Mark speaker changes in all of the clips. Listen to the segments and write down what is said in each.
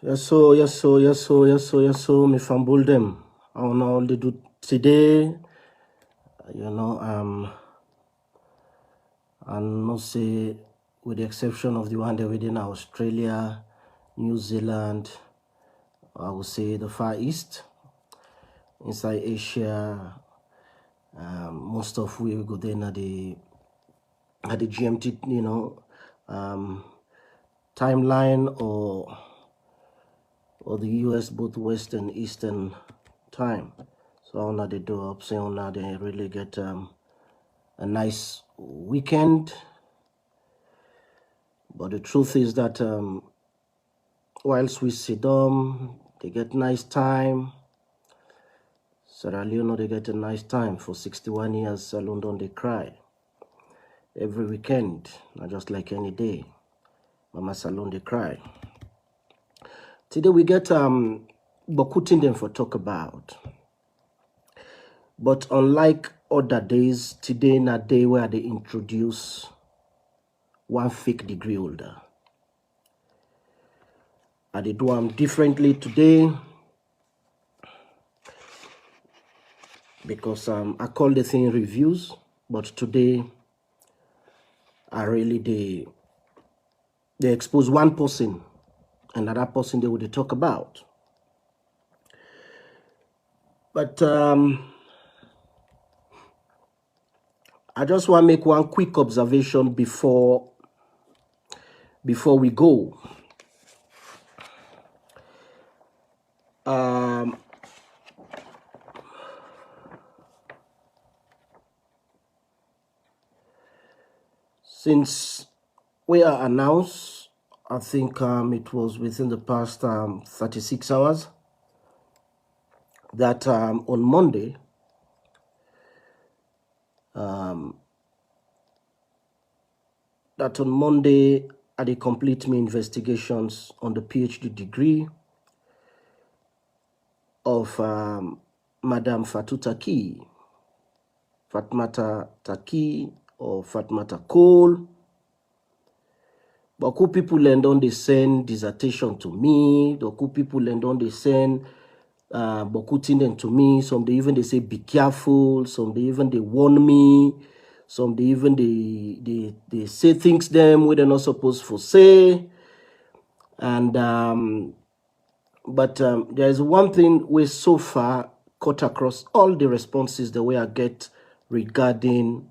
Speaker 1: Me from Buldem. I don't know all they do today. I not say with the exception of the one that within Australia, New Zealand, I would say the Far East, inside Asia, most of we go there at the GMT, timeline or the US, both West and Eastern time. So now they do up, so now they really get a nice weekend. But the truth is that whilst we sit down, they get nice time. Sierra Leone, they get a nice time. For 61 years, London, they cry. Every weekend, not just like any day. Mama Salon, they cry. Today we get Bokutin them for talk about. But unlike other days, today na day where they introduce one fake degree holder. I did do them differently today because I call the thing reviews, but today I really they expose one person and that person they would talk about. But I just want to make one quick observation before we go. Since we are announced, I think it was within the past 36 hours that on Monday, I did complete my investigations on the PhD degree of Madam Fatmata Taki or Fatmata Cole. But could people and on they send dissertation to me? Could people and on they send Bokutin to me? Some they say be careful. Some they warn me. Some they say things them where they're not supposed to say. And but there is one thing we so far cut across all the responses the way I get regarding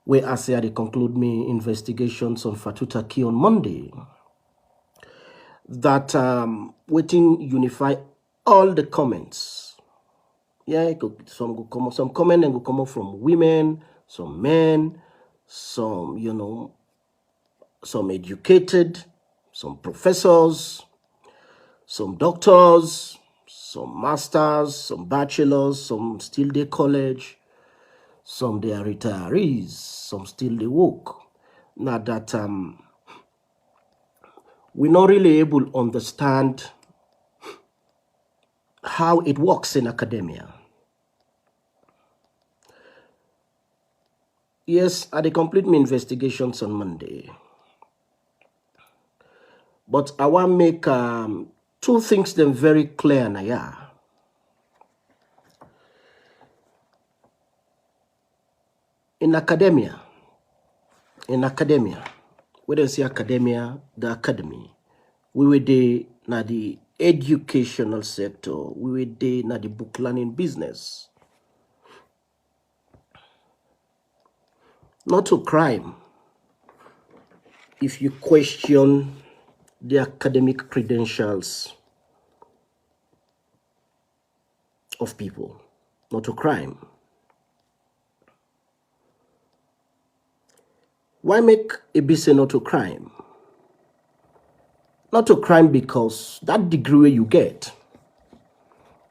Speaker 1: where I say I conclude me investigations on Fatuta Key on Monday. That waiting unify all the comments. Yeah, some comment and go come up from women, some men, some some educated, some professors, some doctors, some masters, some bachelors, some still they college, some they are retirees, some still they work. Now that we're not really able to understand how it works in academia. Yes, I did complete my investigations on Monday. But I want to make two things them very clear now, yeah. In academia, we don't say academia, the academy. We were there na the educational sector. We were there na the book learning business. Not to crime. If you question the academic credentials of people, not to crime. Why make a business not to crime? Not to crime because that degree you get,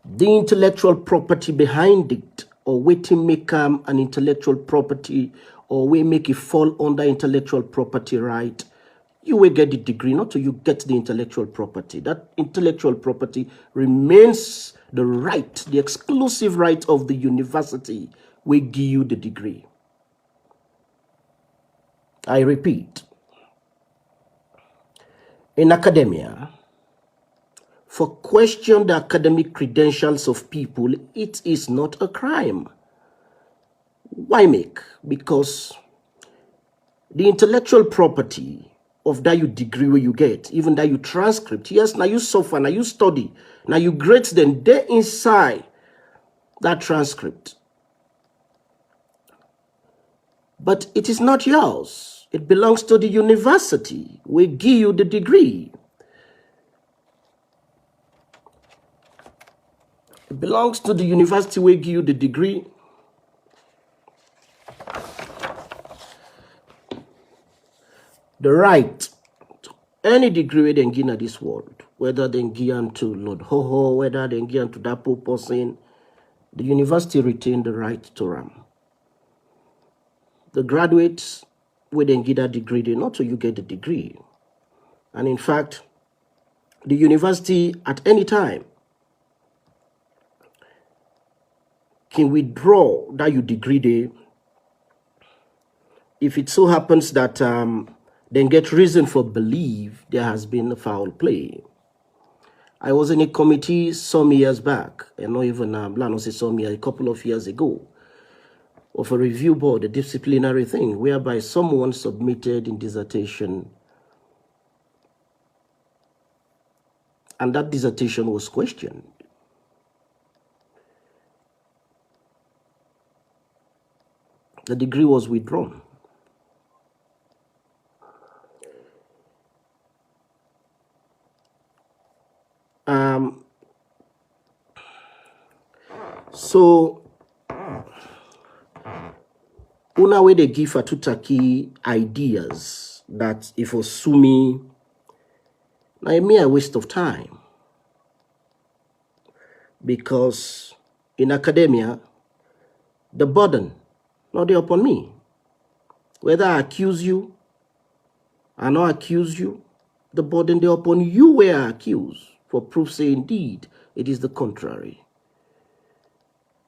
Speaker 1: the intellectual property behind it, or waiting make an intellectual property, or we make it fall under intellectual property right, you will get the degree, not till you get the intellectual property. That intellectual property remains the right, the exclusive right of the university will give you the degree. I repeat, in academia, For question the academic credentials of people, it is not a crime. Why make? Because the intellectual property of that you degree where you get, even that you transcript, yes, now you suffer, now you study, now you grade them, they're inside that transcript. But it is not yours. It belongs to the university. We give you the degree. It belongs to the university. We give you the degree. The right to any degree they give in this world, whether they give to Lord Hoho, whether they give to that poor person, the university retain the right to them. The graduates, when they get a degree, they not so you get the degree. And in fact, the university at any time can withdraw that you degree there if it so happens that then get reason for believe there has been foul play. I was in a committee some years back, and not even a couple of years ago, of a review board, a disciplinary thing, whereby someone submitted in dissertation, and that dissertation was questioned. The degree was withdrawn. So una way they give a tutaki ideas that if you sue me, now a mere waste of time. Because in academia, the burden not there upon me. Whether I accuse you, I not accuse you, the burden there upon you where I accuse, for proof say indeed it is the contrary.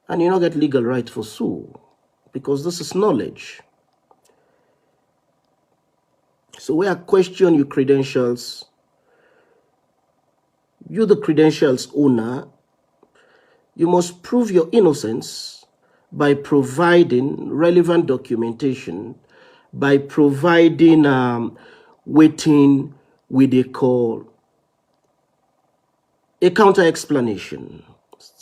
Speaker 1: And you don't get legal right for sue, because this is knowledge. So where I question your credentials, you the credentials owner, you must prove your innocence by providing relevant documentation, by providing waiting with a call, a counter explanation.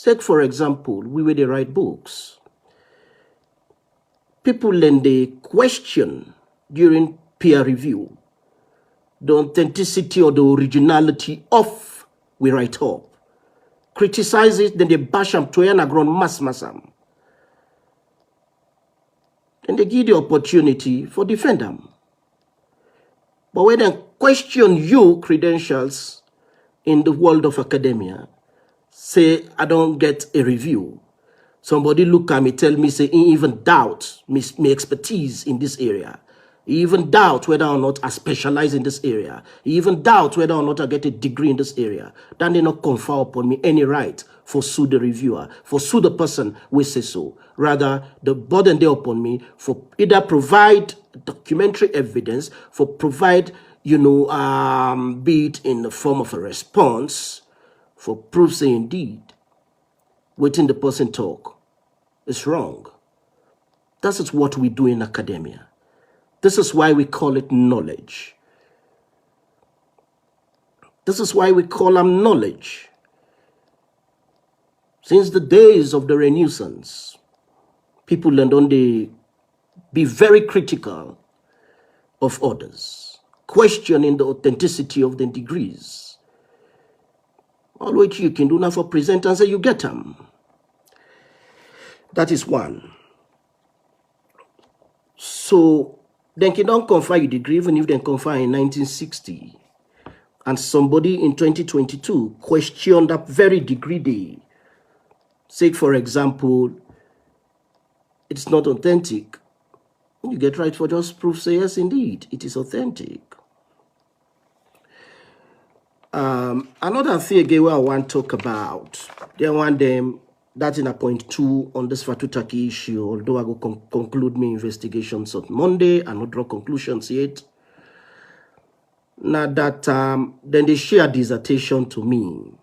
Speaker 1: Take for example, we were to write books. People then they question during peer review the authenticity or the originality of we write up. Criticize it, then they bash them to an agron masam. And they give the opportunity for defend them. But when they question you credentials in the world of academia, say I don't get a review. Somebody look at me, tell me, say, he even doubt my expertise in this area. He even doubt whether or not I specialize in this area. He even doubt whether or not I get a degree in this area. Then they not confer upon me any right for sue the reviewer, for sue the person we say so. Rather, the burden they upon me for either provide documentary evidence, for provide, be it in the form of a response, for proof say indeed, waiting the person talk is wrong. This is what we do in academia. This is why we call it knowledge. This is why we call them knowledge. Since the days of the Renaissance, people learned on they be very critical of others, questioning the authenticity of the degrees. All which you can do now for present and say you get them. That is one. So then you don't confer your degree even if they confer in 1960. And somebody in 2022 questioned that very degree day. Say, for example, it's not authentic. You get right for just proof, say yes, indeed, it is authentic. Another thing again where I want to talk about, they want them, that's in a point 2 on this Fatutaki issue, although I will conclude my investigations on Monday and not draw conclusions yet. Now that then they share dissertation to me.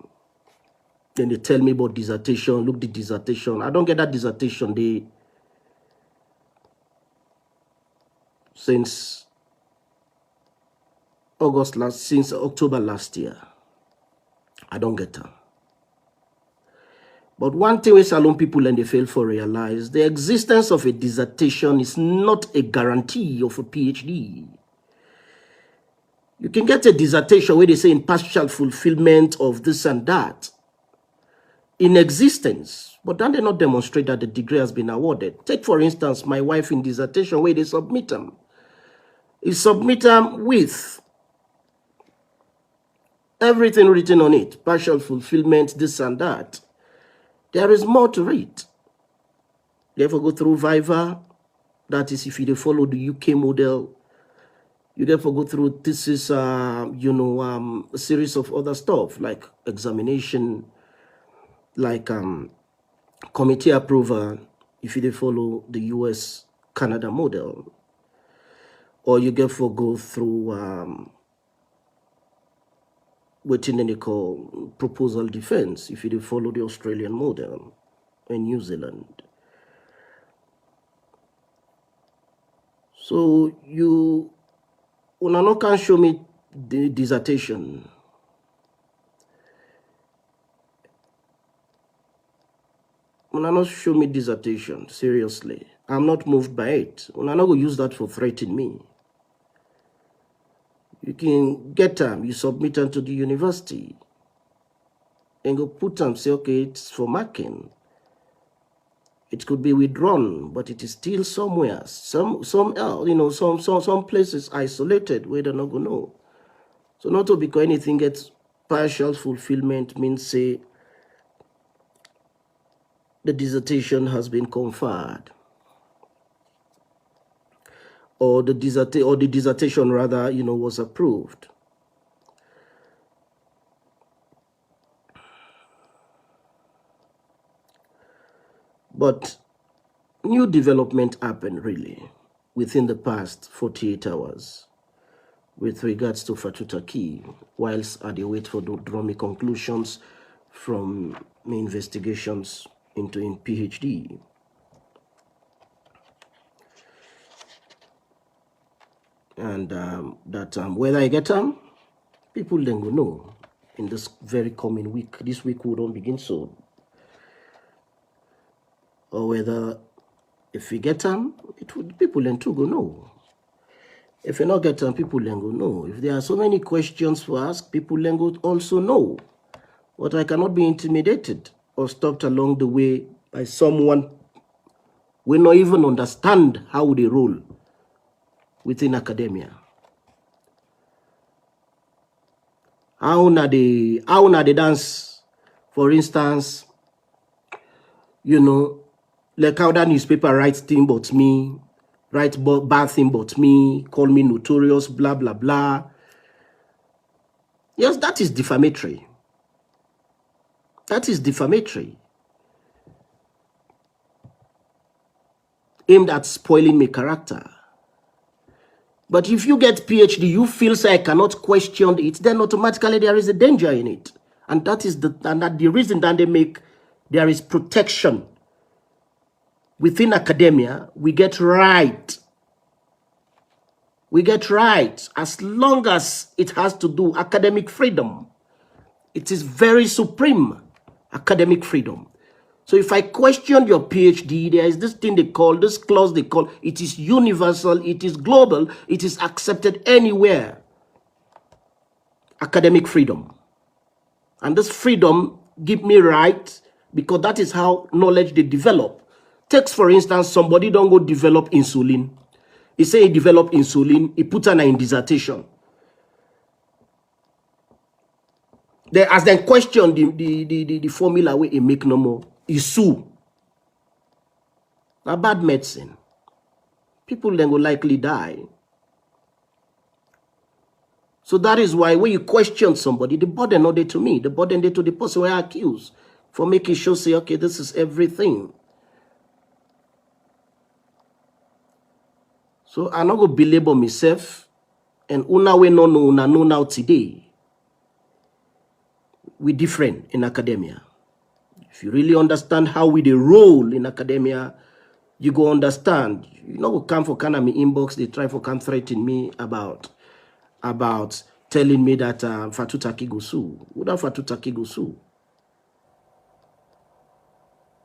Speaker 1: Then they tell me about dissertation. Look, the dissertation. I don't get that dissertation. Since October last year. I don't get them. But one thing with Salon people and they fail to realize, the existence of a dissertation is not a guarantee of a PhD. You can get a dissertation where they say in partial fulfillment of this and that in existence, but then they not demonstrate that the degree has been awarded. Take, for instance, my wife in dissertation where they submit them. You submit them with everything written on it, partial fulfillment, this and that. There is more to read. You ever go through Viva? That is if you follow the UK model. You therefore go through thesis, a series of other stuff like examination, like committee approval, if you follow the US Canada model. Or you therefore go through what they call proposal defense, if you follow the Australian model and New Zealand. So you can show me the dissertation. Not show me dissertation, seriously. I'm not moved by it. I'm not going to use that for threatening me. You can get them, you submit them to the university, and go put them, say, okay, it's for marking. It could be withdrawn, but it is still somewhere. Some places isolated where they're not going to know. So not to because anything gets partial fulfillment means, say, the dissertation has been conferred. Or the dissertation rather, was approved. But new development happened really within the past 48 hours with regards to Fatutaki, whilst I wait for the draw me conclusions from my investigations into in PhD. And whether I get them, people then go know in this very coming week. This week will don't begin so. Or whether if we get them, people then too go know. If you not get them, people then go know. If there are so many questions to ask, people then go also know. But I cannot be intimidated or stopped along the way by someone who not even understand how they roll within academia. How na they dance, for instance, like how that newspaper writes thing about me, write bad thing about me, call me notorious, blah, blah, blah. Yes, that is defamatory. That is defamatory. Aimed at spoiling my character. But if you get PhD, you feel say I cannot question it, then automatically there is a danger in it. And that is the reason that they make there is protection. Within academia, we get right. We get right as long as it has to do academic freedom. It is very supreme, academic freedom. So if I question your PhD, there is this thing they call, this clause they call, it is universal, it is global, it is accepted anywhere. Academic freedom. And this freedom give me right because that is how knowledge they develop. Take, for instance, somebody don't go develop insulin. He say he develop insulin, he put an in dissertation. They as then question the formula where he make no more. He sue. A bad medicine. People then will likely die. So that is why when you question somebody, the burden not there to me. The burden there to the person who I accuse for making sure say, okay, this is everything. So I'm not going to belabor myself. And una we no know now today. We different in academia. If you really understand how we dey roll in academia, you go understand. You know, go come for kind of me inbox, they try for come threaten me about telling me that Fatutaki go sue. What if Fatutaki go sue?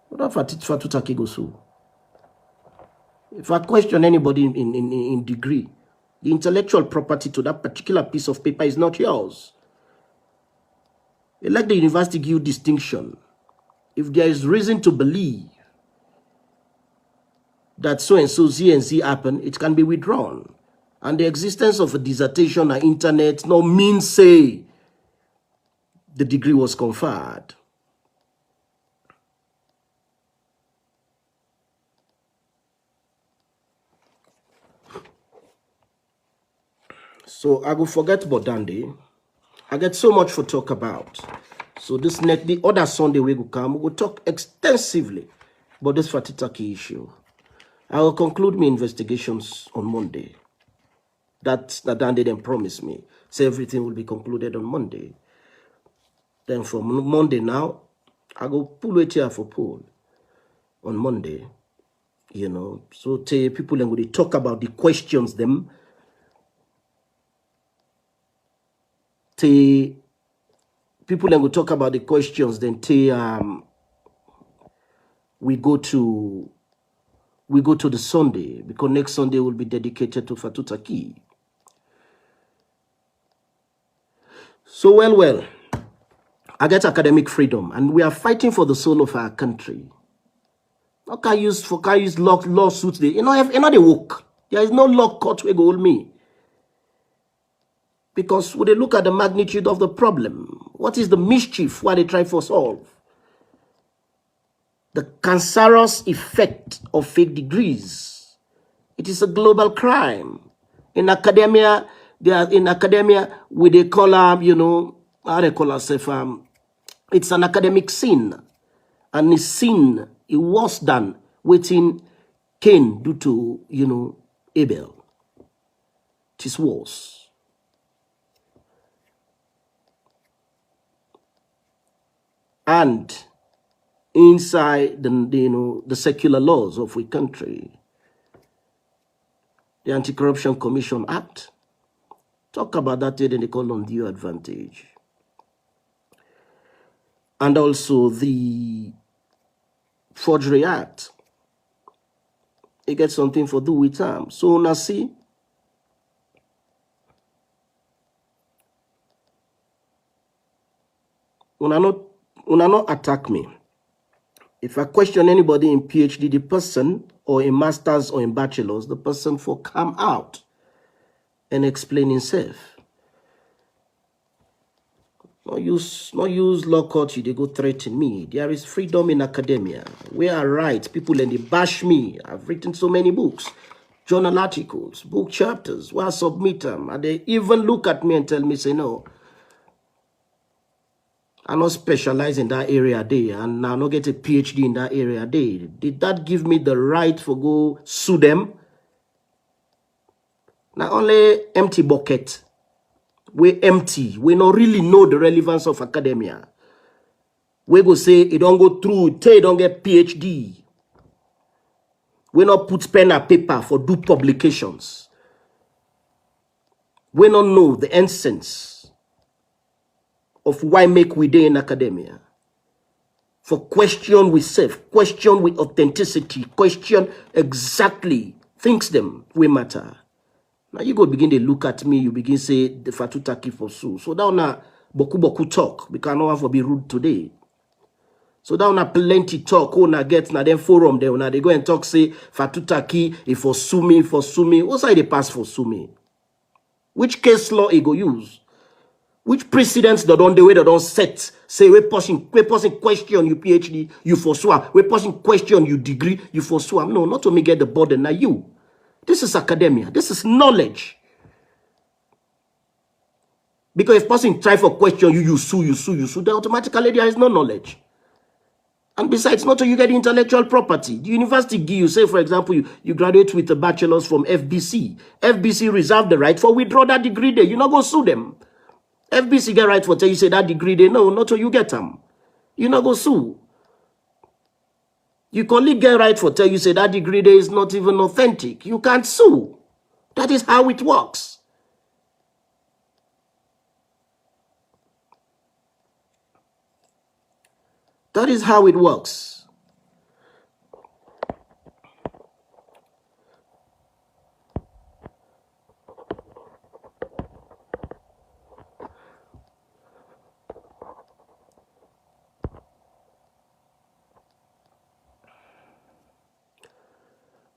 Speaker 1: What if Fatutaki go sue? If I question anybody in degree, the intellectual property to that particular piece of paper is not yours. Let the university give you distinction. If there is reason to believe that so and so Z and Z happen, it can be withdrawn. And the existence of a dissertation on internet no means say the degree was conferred. So I will forget about Dandy. I get so much for talk about. So the other Sunday we will come, we will talk extensively about this Fatutaki issue. I will conclude my investigations on Monday. That Dandy then promised me. Say everything will be concluded on Monday. Then from Monday now, I go pull it here for poll on Monday. You know, so people then will talk about the questions them. People then will talk about the questions. Then we go to the Sunday, because next Sunday will be dedicated to Fatutaki. So well, I get academic freedom, and we are fighting for the soul of our country. I can't use lawsuits. You know they work. There is no law court will go hold me. Because when they look at the magnitude of the problem, what is the mischief why they try to solve? The cancerous effect of fake degrees. It is a global crime. In academia, we they call them, you know, how they call ourselves, it's an academic sin. And it's sin, it was done within Cain due to, you know, Abel. It is worse. And inside the secular laws of our country, the Anti-Corruption Commission Act, talk about that then they call undue advantage. And also the Forgery Act. It gets something for do with time. So now see, when I not attack me. If I question anybody in PhD, the person, or in master's or in bachelor's, the person for come out and explain himself. Not use law court, they go threaten me. There is freedom in academia. Where I write, people and they bash me. I've written so many books, journal articles, book chapters, where I submit them. And they even look at me and tell me, say, no, I not specialize in that area there, and I not get a PhD in that area there. Did that give me the right for go sue them? Not only empty bucket. We empty. We not really know the relevance of academia. We go say it don't go through, it don't get PhD. We not put pen and paper for do publications. We not know the essence of why make we day in academia. For question with self, question with authenticity, question exactly things them we matter. Now you go begin to look at me, you begin say the Fatutaki for Sue. So down na boku talk, because I don't want to be rude today. So down na plenty talk, oh na get na them forum there, now they go and talk say Fatutaki if for sue me. What side they pass for sue me? Which case law he go use? Which precedents they don't set? Say we person question you PhD, you forswear. We person question you degree, you forswear. No, not to me get the burden. Now you. This is academia. This is knowledge. Because if person try for question you sue, then automatically there is no knowledge. And besides, not till you get intellectual property. The university give you, say for example, you graduate with a bachelor's from FBC. FBC reserve the right for withdraw that degree there. You not go sue them. FBC get right for tell you say that degree they no, not till you get them. You not go sue. You can only get right for tell you say that degree there is not even authentic. You can't sue. That is how it works. That is how it works.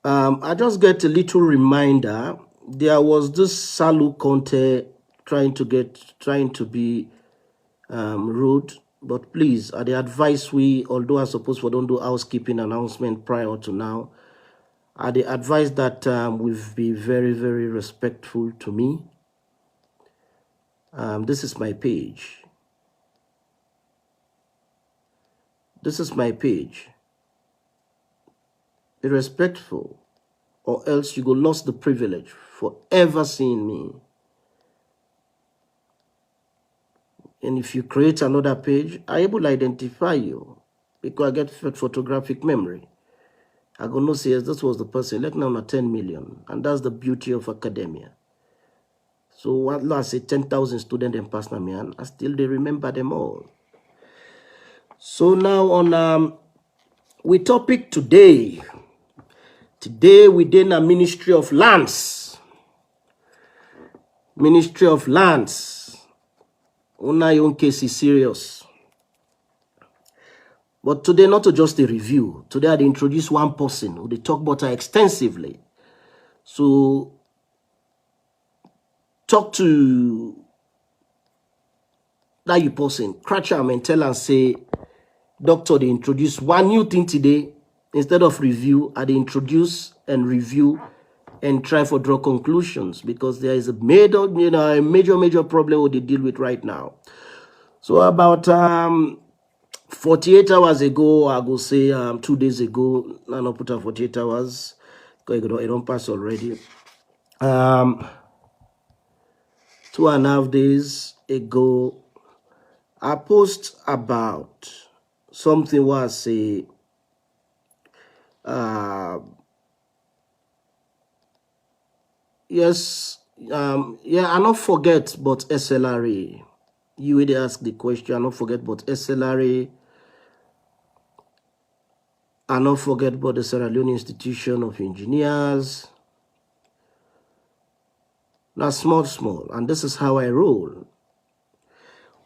Speaker 1: I just get a little reminder. There was this Salu Conte trying to be rude, but please, I advise we, although I suppose we don't do housekeeping announcement prior to now, I advise that we be very, very respectful to me. This is my page. This is my page. Be respectful, or else you go lost the privilege for ever seeing me. And if you create another page, I able identify you because I get photographic memory. I go no say yes, this was the person. Like now, 10 million, and that's the beauty of academia. So what last say 10,000 students in pass me, and I still they remember them all. So now on we topic today. Today within a Ministry of Lands. Ministry of Lands. Una own case is serious. But today not just a review. Today I introduce one person who they talk about her extensively. So talk to that you person, scratch am and tell and say, doctor, they introduce one new thing today. Instead of review, I introduce and review and try for draw conclusions because there is a major problem what they deal with right now. So about 48 hours ago, I go say 2 days ago, I not put 48 hours because it don't pass already. 2.5 days ago, I post about something where I say yes, yeah, I not forget but SLRA. You would ask the question, I not forget but SLRA. I not forget about the Sierra Leone Institution of Engineers. Now small, and this is how I roll.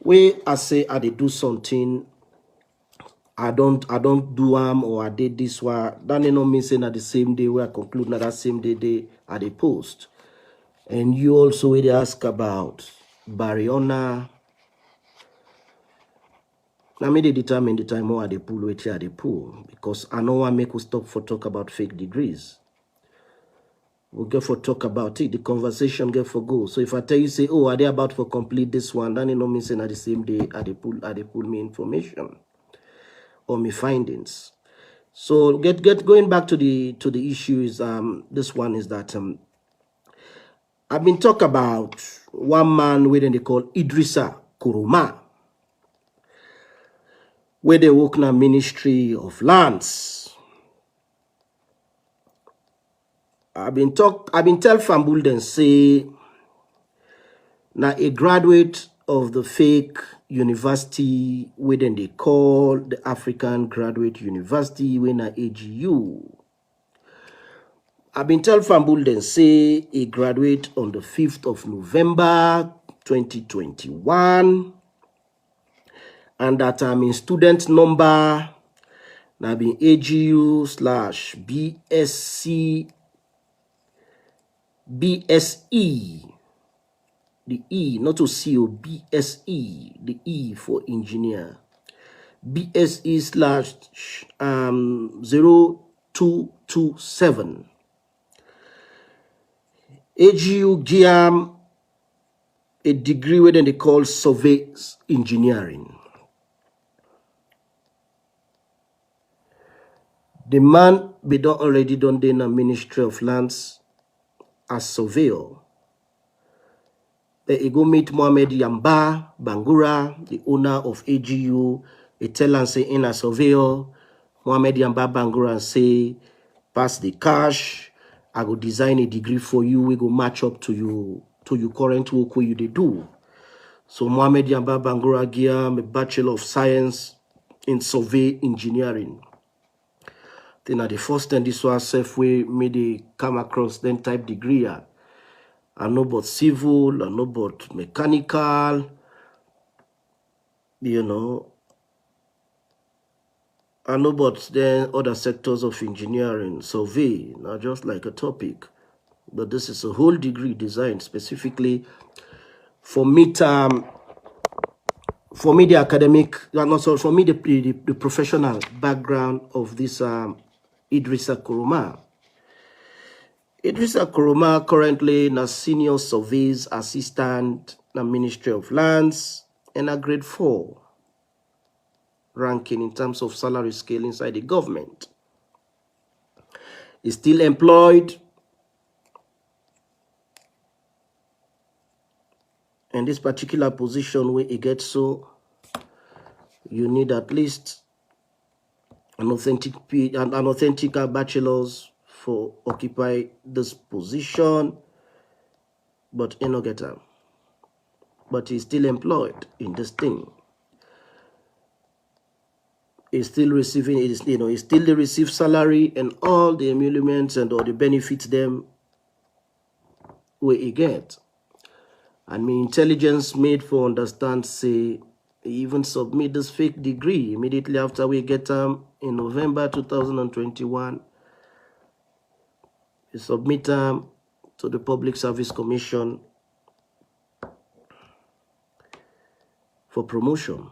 Speaker 1: Where I say I did do something, I don't do or I did this one. That ain't not mean saying at the same day where I conclude that same day I did post. And you also will ask about Bariona. Now me they determine the time how they pull which they pull because I know I make us stop for talk about fake degrees. We'll get for talk about it. The conversation get for go. So if I tell you say, oh, are they about for complete this one? Then you know me saying at the same day they pull me information or me findings. So get going back to the issues. This one is that I've been talking about one man where they call Idrissa Kuruma, where they work in a Ministry of Lands. I've been tell Fambulden say now a graduate of the fake university where then they call the African Graduate University when a AGU. I've been tell Fambulden say a graduate on the 5th of November 2021 and that I'm in student number now being AGU/BSE, the E, not to CO, BSE, the E for engineer, BSE/0227. AGU GIAM, a degree where they call surveys engineering. The man be already done in a Ministry of Lands as surveyor. He go meet Mohamed Yamba Bangura, the owner of AGU. He tell and say in a surveyor. Mohammed Yamba Bangura and say, pass the cash, I go design a degree for you, we go match up to your current work where you they do. So Mohammed Yamba Bangura Gia, a Bachelor of Science in Survey Engineering. Then at the first time this was self way made they come across then type degree. I know about civil, I know about mechanical, you know. I know about then other sectors of engineering, survey, not just like a topic. But this is a whole degree designed specifically for me the academic, not sorry, for me the professional background of this Idriss Lahai. Idriss Lahai currently a senior surveys assistant in the Ministry of Lands and a grade 4 ranking in terms of salary scale inside the government. He's still employed. And this particular position where it gets so, you need at least an authentic bachelor's for occupy this position, but he no get him. But he's still employed in this thing. He's still receiving, he still receive salary and all the emoluments and all the benefits them where he get. And my intelligence made for understand say he even submit this fake degree immediately after we get them in November 2021. He submit them to the Public Service Commission for promotion.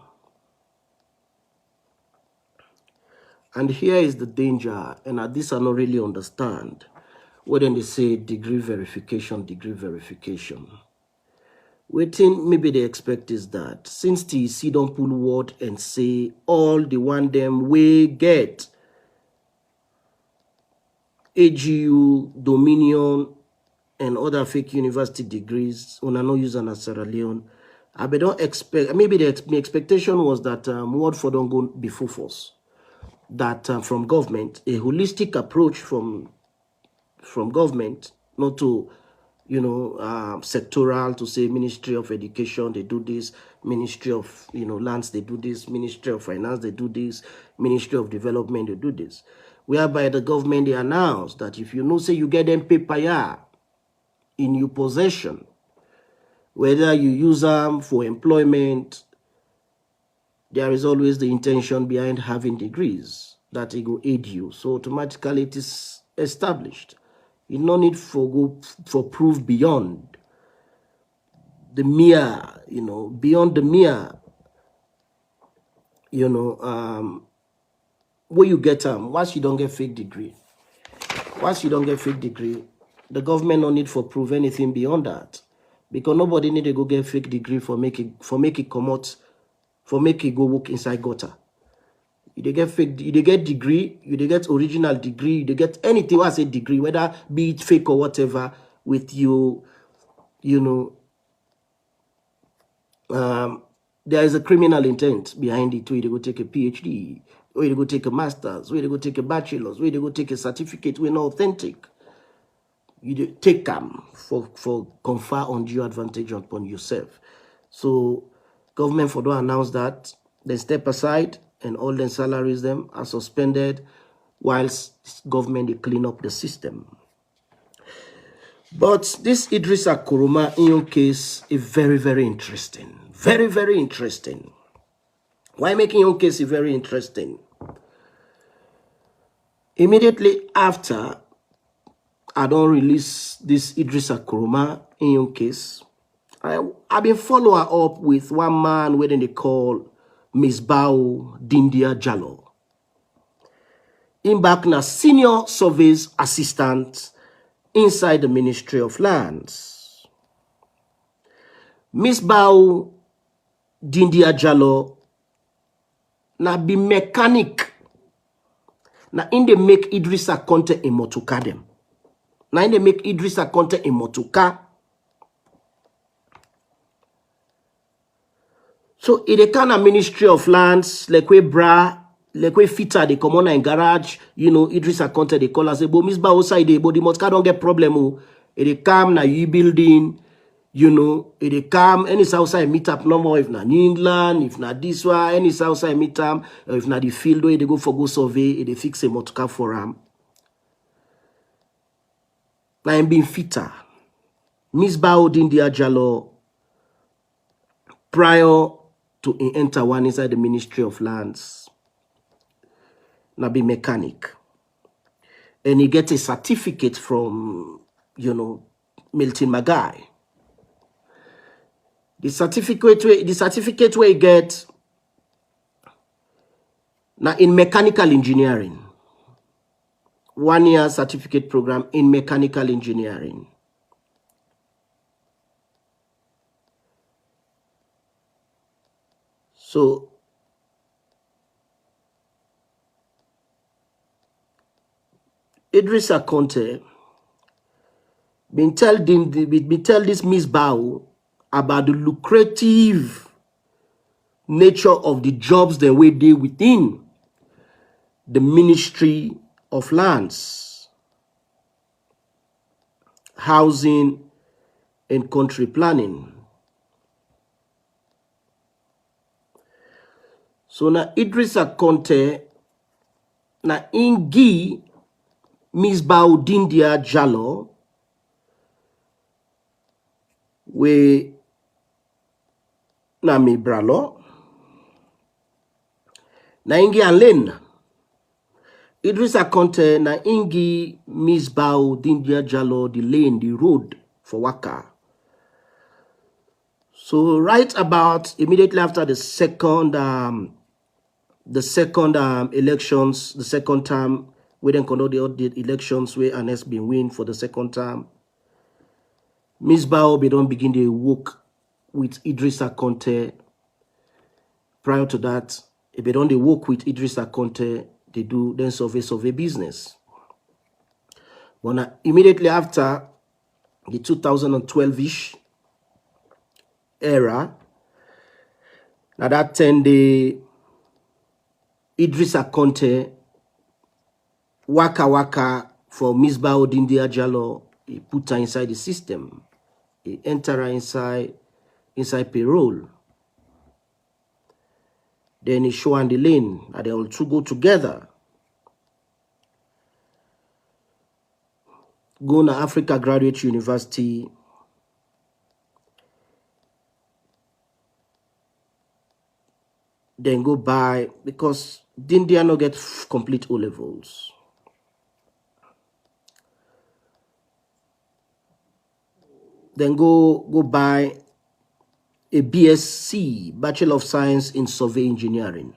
Speaker 1: And here is the danger, and at this I don't really understand when they say degree verification. Waiting, maybe they expect is that since TEC don't pull word and say all the one them we get AGU, Dominion, and other fake university degrees, when I no use an Sierra Leone, I don't expect, maybe my expectation was that word for don't go before force. That from government, a holistic approach from government, not to sectoral, to say Ministry of Education, they do this, Ministry of, Lands, they do this, Ministry of Finance, they do this, Ministry of Development, they do this. Whereby the government, they announce that if say you get them paper in your possession, whether you use them for employment, there is always the intention behind having degrees that it will aid you. So automatically it is established. You no need for proof beyond the mere, beyond the mere, where you get once you don't get fake degree. Once you don't get fake degree, the government no need for prove anything beyond that. Because nobody need to go get fake degree for make it come out, for make it go work inside gutter. You get fake, you get degree, you get original degree, you get anything I say degree, whether be it fake or whatever, with you, there is a criminal intent behind it. Where you go take a PhD, where you go take a master's, where you go take a bachelor's, where you go take a certificate, we're not authentic. You take them for confer undue advantage upon yourself. So government for don't announce that, then step aside and all the salaries them are suspended whilst government they clean up the system. But this Idriss Lahai in your case is very, very interesting. Very, very interesting. Why making your case very interesting? Immediately after I don't release this Idriss Lahai in your case, I've been following up with one man where they call Misbah Dindia Jallo. In back na senior surveys assistant inside the Ministry of Lands. Misbah Dindia Jallo na be mechanic. Na in they make Idriss Lahai a motoka dem. Na in they make Idriss Lahai a motoka. So in the kind of Ministry of Lands, like we bra like we fitter, they come on in garage, you know, Idriss Akonte, they call us, say, but Miss Bao side, but the motor don't get problem, oh. They come, na you building, you know, they come, any outside meet up no more, if na New England, if na this one, any outside meet up, or if na the field where they go for go survey, they fix a motor for them. Now I'm being fitter. Miss Bao Dindia Jalo, prior to enter one inside the Ministry of Lands, now be mechanic. And he get a certificate from, you know, Milton Magai. The certificate where he get now in mechanical engineering. 1 year certificate program in mechanical engineering. So Idriss Akonte been tell this Miss Bao about the lucrative nature of the jobs that we do within the Ministry of Lands, Housing and Country Planning. So na Idriss Akonte na ingi Miss Bao Dindia Jalo we na mi bralo na ingi alen Idriss Akonte na ingi Miss Bao Dindia Jalo the lane, the road for Waka. So right about immediately after the second elections, the second term, we then conduct the elections where Anes been win for the second term. Miss Bao be don't begin to work with Idriss Akonte. Prior to that, if they don't work with Idriss Akonte, they do then survey business. But immediately after the 2012-ish era, now that 10-day Idriss Akonte waka for Miss Bao Dindia Jalo, he put her inside the system. He enter her inside payroll. Then he show on the lane, and they all two go together. Go to Africa Graduate University. Then go by, because Dindia no get complete O-levels. Then go buy a BSc, Bachelor of Science in Survey Engineering,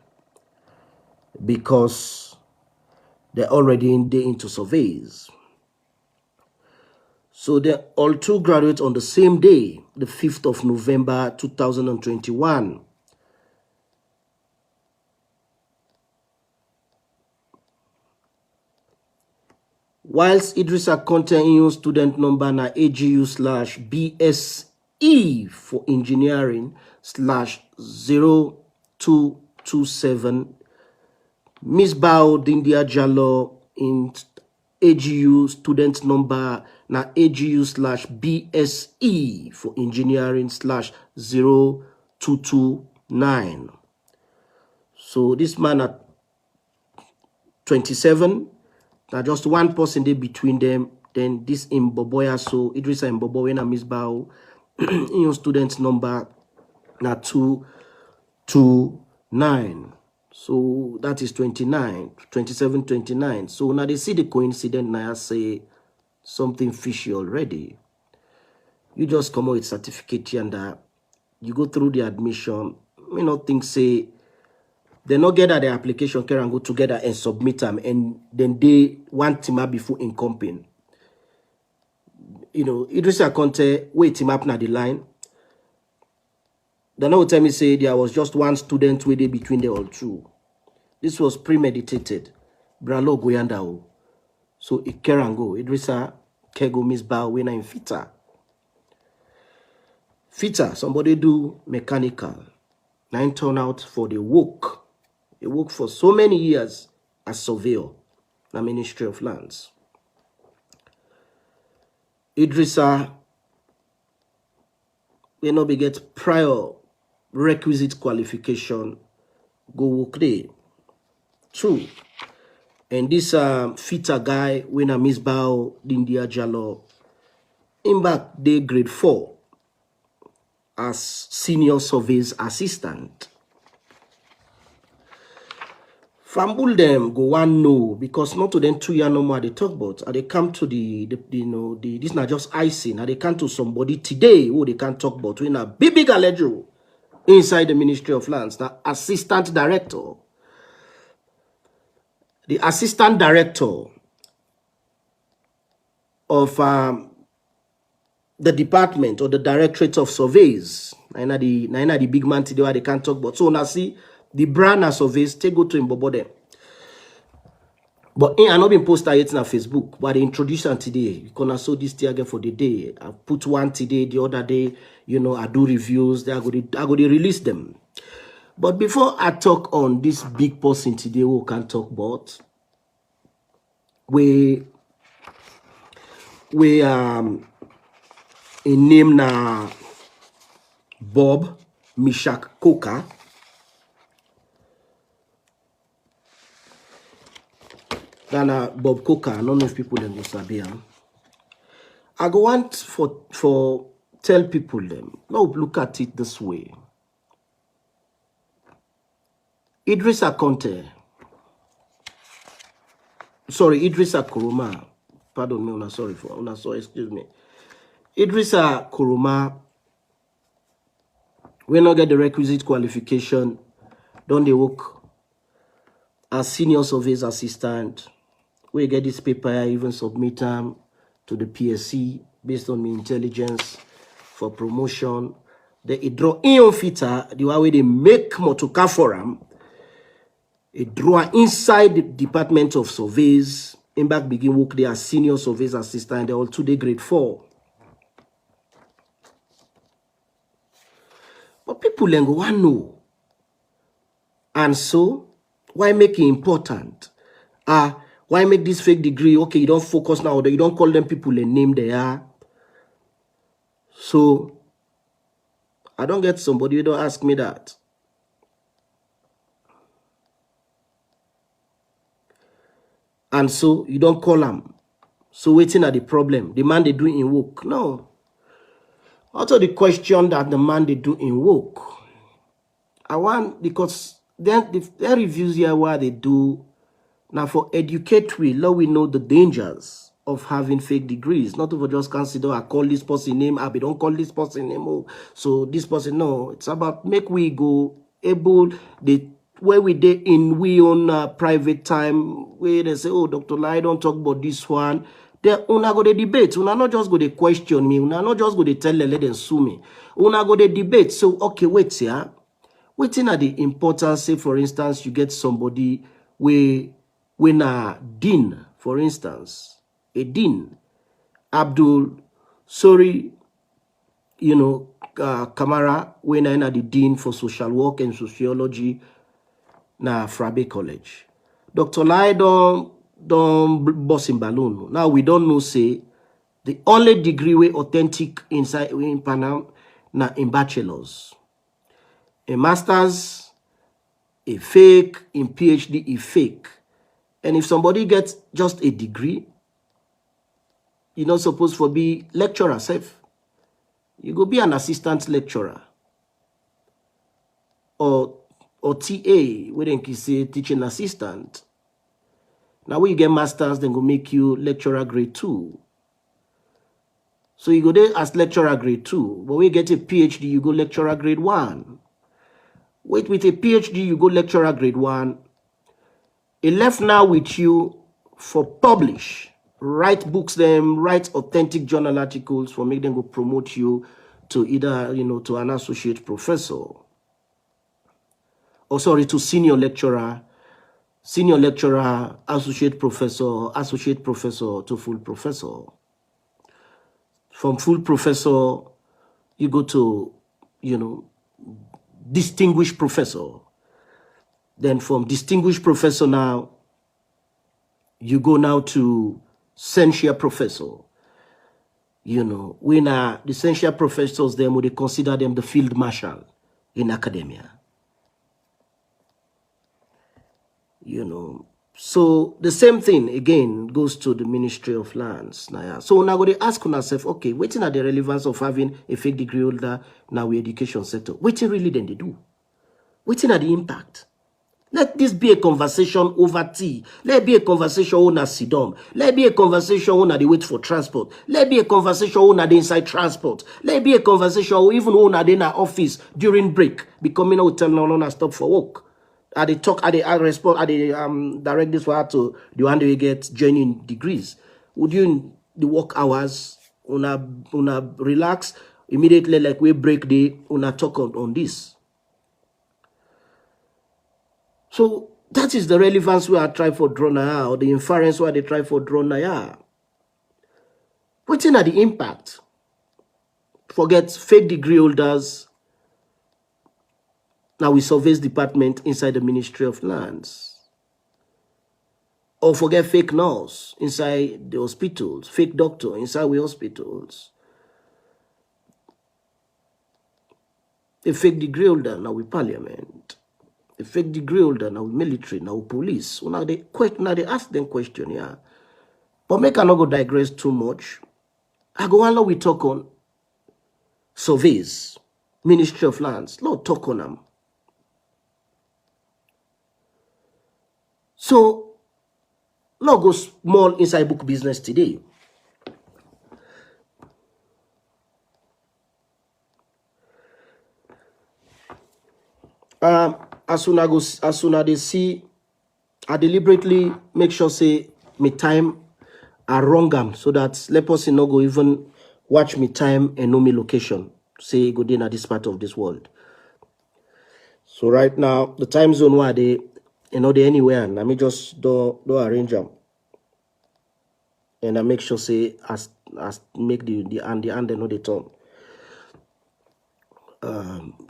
Speaker 1: because they're already into surveys. So they all two graduate on the same day, the 5th of November 2021. Whilst Idriss Akonte in student number na AGU/BSE for engineering /0227, Miss Bao Dindia Jalo in AGU student number na AGU/BSE for engineering /0229. So this man at 27. Now just one person there between them. Then this Mboboya, so Idrissa Mboboya and Miss Bao, in student number na 229. So that is 29, 27, 29. So now they see the coincidence. Now I say something fishy already. You just come out with certificate here and that. You go through the admission. Me not think say. They not get at the application care and go together and submit them, and then they want team up before in company. You know, Idriss Akonte wait team up na the line. They now tell me say there was just one student where they between the all two. This was premeditated. Bralo Goyandao. So it care and go. Idrissa Kego Miss Bao when I'm fitter. Fitter, somebody do mechanical. 9 turn out for the work. He worked for so many years as surveyor, the Ministry of Lands. Idrissa, we no be get prior requisite qualification, go work there. True. And this fitter guy, when I misbow India Jalo, in back day grade 4 as senior surveyor's assistant. Fambul them go one no because not to them 2 years no more they talk about. And they come to the this not just icing. And they come to somebody today who they can't talk about. We a big allegro inside the Ministry of Lands. Now assistant director. The assistant director of the department or the directorate of surveys. Na the big man today where they can't talk about. So now see the brand of surveys take go to him them. But I not been posted yet on Facebook, but they introduced them today. You can also this thing again for the day. I put one today, the other day, you know, I do reviews, I go to release them. But before I talk on this big person today who can talk about, we a name na Bob Mishak Coker. Then Bob Coker, I don't know if people them go sabi am. I go want for tell people them. Now look at it this way. Idriss Akonte. Sorry, Idriss Kuruma. Pardon me, excuse me. Idriss Kuruma, we not get the requisite qualification. Don't they work as senior surveyor's assistant? We get this paper, I even submit them to the PSC based on my intelligence for promotion. They draw in fitter, the way they make motoka for them. It draw inside the Department of Surveys. In back begin work there as senior surveyor's assistant. They're all today grade 4. But people then go want know. And so, why make it important? Why make this fake degree? Okay, you don't focus now. You don't call them people a name they are. So, I don't get somebody who don't ask me that. And so, you don't call them. So, waiting at the problem. The man they do in work. No. Also, the question that the man they do in work. I want, because their reviews here where they do. Now, for educate we, let we know the dangers of having fake degrees. Not to just consider, I call this person name, I don't call this person name. Oh, so this person, no. It's about make we go able, where we did in we own private time, where they say, oh, Dr. Lahai, don't talk about this one. They una go to debate. Una not just go to question me. Una not just go to tell them, let them sue me. Una go to debate. So, okay, wait here. Waiting at the importance, say, for instance, you get somebody when a dean, for instance, a dean, Abdul, sorry, you know, Kamara, when I the dean for social work and sociology, na Frabe College. Dr. Lahai don't boss in balloon. Now we don't know, say, the only degree we authentic inside in Panam, na in bachelor's. A master's, a fake, in PhD, a fake. And if somebody gets just a degree, you're not supposed to be lecturer safe. You go be an assistant lecturer. Or TA, where they can say teaching assistant. Now when you get masters, then go make you lecturer grade 2. So you go there as lecturer grade 2. But when you get a PhD, you go lecturer grade 1. Wait, with a PhD, you go lecturer grade 1. It left now with you for publish, write books them, write authentic journal articles for make them go promote you to either, you know, to an associate professor. Or sorry, to senior lecturer, associate professor to full professor. From full professor, you go to, you know, distinguished professor. Then from distinguished professor now, you go now to essential professor. You know, when the essential professors, them would they consider them the field marshal in academia. You know, so the same thing again goes to the Ministry of Lands. Now, so now we ask ourselves, okay, what are the relevance of having a fake degree holder now we education sector? What really then they do? What are the impact? Let this be a conversation over tea. Let it be a conversation on a sidom. Let it be a conversation on the wait for transport. Let it be a conversation on the inside transport. Let it be a conversation even on the in office during break. Becoming hotel no stop for work. At the talk, at the respond, at the direct this one to the one we get joining degrees. Would you in the work hours una relax immediately like we break the una talk on this. So that is the relevance we are trying for draw now, or the inference where they try for draw now. Waiting at the impact. Forget fake degree holders. Now we surveys department inside the Ministry of Lands. Or forget fake nurse inside the hospitals, fake doctor inside we hospitals. A fake degree holder now we parliament. A fake degree holder, now military, now police. So now they ask them question, yeah. But make I not go digress too much. I go on, we talk on surveys, Ministry of Lands. Lord, talk on them. So, Lord go small inside book business today. As soon as they see, I deliberately make sure say me time are wrong so that let person not go even watch me time and know me location. Say go in at this part of this world. So right now the time zone where they they anywhere and I may just do arrange them. And I make sure say as make the and they know the turn.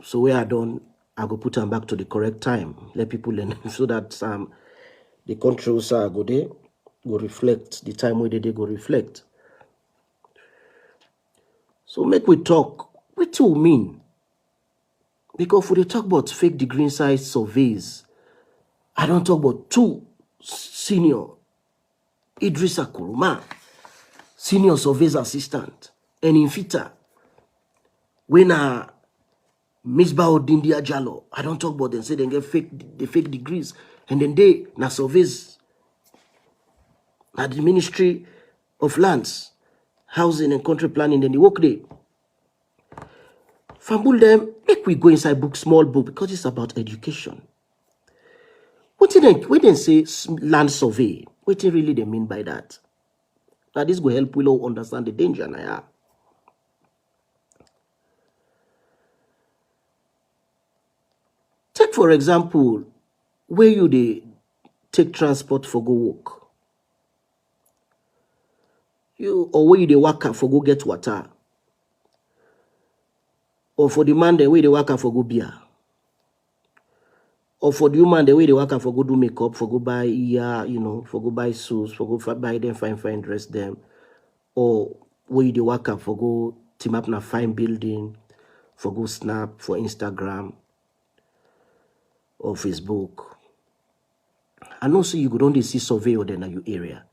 Speaker 1: So where I done, I go put them back to the correct time. Let people learn so that the controls are go there, go reflect the time where they go reflect. So make we talk. What do you mean? Because when they talk about fake degree inside surveys, I don't talk about two senior Idriss Lahai, senior surveys assistant, and infita. When Miss Dindia Jalo, I don't talk about them, say they get fake degrees, and then they na surveys at the Ministry of Lands, Housing and Country Planning, then the work day. Fambul them, make we go inside book, small book, because it's about education. What do they say land survey? What do really they mean by that? Now this will help we all understand the danger now. Take for example, where you they take transport for go work. Or where you they work for go get water. Or for the man the way they work for go beer. Or for the woman the way they work for go do makeup, for go buy for go buy shoes, for go buy them fine dress them. Or where you they work for go team up na fine building, for go snap for Instagram or Facebook. And also you could only see survey or then your area.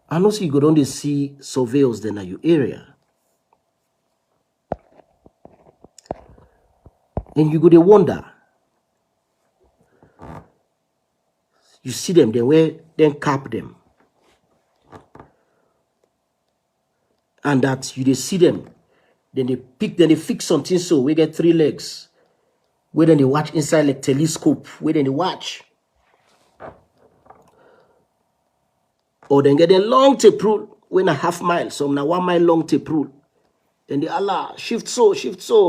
Speaker 1: And also you could only see surveyors then your area. And you go to wonder. You see them, then cap them. And that you they see them, then they fix something so we get 3 legs. Where then they watch inside like telescope, where then they watch. Or then get a long tape rule, when a half mile, some na 1 mile long tape rule. Then they Allah, shift so,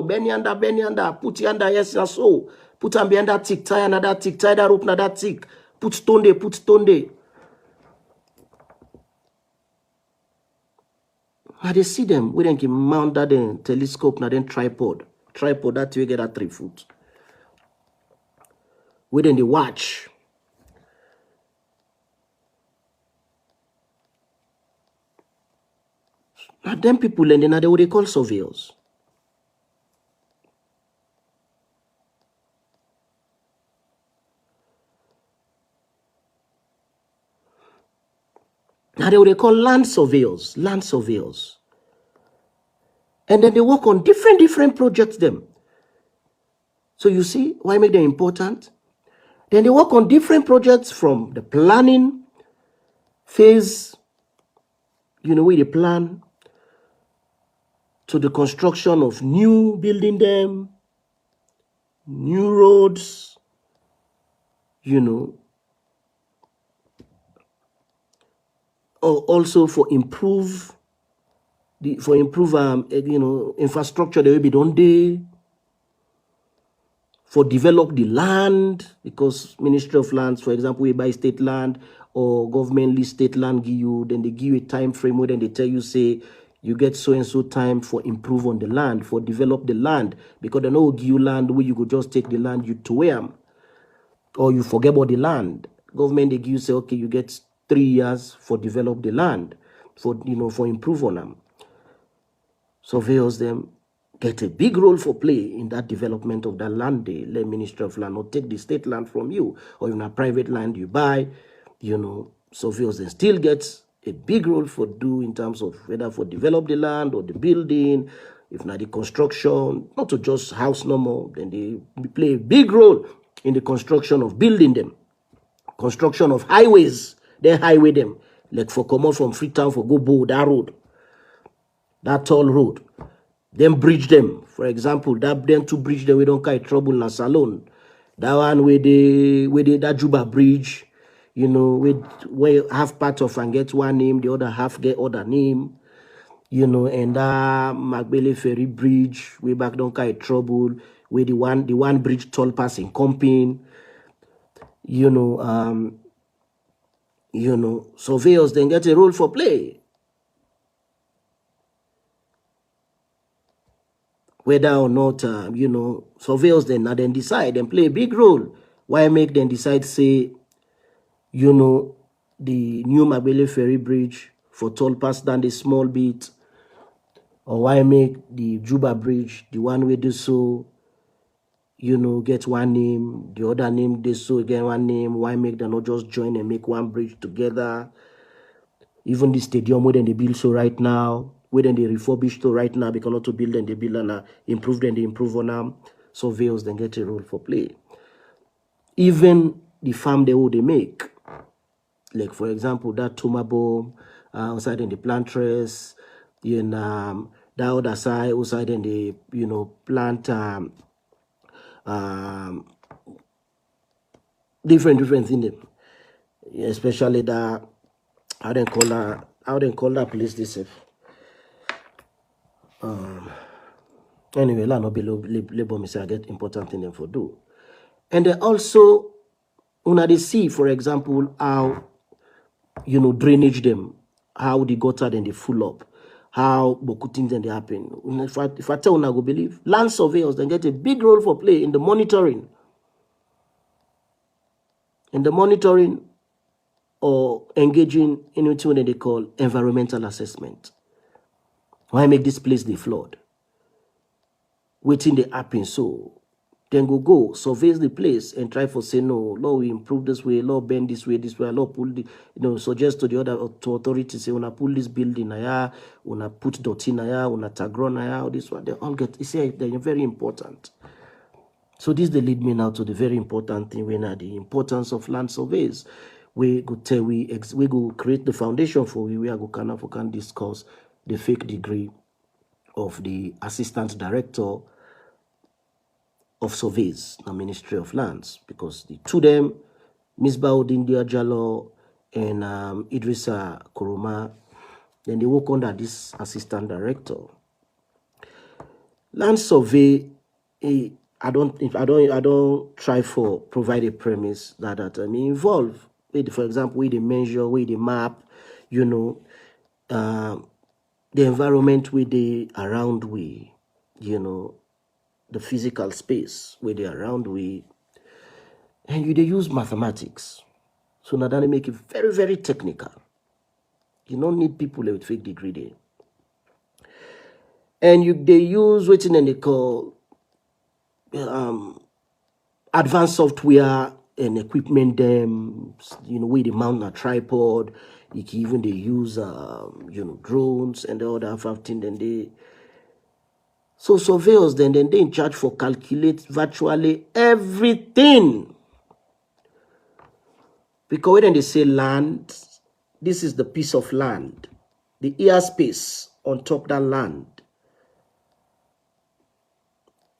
Speaker 1: bend yanda, put yanda, yes, and so. Put am behind that tick, tie another tick, tie that rope, another tick. Put stone there. Now they see them, we then can mount that then telescope, now then tripod. Tripod, that we get at 3 foot. We then they watch. Now them people and then they what they call surveyors. Now they what they call land surveyors. Land surveyors. And then they work on different projects them. So you see why make them important? Then they work on different projects from the planning phase, you know, where they plan, to the construction of new building them, new roads, you know, or also for improve you know, infrastructure that will be done there, for develop the land, because Ministry of Lands, for example, we buy state land or government list state land give you, then they give you a time frame where then they tell you, say, you get so and so time for improve on the land, for develop the land, because they know give you land where you could just take the land you to where, or you forget about the land. Government they give you, say, okay, you get 3 years for develop the land, for, you know, for improve on them. Surveyors them get a big role for play in that development of that land. They let Ministry of Land not take the state land from you, or even a private land you buy, you know. Surveyors then still gets a big role for do in terms of whether for develop the land or the building, if not the construction, not to just house no more, then they play a big role in the construction of building them, construction of highways, they highway them, like for come out from Freetown for go Bow, that road, that tall road. Then bridge them. For example, that them two bridge them we don't carry trouble in a salon. That one where they that Juba bridge, you know, where half part of and get one name, the other half get other name, you know, and that Magbele Ferry Bridge, way back don't carry trouble, where the one bridge tall pass in Comping, you know, surveyors then get a role for play. Whether or not, you know, surveyors then decide and play a big role. Why make them decide, say, you know, the new Mabele Ferry Bridge for toll pass down the small bit, or why make the Juba Bridge, the one we do so, you know, get one name, the other name they so get one name. Why make them not just join and make one bridge together? Even the stadium where they build so right now, where they refurbish to right now, because not to build and they build and improve, then they improve on them. Surveyors then get a role for play. Even the farm they make, like for example that Tomabo outside in the plantress, in that other side outside in the, you know, plant different things, especially that how they call that place this anyway, la no be labor me say I get important thing them for do. And then also una they see, for example, how, you know, drainage them, how the gutter then they full up, how boku things then they happen. If I tell una go believe, land surveyors then get a big role for play in the monitoring. Or engaging in what they call environmental assessment. Why make this place the flood? Waiting they happen, so then go survey the place and try for say no, Lord, we improve this way, Lord, bend this way, Lord, pull the, you know, suggest to the other authorities, say, wanna pull this building aya, wanna put dot in aya, wanna tagron aya, this one, they all get, you see, they're very important. So this they lead me now to the very important thing, when the importance of land surveys. We go tell we go create the foundation for we are go can discuss the fake degree of the assistant director of surveys, the Ministry of Lands, because the two them, Misbaudin Diajalo and Idriss Koroma, then they work under this assistant director. Land survey, I don't try for provide a premise that involve, for example, where they measure, where they map, you know, the environment where they around we, you know, the physical space where they around we, and you they use mathematics. So now that make it very, very technical. You don't need people with fake degree there. And they use what they call advanced software and equipment them, you know, where they mount a tripod. You can even they use you know, drones and the other thing. Then they so surveyors then they in charge for calculate virtually everything. Because when they say land, this is the piece of land, the airspace on top that land,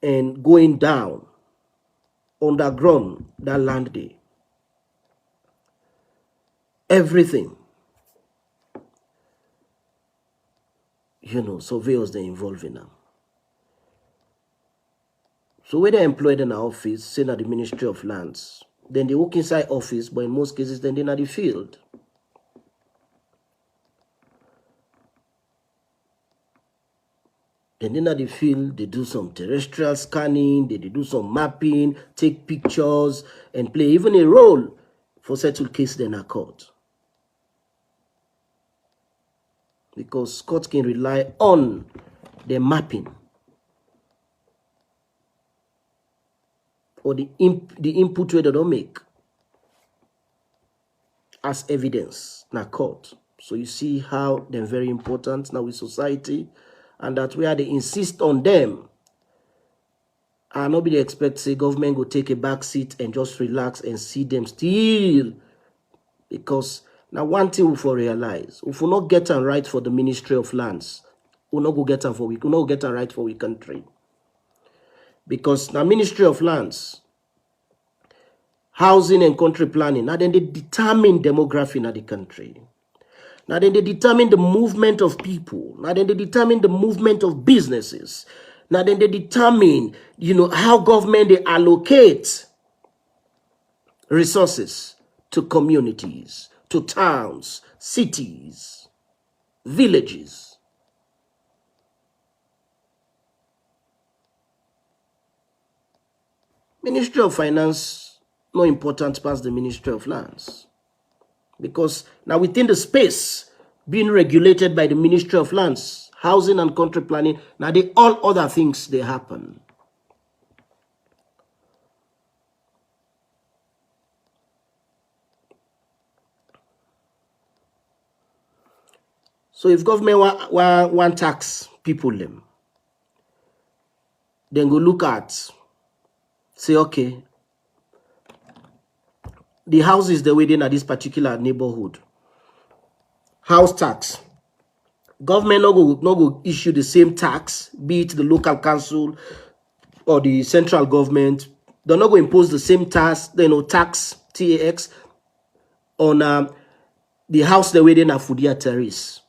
Speaker 1: and going down underground that land day. Everything. You know, surveyors they involved in them. So when they're employed in an office, say at the Ministry of Lands, then they work inside office, but in most cases, then they're in the field. Then in the field, they do some terrestrial scanning, they do some mapping, take pictures, and play even a role for settled cases in a court. Because courts can rely on the mapping or the input where they don't make as evidence in a court. So you see how they're very important now with society, and that where they insist on them. And nobody expects the government will take a back seat and just relax and see them still. Because now one thing we for realize, if we not get them right for the Ministry of Lands, we not go get them for we not get them right for we country. Because now Ministry of Lands, housing and country planning, now then they determine demography in the country. Now then they determine the movement of people. Now then they determine the movement of businesses. Now then they determine, you know, how government they allocate resources to communities, to towns, cities, villages. Ministry of Finance, no important past the Ministry of Lands. Because now within the space being regulated by the Ministry of Lands, housing and country planning, now they all other things they happen. So if government want tax people them, then go look at, say, okay, the houses the way they in this particular neighborhood, house tax. Government not go issue the same tax, be it the local council or the central government. They're not going to impose the same tax, tax, TAX, on the house the way they in Fudia Terrace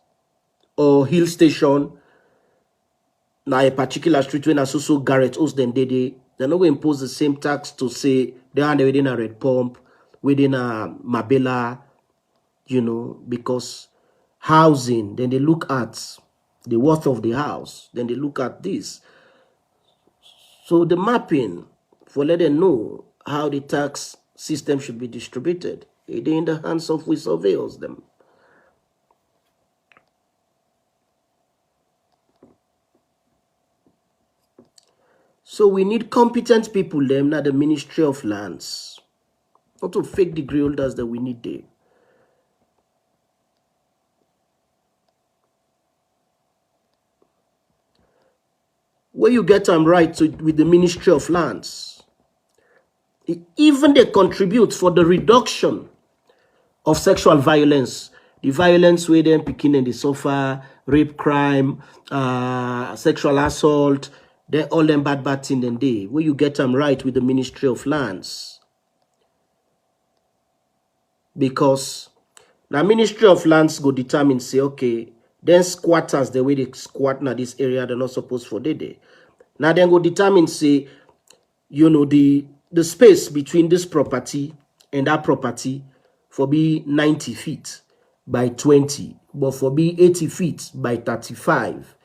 Speaker 1: or Hill Station, now a particular street when so Garrett host then they're not going to impose the same tax to say they are within a Red Pump, within a Mabella, you know, because housing, then they look at the worth of the house, then they look at this. So the mapping for let them know how the tax system should be distributed, it in the hands of we surveyors them. So we need competent people them at the Ministry of Lands. Not to fake degree holders that we need there. Where you get them right with the Ministry of Lands, even they contribute for the reduction of sexual violence. The violence where them picking and they suffer, rape, crime, sexual assault, they all them bad things in day. Where you get them right with the Ministry of Lands. Because the Ministry of Lands go determine, say, okay, then squatters, the way they squat in this area, they're not supposed for the day. Now then go determine, say, you know, the space between this property and that property for be 90 feet by 20 but for be 80 feet by 35.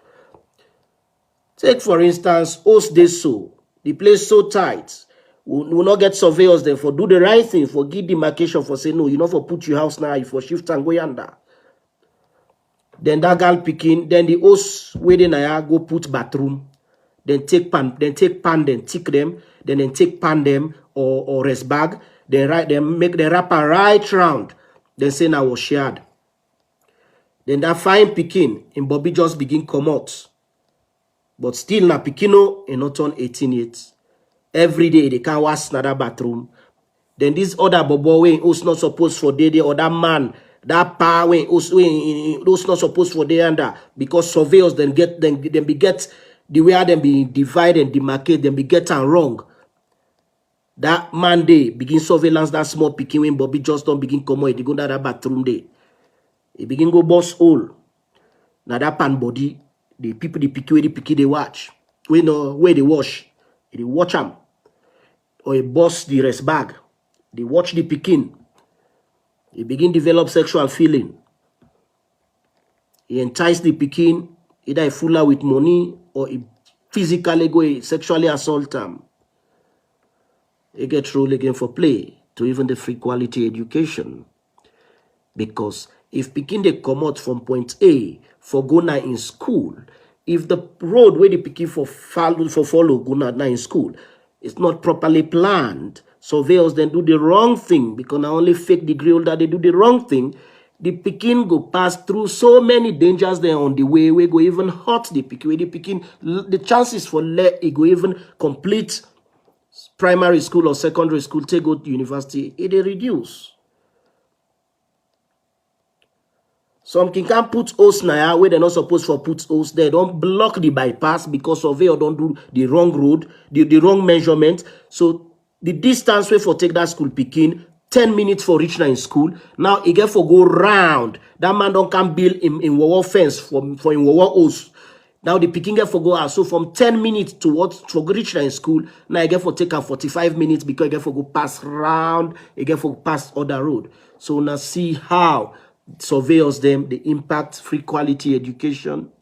Speaker 1: Take for instance, host dey so, the place so tight. We will not get surveyors there for do the right thing, for give demarcation, for say no, you know, for put your house now, you for shift and go yonder. Then that girl picking, then the host waiting there go put bathroom, then take pan, then tick them, then take pan them or rest bag, then make the wrapper right round, then say now was shared. Then that fine picking in Bobby just begin come out. But still na pikino and not turn 18 yet. Every day they can wash another bathroom. Then this other bobo way who's not supposed for day or that man, that power way who's not supposed for day and that, because surveyors then get the way them be divide and demarcate, them be getting wrong. That man day begin surveillance that small picking when Bobby just don't begin come out. They go to that bathroom day. He begin go boss hole. Now that pan body, the people the picky they watch. We know where they wash. They watch them. Or a boss the rest bag. They watch the picking. They begin develop sexual feeling. He entice the picking, either a fuller with money or he physically go sexually assault them. They get role again for play to even the free quality education. Because if picking they come out from point A for go now in school, if the road where they picking for follow go now in school, it's not properly planned, surveyors then do the wrong thing because now only fake degree holder they do the wrong thing. The picking go pass through so many dangers there on the way. We go even hurt the picking. Where the picking, the chances for it go even complete primary school or secondary school, take go to university, it reduce. Some can put host now where they're not supposed to put host there. Don't block the bypass because surveyor don't do the wrong road, the wrong measurement. So the distance way for take that school picking, 10 minutes for reach now in school. Now he get for go round. That man don't come build in wawa fence for in wawa host. Now the picking get for go out. So from 10 minutes to what for reach now in school, now I get for take 45 minutes because I get for go pass round, I get for pass other road. So now see how surveyors them, the impact free quality education,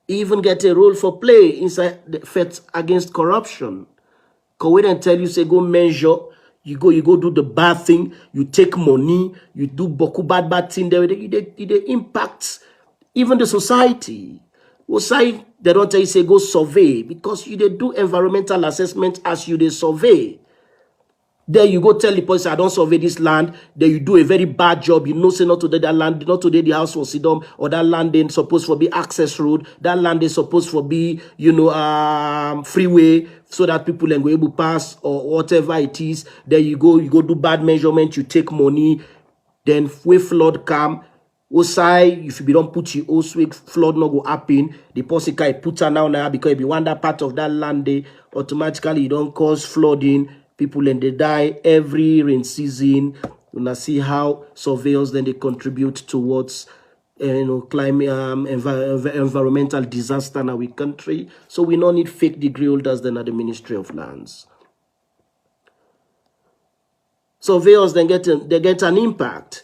Speaker 1: even get a role for play inside the fight against corruption. Because we then tell you, say, go measure, you go do the bad thing, you take money, you do boku bad thing, they impact even the society. Society, they don't tell you, say, go survey, because you they do environmental assessment as you they survey. There you go tell the person, I don't survey this land. There you do a very bad job. You know, say not today that land, not today the house for Sidom, or that land ain't supposed for be access road. That land is supposed for be, you know, freeway, so that people can go able pass or whatever it is. There you go do bad measurement. You take money. Then when flood come, Osai, if you don't put your Oswig, flood not go happen. The person can put her now because if you want that part of that land, they automatically you don't cause flooding. People and they die every rain season. You know, see how surveyors then they contribute towards climate environmental disaster in our country. So we don't need fake degree holders then at the Ministry of Lands. Surveyors then get an impact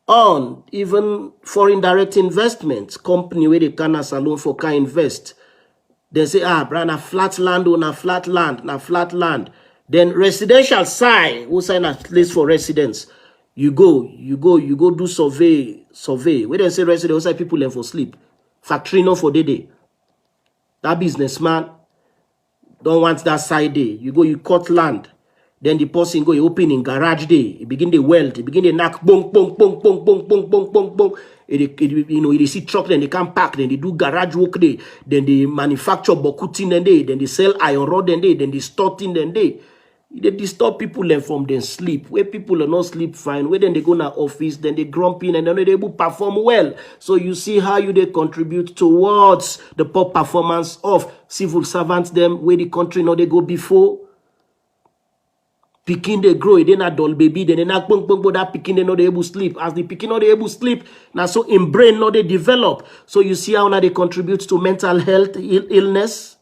Speaker 1: on even foreign direct investments. Company where they can as alone for can invest. They say, brand a flat land or na flat land. Then residential side, who sign a place for residents. You go do survey. Where they say residents, outside people learn for sleep. Factory no for day. That businessman don't want that side day. You cut land. Then the person go, you open in garage day. You begin the weld. You begin the knock, boom. They see truck, then they can pack, then they do garage work day. Then they manufacture bokutin then they sell iron rod then they store thing then they disturb people and from them sleep. Where people are not sleep fine, where then they go to office, then they grumpy and then they able perform well. So you see how they contribute towards the poor performance of civil servants them where the country they go before. Picking they grow, they not dull baby, then they not that picking they not able sleep. As the picking not able sleep, now so in brain not they develop. So you see how now they contribute to mental health illness.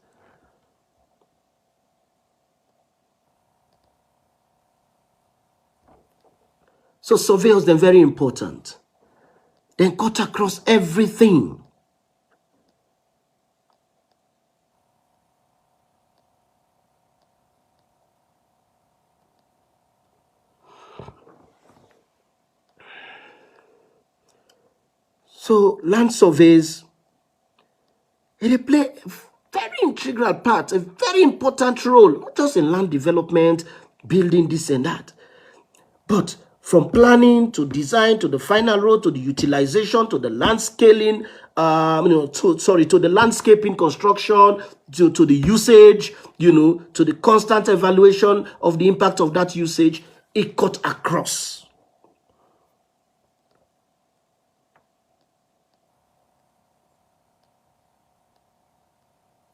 Speaker 1: So surveillance then very important. Then cut across everything. So land surveys, they play a very integral part, a very important role, not just in land development, building this and that, but from planning to design to the final road to the utilization to the land scaling, to the landscaping construction, to the usage, to the constant evaluation of the impact of that usage. It cut across.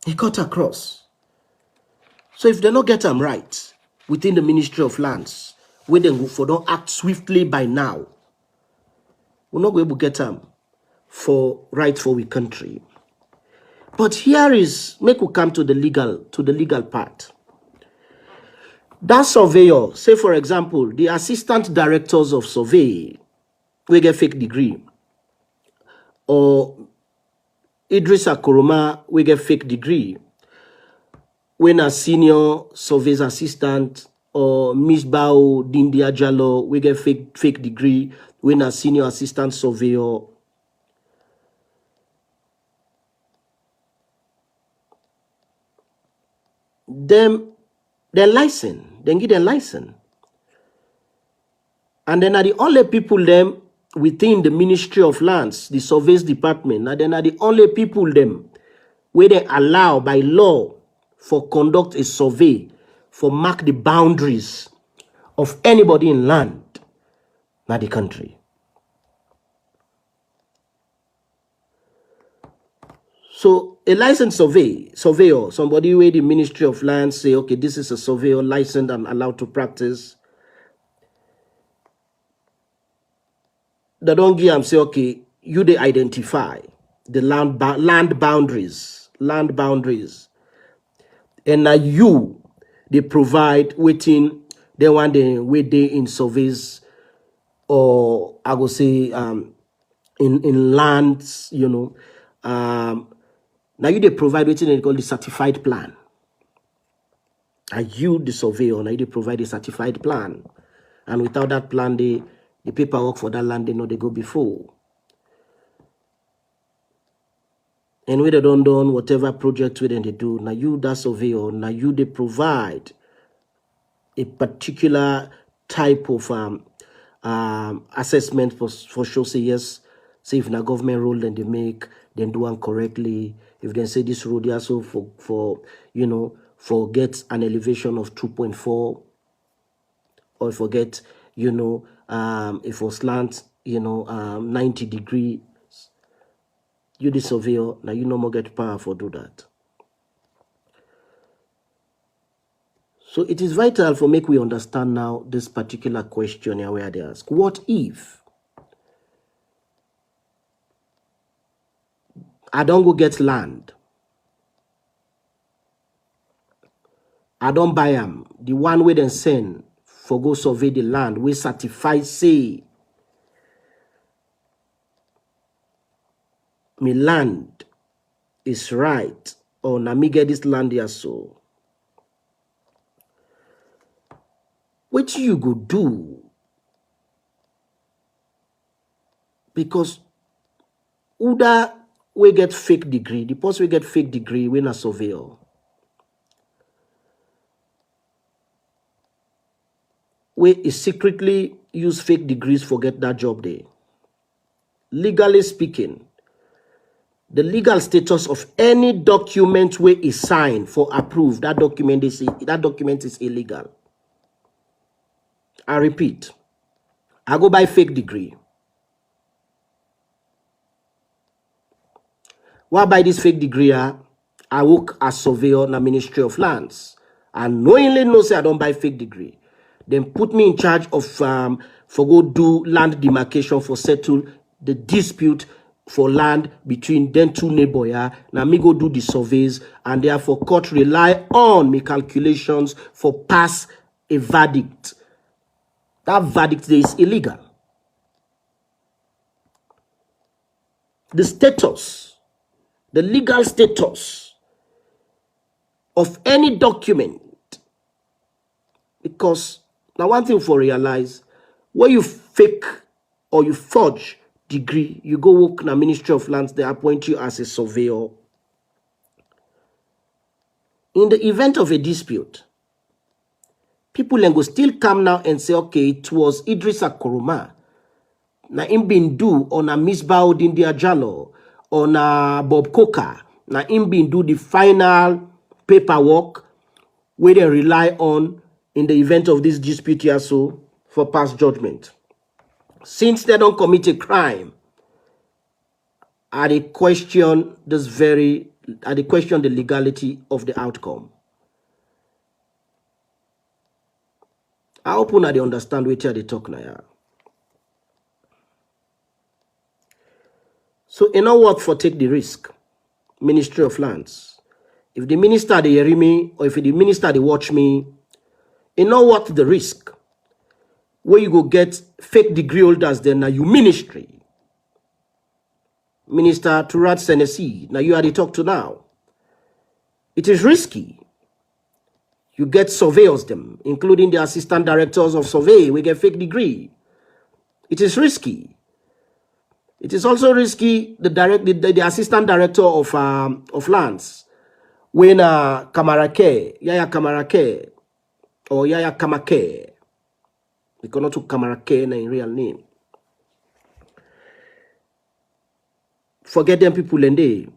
Speaker 1: It cut across. So if they don't get them right within the Ministry of Lands, we then for don't act swiftly by now, we're not going to get them for right for we country. But here is, make we come to the legal part. That surveyor, say for example, the assistant directors of survey, we get fake degree, or Idriss Lahai, we get fake degree. When a senior surveyor's assistant, or Miss Bao Dindia Jalo, we get fake degree. When a senior assistant surveyor, them license, then give them license. And then are the only people them within the Ministry of Lands, the Surveys Department, and then are the only people them where they allow by law for conduct a survey, for mark the boundaries of anybody in land, not the country. So a licensed surveyor, somebody where the Ministry of Lands say, okay, this is a surveyor licensed and allowed to practice. They don't give them say, okay, you they identify the land boundaries. And now you, they provide waiting, they want the way they in surveys, or I go say in lands, now you they provide waiting they call the certified plan. Are you the surveyor? Now you they provide a certified plan. And without that plan, the paperwork for that land, they know they go before. And when they don't done whatever project with them they do, now you that surveyor, now you they provide a particular type of assessment for sure. Say yes, say if na government role then they make, then do one correctly. If they say this road also for get an elevation of 2.4, or if forget if for slant 90 degrees, you the surveyor, now you no more get power for do that. So it is vital for make we understand now this particular question here where they ask, what if I don't go get land? I don't buy them. The one way then send for go survey the land, we certify say me land is right, or na me get this land here so. What you go do? Because Uda we get fake degree, the person we get fake degree when a surveyor. We is secretly use fake degrees for get that job there. Legally speaking, the legal status of any document where is signed for approved, that document they say that document is illegal. I repeat, I go buy fake degree. Why buy this fake degree? I work as surveyor in the Ministry of Lands. And knowingly know say I don't buy fake degree. Then put me in charge of for go do land demarcation for settle the dispute for land between them two neighbors. Now me go do the surveys, and therefore court rely on me calculations for pass a verdict. That verdict is illegal. the status, the legal status of any document. Because now one thing for realize, when you fake or you forge degree, you go work in a Ministry of Lands, they appoint you as a surveyor. In the event of a dispute, people then go still come now and say, okay, it was Idriss Lahai na him been do on a Misbah India Jalo, on a Bob Coker, na him been do the final paperwork where they rely on in the event of this dispute here so for past judgment. Since they don't commit a crime, I question the legality of the outcome. I hope they understand what they talk now. So, in all work for take the risk, Ministry of Lands. If the minister they hear me, or if the minister they watch me, in all work the risk, where you go get fake degree holders, then now you ministry. Minister Turat Senesi, now you are the talk to now. It is risky. You get surveyors them, including the assistant directors of survey, we get fake degree. It is risky. It is also risky the assistant director of lands when Kamarake, Yaya Kamarake, or Yaya Kamake. We cannot do Kamarake in real name. Forget them people and they,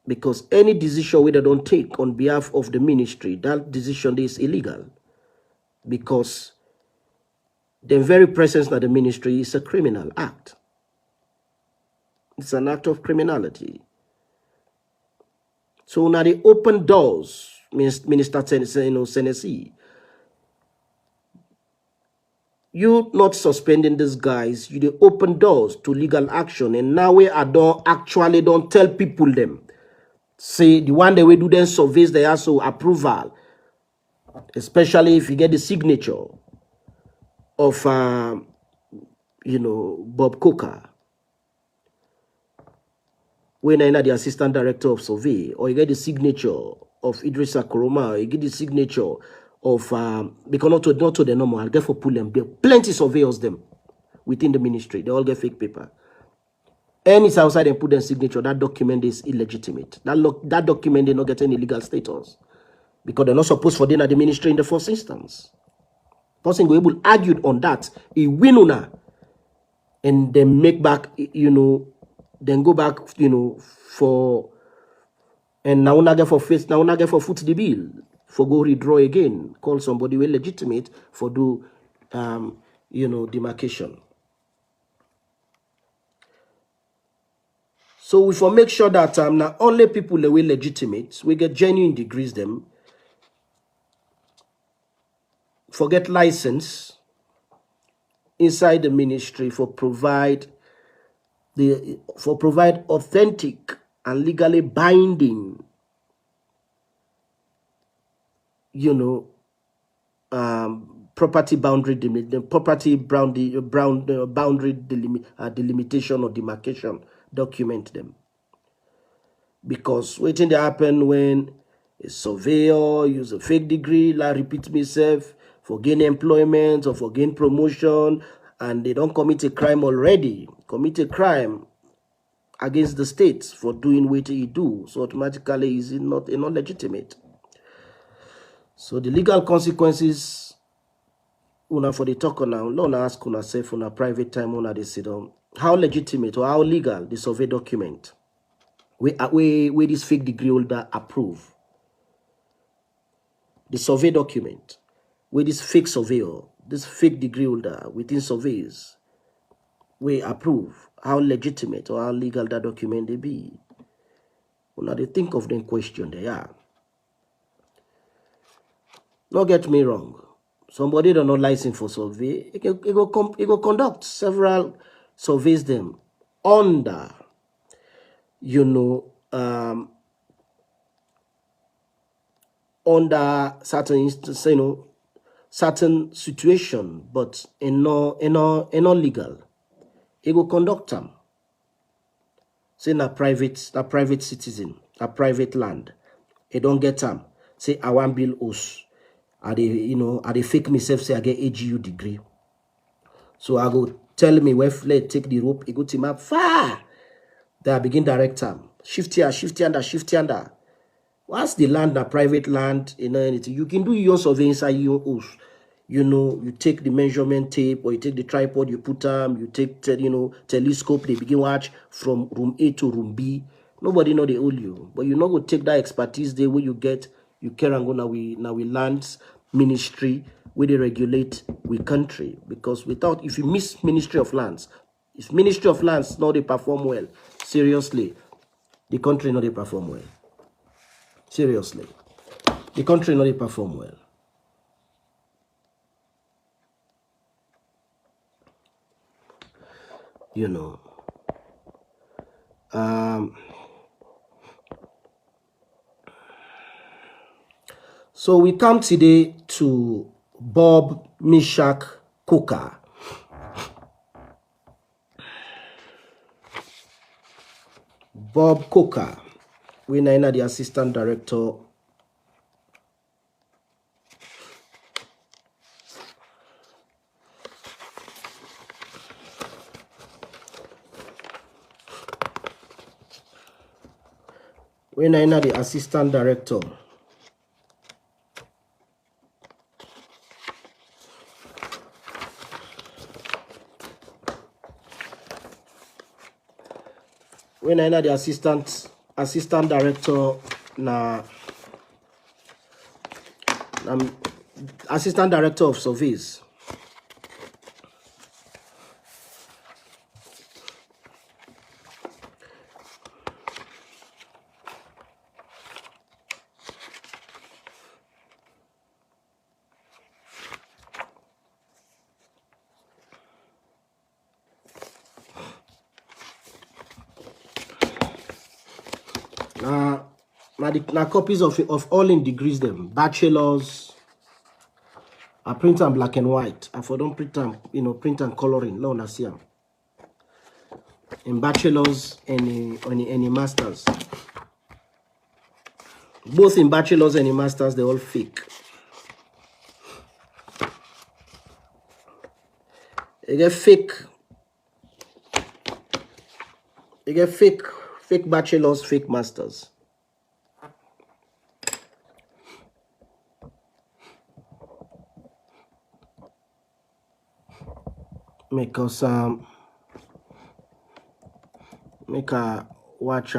Speaker 1: because any decision we don't take on behalf of the ministry, that decision is illegal. Because the very presence of the ministry is a criminal act. It's an act of criminality. So now the open doors, Minister Senesi, you not suspending these guys, you the open doors to legal action, and now we don't tell people them. Say the one that we do then surveys they also approval, especially if you get the signature of Bob Coker, when I know the assistant director of survey, or you get the signature of Idriss Lahai, or you get the signature of because not to the normal, I'll get for pull them. There plenty surveyors them within the ministry. They all get fake paper. And it's outside and put their signature. That document is illegitimate. That document did not get any legal status because they're not supposed for them at the ministry in the first instance. Person go able argued on that. He win on and then make back, then go back, for and now not get for face, now not get for foot the bill, for go redraw again, call somebody well legitimate for do demarcation. So we for make sure that not only people that we legitimate, we get genuine degrees them, forget license inside the ministry for provide authentic and legally binding, property boundary delimitation or demarcation document them. Because waiting to happen when a surveyor use a fake degree, like repeat myself, for gain employment or for gain promotion, and they don't commit a crime already, commit a crime against the state for doing what he do, so automatically is it not legitimate. So the legal consequences, for the talk now, don't ask yourself on a private time they sit down, how legitimate or how legal the survey document where this fake degree holder approve. The survey document where this fake surveyor, this fake degree holder within surveys, we approve, how legitimate or how legal that document they be. When they think of them question they are. Don't get me wrong. Somebody don't know license for survey, it go conduct several surveys them under, under certain certain situation, but in no legal. It will conduct them. say na private citizen, a private land. They don't get them. Say I want build house. Are they, you know, are they fake myself say I get AGU degree. So I go tell me where let take the rope, it go to map far. Then I begin direct them. Shift here, shift under. Once the land, a private land, you know, anything, you can do your survey inside your house. You know, you take the measurement tape or you take the tripod, you put them, you take, you know, telescope, they begin watch from room A to room B. Nobody know they owe you. But you know, go take that expertise there where you get, you care and go now we lands ministry where they regulate we country. Because without, if you miss Ministry of Lands, if Ministry of Lands not they perform well, seriously, the country not they perform well. Seriously. The country not they perform well. You know. So we come today to Bob Meshach Coker. Bob Coker, we know the assistant director. We know the assistant director. When I know the assistant director na assistant director of surveys. Now copies of all in degrees them bachelors. I print them black and white. I for don't print them, you know, print and coloring. No, see them. In bachelors and any masters. Both in bachelors and in masters, they're all fake. They get fake. They get fake bachelors, fake masters. Make us make a watch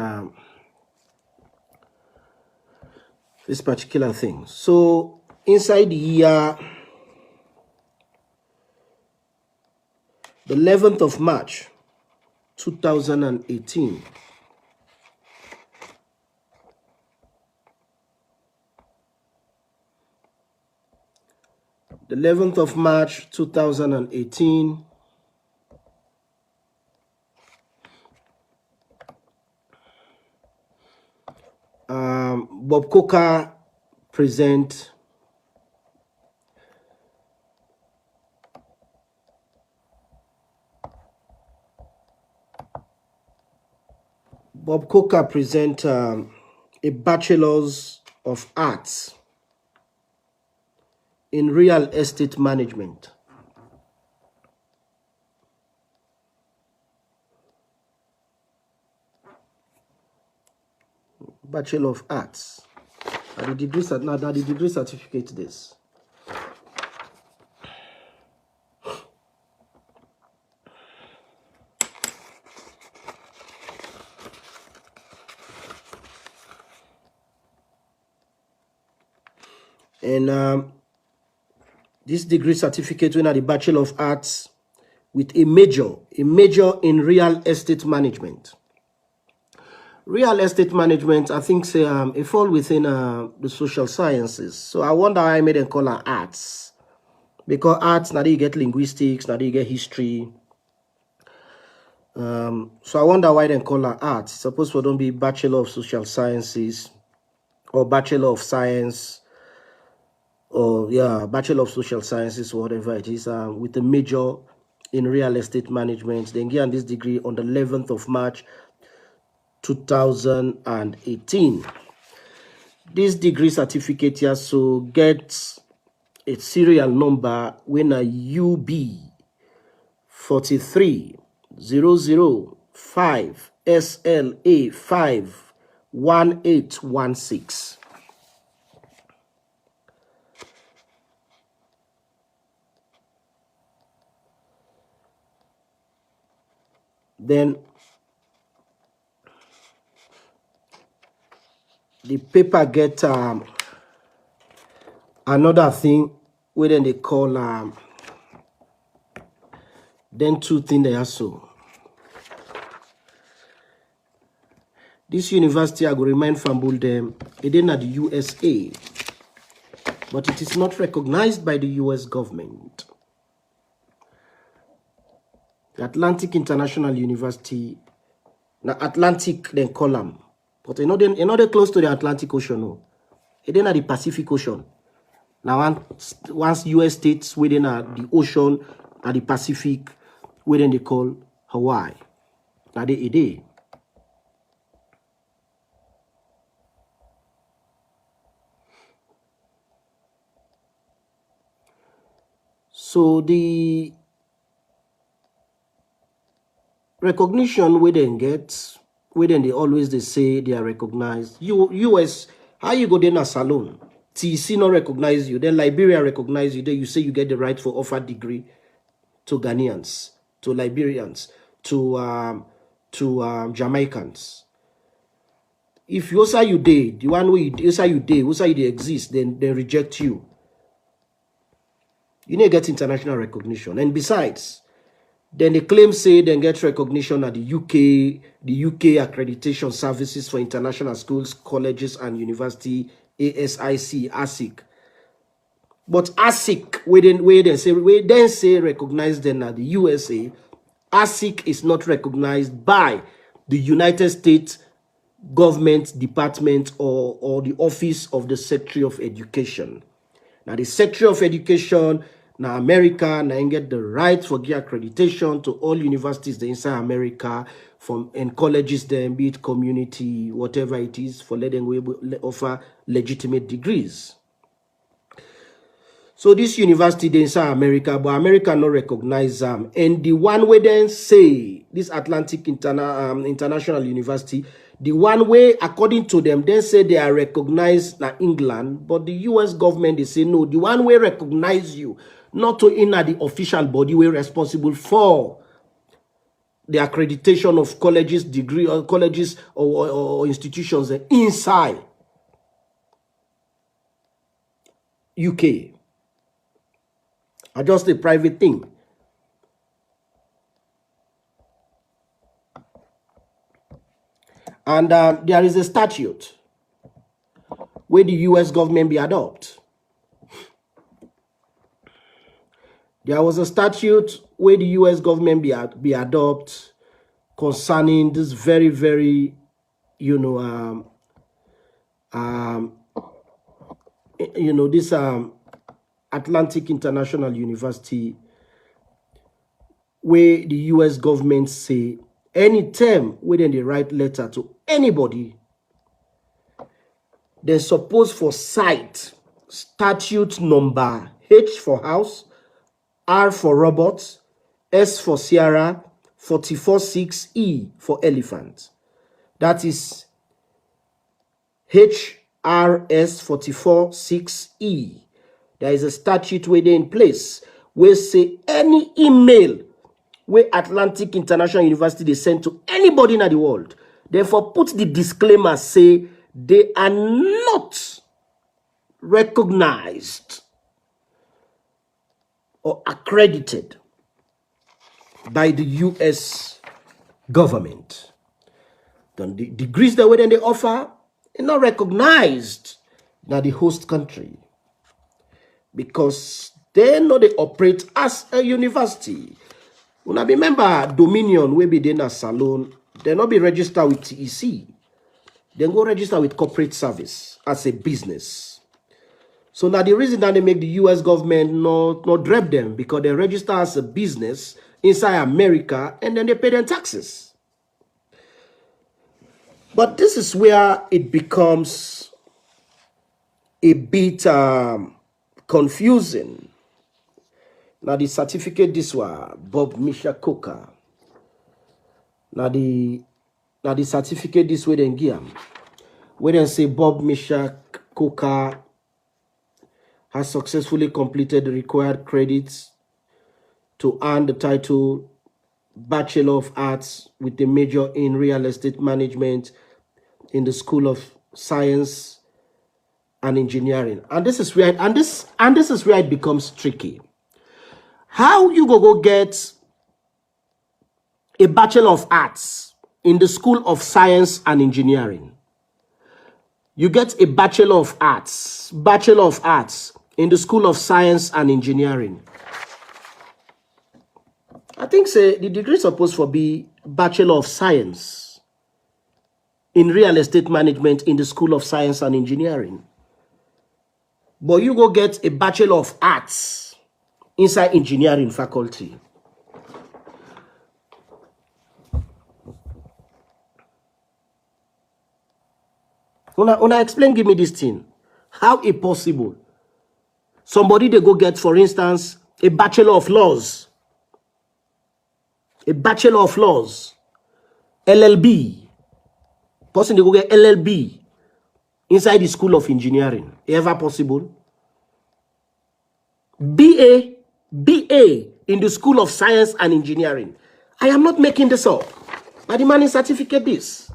Speaker 1: this particular thing. So inside the year, the 11th of March 2018, the 11th of March 2018, Bob Coker present a Bachelor's of Arts in Real Estate Management. Bachelor of Arts. And the degree certificate this. And this degree certificate when at the Bachelor of Arts with a major in Real Estate Management. Real estate management, I think, say it fall within the social sciences. So I wonder why I made them call it arts, because arts now you get linguistics, now you get history. So I wonder why they call it arts. Suppose we don't be Bachelor of Social Sciences or Bachelor of Science, or yeah, Bachelor of Social Sciences or whatever it is, with a major in Real Estate Management. Then get this degree on the 11th of March 2018. This degree certificate here so gets a serial number when a UB 43005 SLA 51816. Then the paper get another thing where then they call then two things they also. This university I go remind Fambul them it is not the USA, but it is not recognized by the US government. The Atlantic International University, now Atlantic then call them, but another close to the Atlantic Ocean. No, it is not the Pacific Ocean. Now once US states within the ocean and the Pacific, within they call Hawaii. Now they it. So the recognition we then get, we then they always they say they are recognized. US, how you go there na salon? TC not recognize you, then Liberia recognize you, then you say you get the right for offer degree to Ghanaians, to Liberians, to Jamaicans. If you say you did, the one way you say you did, say they exist, then they reject you. You need to get international recognition. And besides, then they claim say they get recognition at the UK Accreditation Services for International Schools, Colleges and University, ASIC. But ASIC, we then say recognize them at the USA. ASIC is not recognized by the United States government department or the office of the Secretary of Education. Now the Secretary of Education, now America, now get the right for give accreditation to all universities inside America, and colleges then, be it community, whatever it is, for letting we offer legitimate degrees. So this university they inside America, but America not recognize them. And the one way then say this Atlantic International University, the one way according to them, they say they are recognized in England, but the US government they say no. The one way recognize you, not to in the official body way responsible for the accreditation of colleges, degree or colleges or institutions inside UK. Are just a private thing. And there is a statute where the US government be adopt. There was a statute where the US government be adopt concerning this very, very, this Atlantic International University, where the US government say any term within the write letter to anybody, they're supposed for cite statute number H for house, R for robots, S for Sierra, 446E for elephant. That is HRS 446E. There is a statute within in place where say any email where Atlantic International University they send to anybody in the world, therefore put the disclaimer say they are not recognized or accredited by the US government. Then the degrees that they offer are not recognized by the host country, because they know they operate as a university. When I remember Dominion, we be in a salon, they not be registered with TEC. They go register with corporate service as a business. So now the reason that they make the US government not drop them, because they register as a business inside America and then they pay them taxes. But this is where it becomes a bit confusing. Now the certificate this one, Bob Misha Coker. Now the certificate this way then give. Where they say Bob Misha Coker has successfully completed the required credits to earn the title Bachelor of Arts with a major in Real Estate Management in the School of Science and Engineering. And this is where this is where it becomes tricky. How you go get a Bachelor of Arts in the School of Science and Engineering? You get a Bachelor of Arts in the School of Science and Engineering. I think say the degree is supposed to be Bachelor of Science in Real Estate Management in the School of Science and Engineering. But you go get a Bachelor of Arts inside engineering faculty. Una explain, give me this thing. How it possible? Somebody they go get, for instance, a Bachelor of Laws. A Bachelor of Laws. LLB. Person they go get LLB inside the School of Engineering. Ever possible? BA in the School of Science and Engineering. I am not making this up. But the man is certificate this.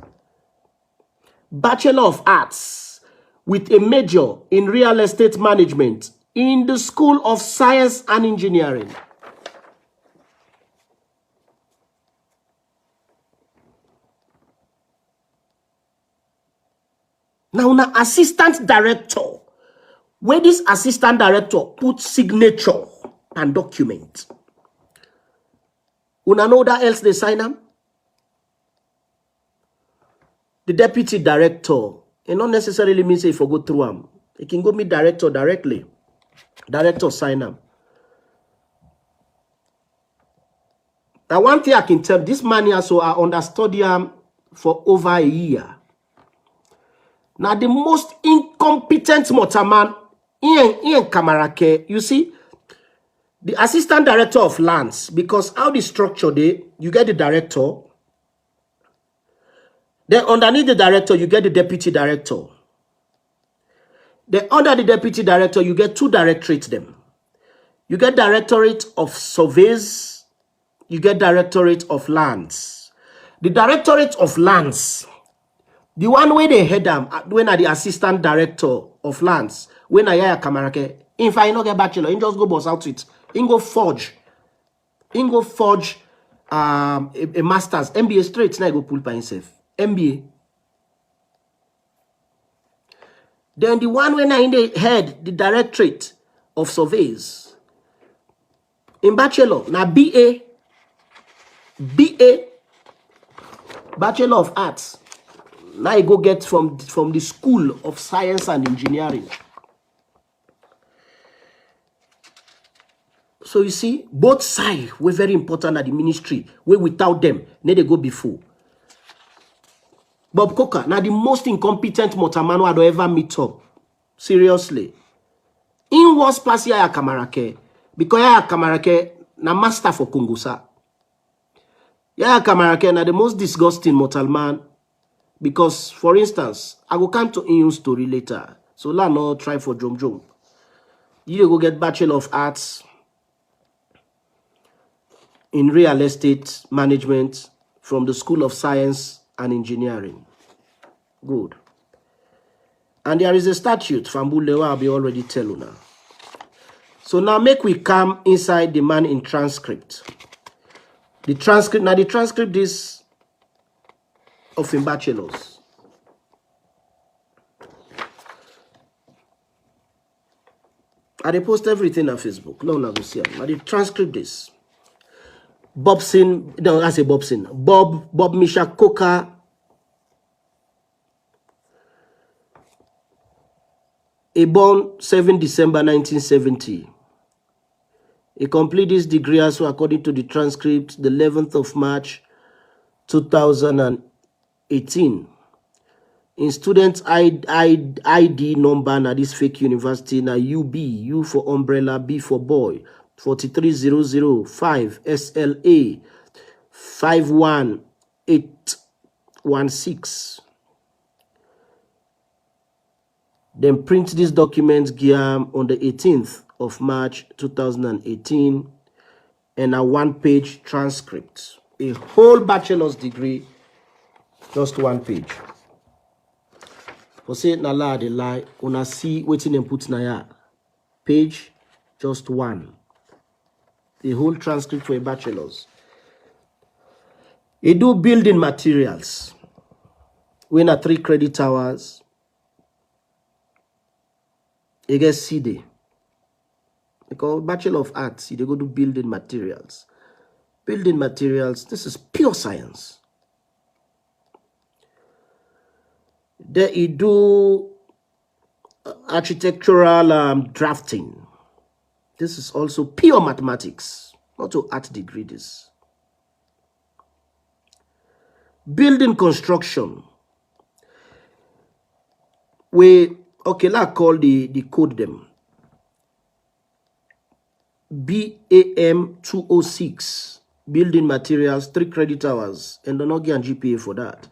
Speaker 1: Bachelor of Arts with a major in Real Estate Management in the School of Science and Engineering. Now, assistant director, where this assistant director put signature and document. Una know that else they sign them? The deputy director, it not necessarily means if you go through them. It can go meet director directly. Director sign them. Now, one thing I can tell, this man here, so I understood him for over a year. Now, the most incompetent motorman, Ian Kamarake, you see, the assistant director of lands, because how the structure they, you get the director, then underneath the director, you get the deputy director. Then under the deputy director, you get two directorates them. You get directorate of surveys, you get directorate of lands. The directorate of lands, the one where they head them, when are the assistant director of lands, when I hear Kamarake, if I not get bachelor, he just go boss out it. He go forge a master's, MBA straight, now he go pull by himself. MBA. Then the one when I in the head, the directorate of surveys. In bachelor, now BA, Bachelor of Arts. Now I go get from the School of Science and Engineering. So you see, both sides were very important at the ministry. Where without them, they go before. Bob Coker, now the most incompetent motorman I ever meet up. Seriously. In was pass Yaya Kamarake. Because Yaya Kamarake na master for Kungusa. Yaya Kamarake na the most disgusting motorman. Because, for instance, I will come to in story later. So let no try for DrJohn. You go get Bachelor of Arts in Real Estate Management from the School of Science and Engineering. Good. And there is a statute from Bulewa, I'll be already tell you now. So now make we come inside the man in transcript. The transcript is of in bachelors. I post everything on Facebook. No, go see it. Now the transcript is Bob Misha Coker, born 7 December 1970. He completed his degree also according to the transcript the 11th of March 2018 In student ID number na this fake university na UB, U for umbrella, B for boy, 43005 SLA 51816. Then print this document on the 18th of March 2018 and a one-page transcript. A whole bachelor's degree, just one page. For say na lie they lie, una see waiting and put na ya. Page, just one. The whole transcript for a bachelor's. It do building materials. We na 3 credit hours. You get CD. Because Bachelor of Arts, you go do building materials. Building materials, this is pure science. Then you do architectural drafting. This is also pure mathematics, not to art degree this. Building construction. Okay, let's call the code them. BAM 206. Building materials, 3 credit hours, and don't get GPA for that.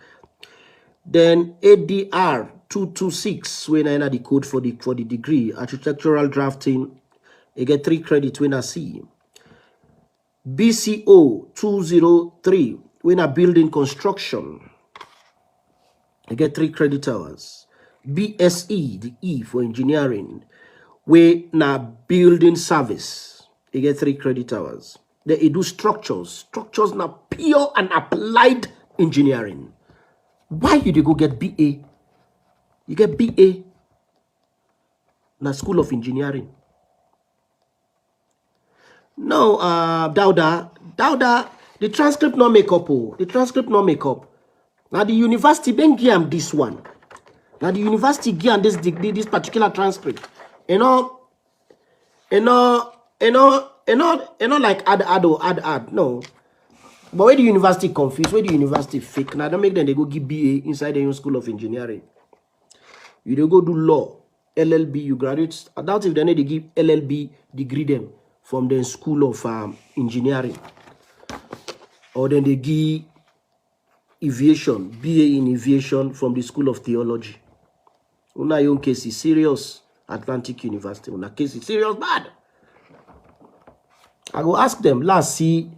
Speaker 1: Then ADR 226, when I know the code for the degree, architectural drafting, you get 3 credits when I see. BCO 203, when I building construction, you get 3 credit hours. BSE, the E for engineering, we na building service, you get 3 credit hours. Then you do structures. Structures na pure and applied engineering. Why you go get BA? You get BA na School of Engineering. No, Dauda, the transcript no make up. Oh. The transcript no make up. Now the university ben give this one. Now the university give this particular transcript. You know, like add. No. But where the university confused, where the university fake, now don't make them they go give BA inside their own School of Engineering. You they go do law, LLB, you graduate. I doubt if they need to give LLB degree them from the School of Engineering. Or then they give aviation, BA in aviation from the School of Theology. Una your case is serious, Atlantic University. Una case is serious bad. I go ask them, let's see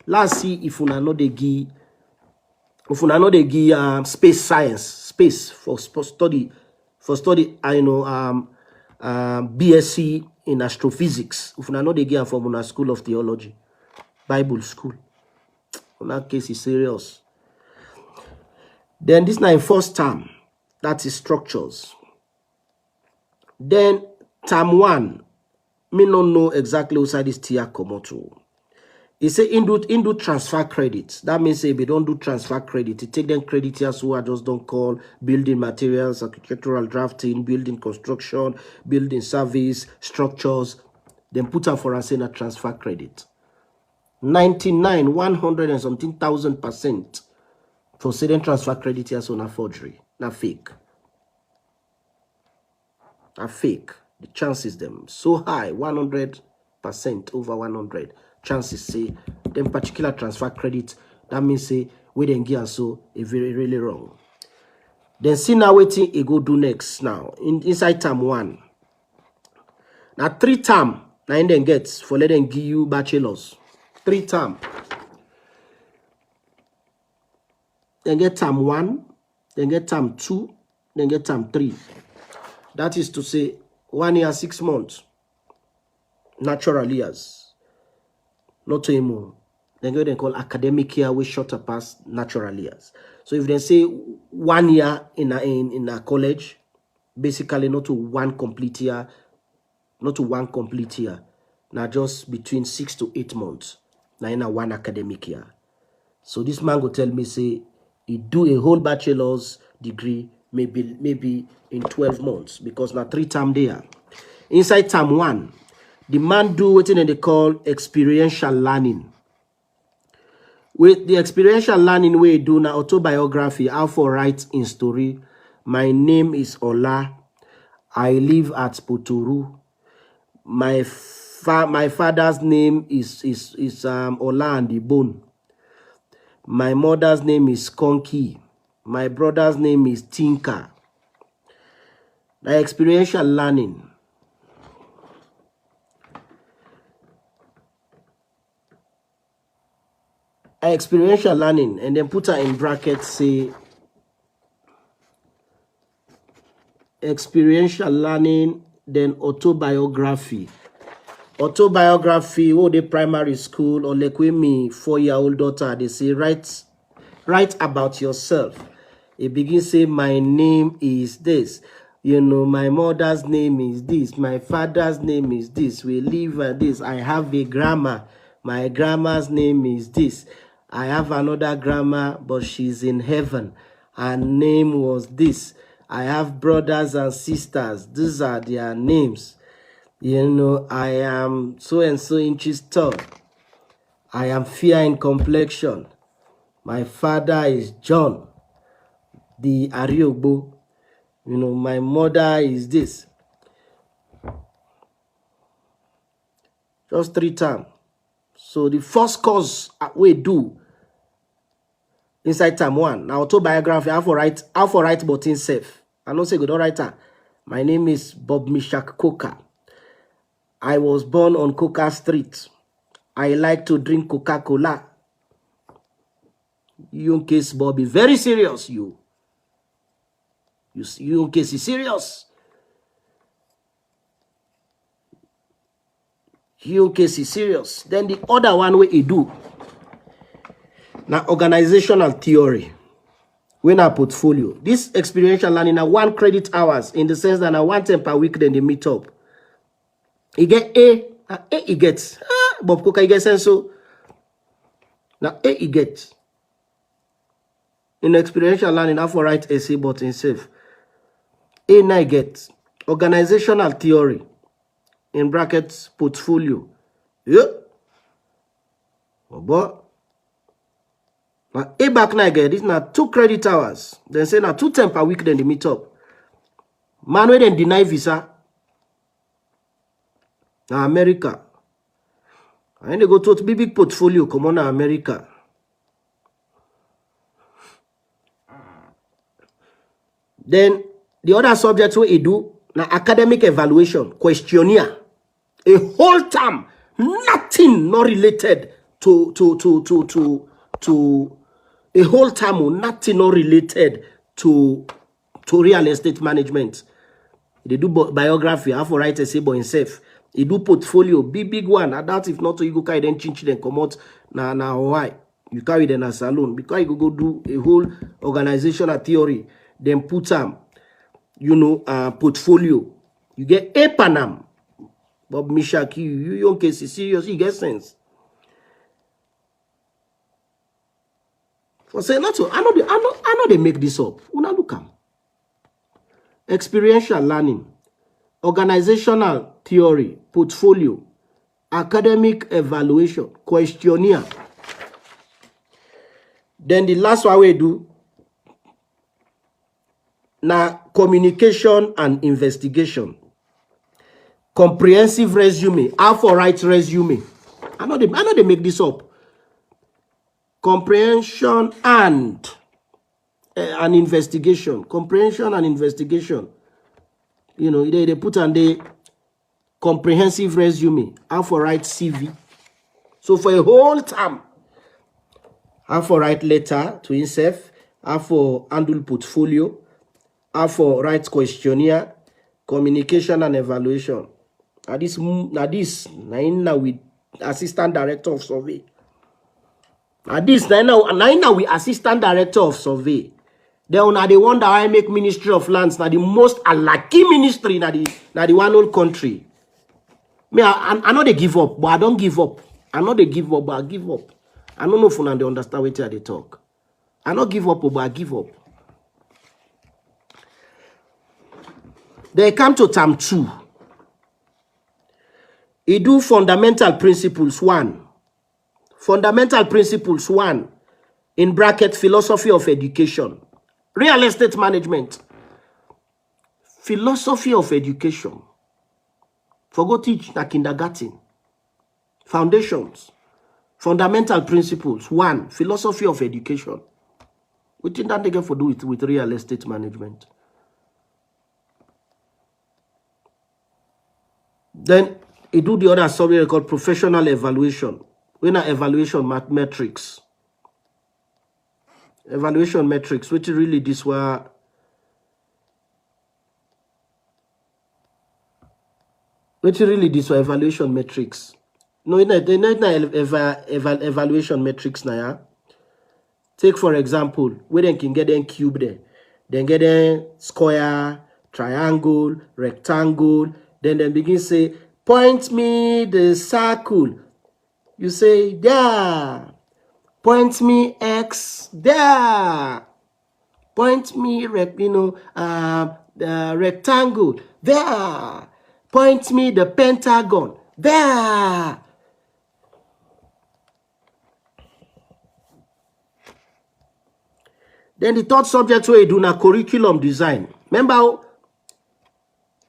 Speaker 1: if una know they give space science, space for study, I know BSc in astrophysics. If una know they give from una School of Theology, Bible school. Una case is serious. Then this now in first term, that is structures. Then term 1, me not know exactly outside this tier komoto. It say in do transfer credits. That means if they don't do transfer credit, it take them credit here so I just don't call building materials, architectural drafting, building construction, building service, structures, then put up for us in a transfer credit. 99, 100 and something thousand% for certain transfer credit here so na forgery, na fake. Na fake. The chances them so high, 100% over 100. Chances say them particular transfer credit, that means say we then get so a very really wrong. Then see now waiting it go do next now inside term 1. Now 3 term now then gets for let them give you bachelors. 3 term. Then get term 1, then get term 2, then get term 3. That is to say 1 year 6 months. Natural years. Not to more. Then go then call academic year which shorter past natural years. So if they say 1 year in a college, basically not to one complete year, now just between 6 to 8 months. Now in a 1 academic year. So this man go tell me say he do a whole bachelor's degree maybe in 12 months because now 3 term there. Inside term 1, the man do what they call experiential learning. With the experiential learning we do na autobiography, how for write in story. My name is Ola. I live at Puturu. My father's name is Ola and the Bone. My mother's name is Konki. My brother's name is Tinker. The experiential learning. Experiential learning, and then put her in brackets, say experiential learning, then autobiography. Autobiography, the primary school, or like with me 4-year-old daughter, they say write about yourself. It begins say my name is this. You know, my mother's name is this. My father's name is this. We live at this. I have a grandma. My grandma's name is this. I have another grandma, but she's in heaven. Her name was this. I have brothers and sisters. These are their names. You know, I am so and so inches tall. I am fair in complexion. My father is John, the Ariogbo. You know, my mother is this. Just 3 times. So the first course we do inside term 1. Now autobiography, how for write but in safe. I don't say good writer. My name is Bob Mishak Coca. I was born on Coca Street. I like to drink Coca-Cola. You in case Bobby, very serious, you in case is serious. You in case is serious. Then the other one way you do. Now organizational theory. When our portfolio. This experiential learning now 1 credit hours in the sense that now 1 time per week then they meet up. You get A, he gets. Bob Coca, he gets sense so. Now A, he gets. In experiential learning, how for write essay but in safe. A, now get. Organizational theory. In brackets, portfolio. Yeah. But now A back now get. This now 2 credit hours. Then say now 2 times per week then they meet up. Man, we then deny visa. Now America. And they go to a big portfolio come on America. Then the other subjects we do now academic evaluation, questionnaire. A whole term, nothing not related to a whole term, nothing not related to real estate management. They do biography, have to write a say by himself. He do portfolio, big one. I doubt if not to you go carry them chinchi then come out na Hawaii. You carry them a salon because you go do a whole organizational theory. Then put them, you know, portfolio. You get a Panam. Bob Mishak, you young case is serious, you get sense. For say not to, I know they make this up. Una look am. Experiential learning, organizational theory, portfolio, academic evaluation, questionnaire. Then the last one we do now communication and investigation. Comprehensive resume. How for write resume. I know they make this up. Comprehension and an investigation. Comprehension and investigation. You know, they put on the comprehensive resume. How for write CV. So for a whole term, how for write letter to himself, how for handle portfolio, how for write questionnaire, communication and evaluation. Now with assistant director of survey. Now we assistant director of survey. Then now they wonder how I make Ministry of Lands now the most unlucky ministry na the one whole country. Me, I know they give up, but I don't give up. I know they give up, but I give up. I don't know if they understand what they talk. I don't give up, but I give up. They come to term 2. He do fundamental principles 1. Fundamental principles 1, in bracket, philosophy of education. Real estate management. Philosophy of education. Forgo teach na kindergarten. Foundations. Fundamental principles 1, philosophy of education. What did that get for do with real estate management? Then it do the other subject called professional evaluation. When are evaluation metrics. Evaluation metrics, which really this were evaluation metrics. No, evaluation metrics now. Yeah? Take for example, where they can get a cube there. Then get a square, triangle, rectangle. Then they begin say, point me the circle. You say, there. Point me X, there. Point me, the rectangle, there. Point me the pentagon, there. Then the third subject where you do na curriculum design. Remember,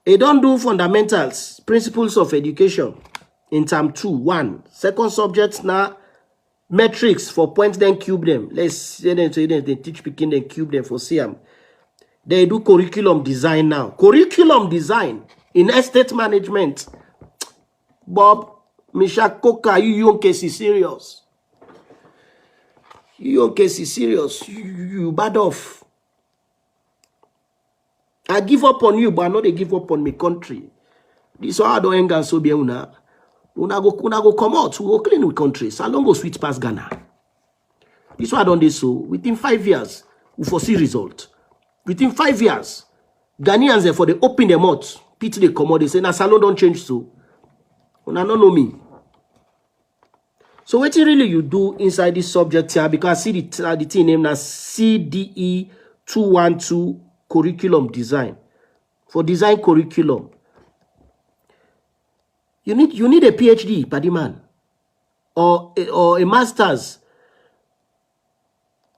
Speaker 1: you don't do fundamentals, principles of education in term 2, 1. Second subject na metrics for point then cube them. Let's say they teach picking then cube them for CM. They do curriculum design now. Curriculum design in estate management. Bob, Misha Koka, you case is serious. You case is serious. You bad off. I give up on you, but I know they give up on my country. This is how I don't hang and so be una. Una go come out. We go clean with country. Salon go sweet past Ghana. This is why I don't do so. Within 5 years, we foresee result. Within 5 years, Ghanaians for they open their mouth, pit they come out, they say, na salon don't change so. Una don't know me. So what really you do inside this subject here, because I see the thing named as CDE 212 curriculum design. For design curriculum. You need a PhD, paddy man, or a master's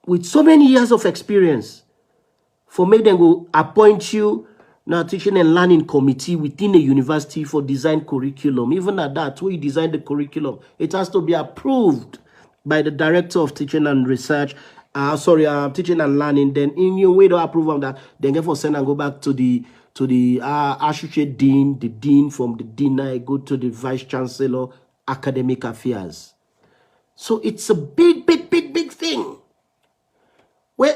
Speaker 1: with so many years of experience for make them go appoint you now teaching and learning committee within a university for design curriculum. Even at that, where you design the curriculum, it has to be approved by the director of teaching and research. Teaching and learning. Then in your way to approve of that, then get for send and go back to the associate dean, the dean. From the dean, I go to the vice chancellor, academic affairs. So it's a big thing. Where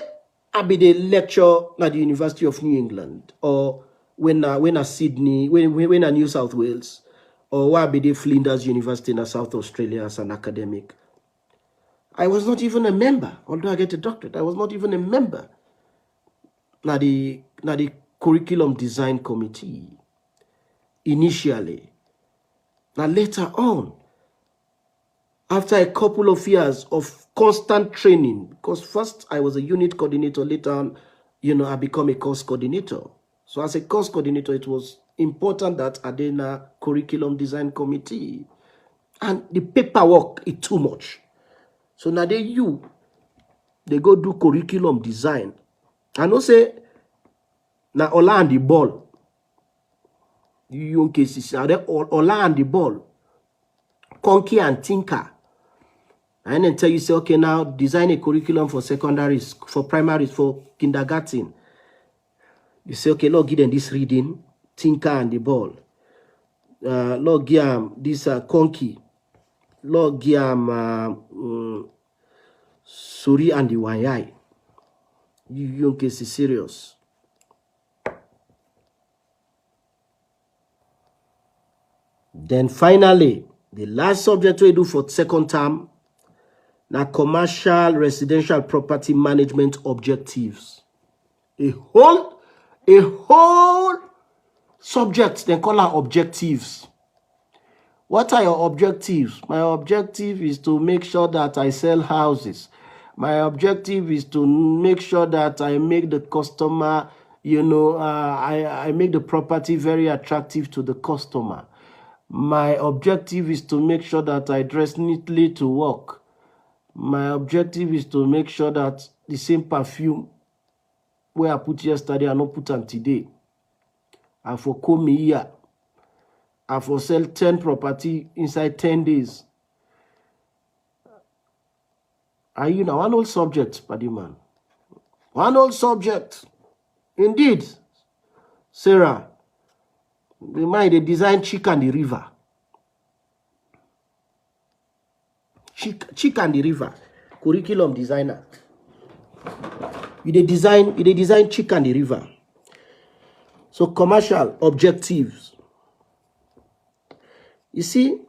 Speaker 1: I be the lecture at the University of New England, or when I Sydney, when I New South Wales, or where I be the Flinders University in South Australia as an academic. I was not even a member, although I get a doctorate. I was not even a member. Now the curriculum design committee initially. Now later on, after a couple of years of constant training, because first I was a unit coordinator, later on, I become a course coordinator. So as a course coordinator, it was important that I did a curriculum design committee. And the paperwork is too much. So now they go do curriculum design. I know say now Ola and the ball. You young cases are there Ola and the ball. Conky and Tinker. And then tell you say, okay, now design a curriculum for secondaries, for primaries, for kindergarten. You say, okay, Lord, give them this reading, Tinker and the ball. Lord, give them this Conky. Lord, give them Suri and the Wanyai. You young case is serious. Then finally, the last subject we do for second term, now commercial residential property management objectives. A whole subject, they call our objectives. What are your objectives? My objective is to make sure that I sell houses. My objective is to make sure that I make the customer, I make the property very attractive to the customer. My objective is to make sure that I dress neatly to work. My objective is to make sure that the same perfume where I put yesterday, I not put on today. I for come here. I for sell 10 property inside 10 days. Are you now one old subject, buddy man? One old subject. Indeed, Sarah. The mind they design Chick and the River. Chick and the River. Curriculum designer. You design Chick and the River. So commercial objectives. You see,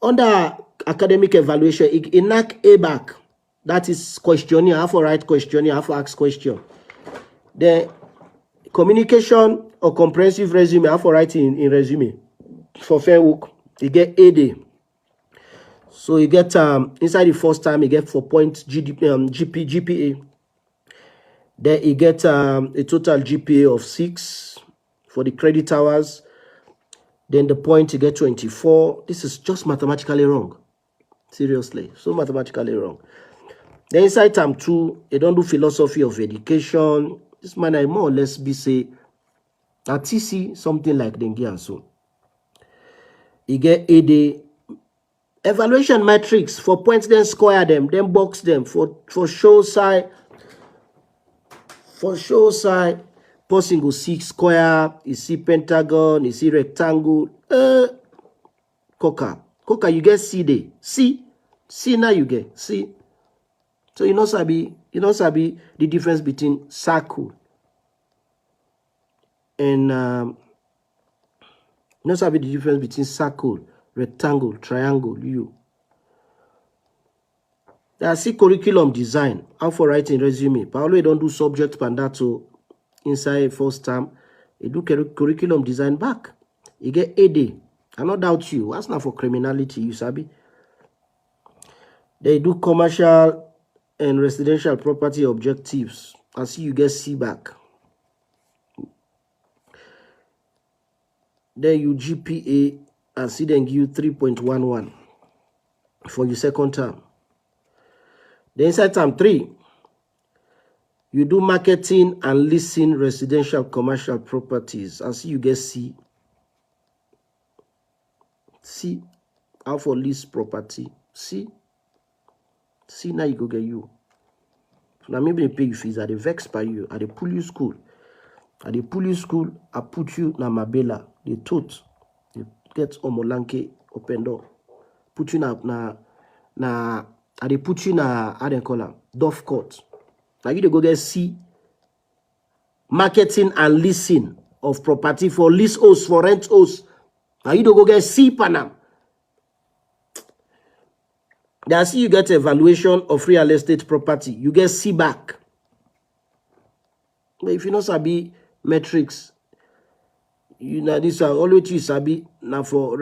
Speaker 1: under academic evaluation, in A back, that is questionnaire. I have to write questionnaire, I have to ask question. The communication or comprehensive resume, I have to write in resume. For fair work, you get A day. So you get inside the first time you get 4 points GPA. Then you get a total GPA of 6 for the credit hours. Then the point you get 24. This is just mathematically wrong. Seriously, so mathematically wrong. Then inside term 2, you don't do philosophy of education. This man I more or less be say at TC something like dengue and so. You get AD evaluation metrics for points, then square them, then box them for show side. For show side, person go see square, you see pentagon, you see rectangle. Coca, you get C there. C now you get C. So you know sabi the difference between circle and you know sabi the difference between circle, rectangle, triangle. You. I see curriculum design. How for writing resume. Paolo don't do subject pandato inside first term. You do curriculum design back. You get AD. I not doubt you. That's not for criminality, you sabi. They do commercial and residential property objectives. I see you get C back. Then you GPA and see then give you 3.11 for your second term. Then inside term 3, you do marketing and leasing residential commercial properties. I see you get C. C. How for lease property? C. C now you go get you. So now maybe they pay you fees. Are they vex by you? Are they pull you school? Are they pull you school? I put you na Mabela. They tote. They get Omolanke open door. Put you na and they put you in how they call them, Dove Court. Now you go get C, marketing and leasing of property for lease hosts, for rent hosts. Now you go get C Panam. Then see you get evaluation of real estate property. You get C back. But if you know sabi metrics, you know this are always you sabi na for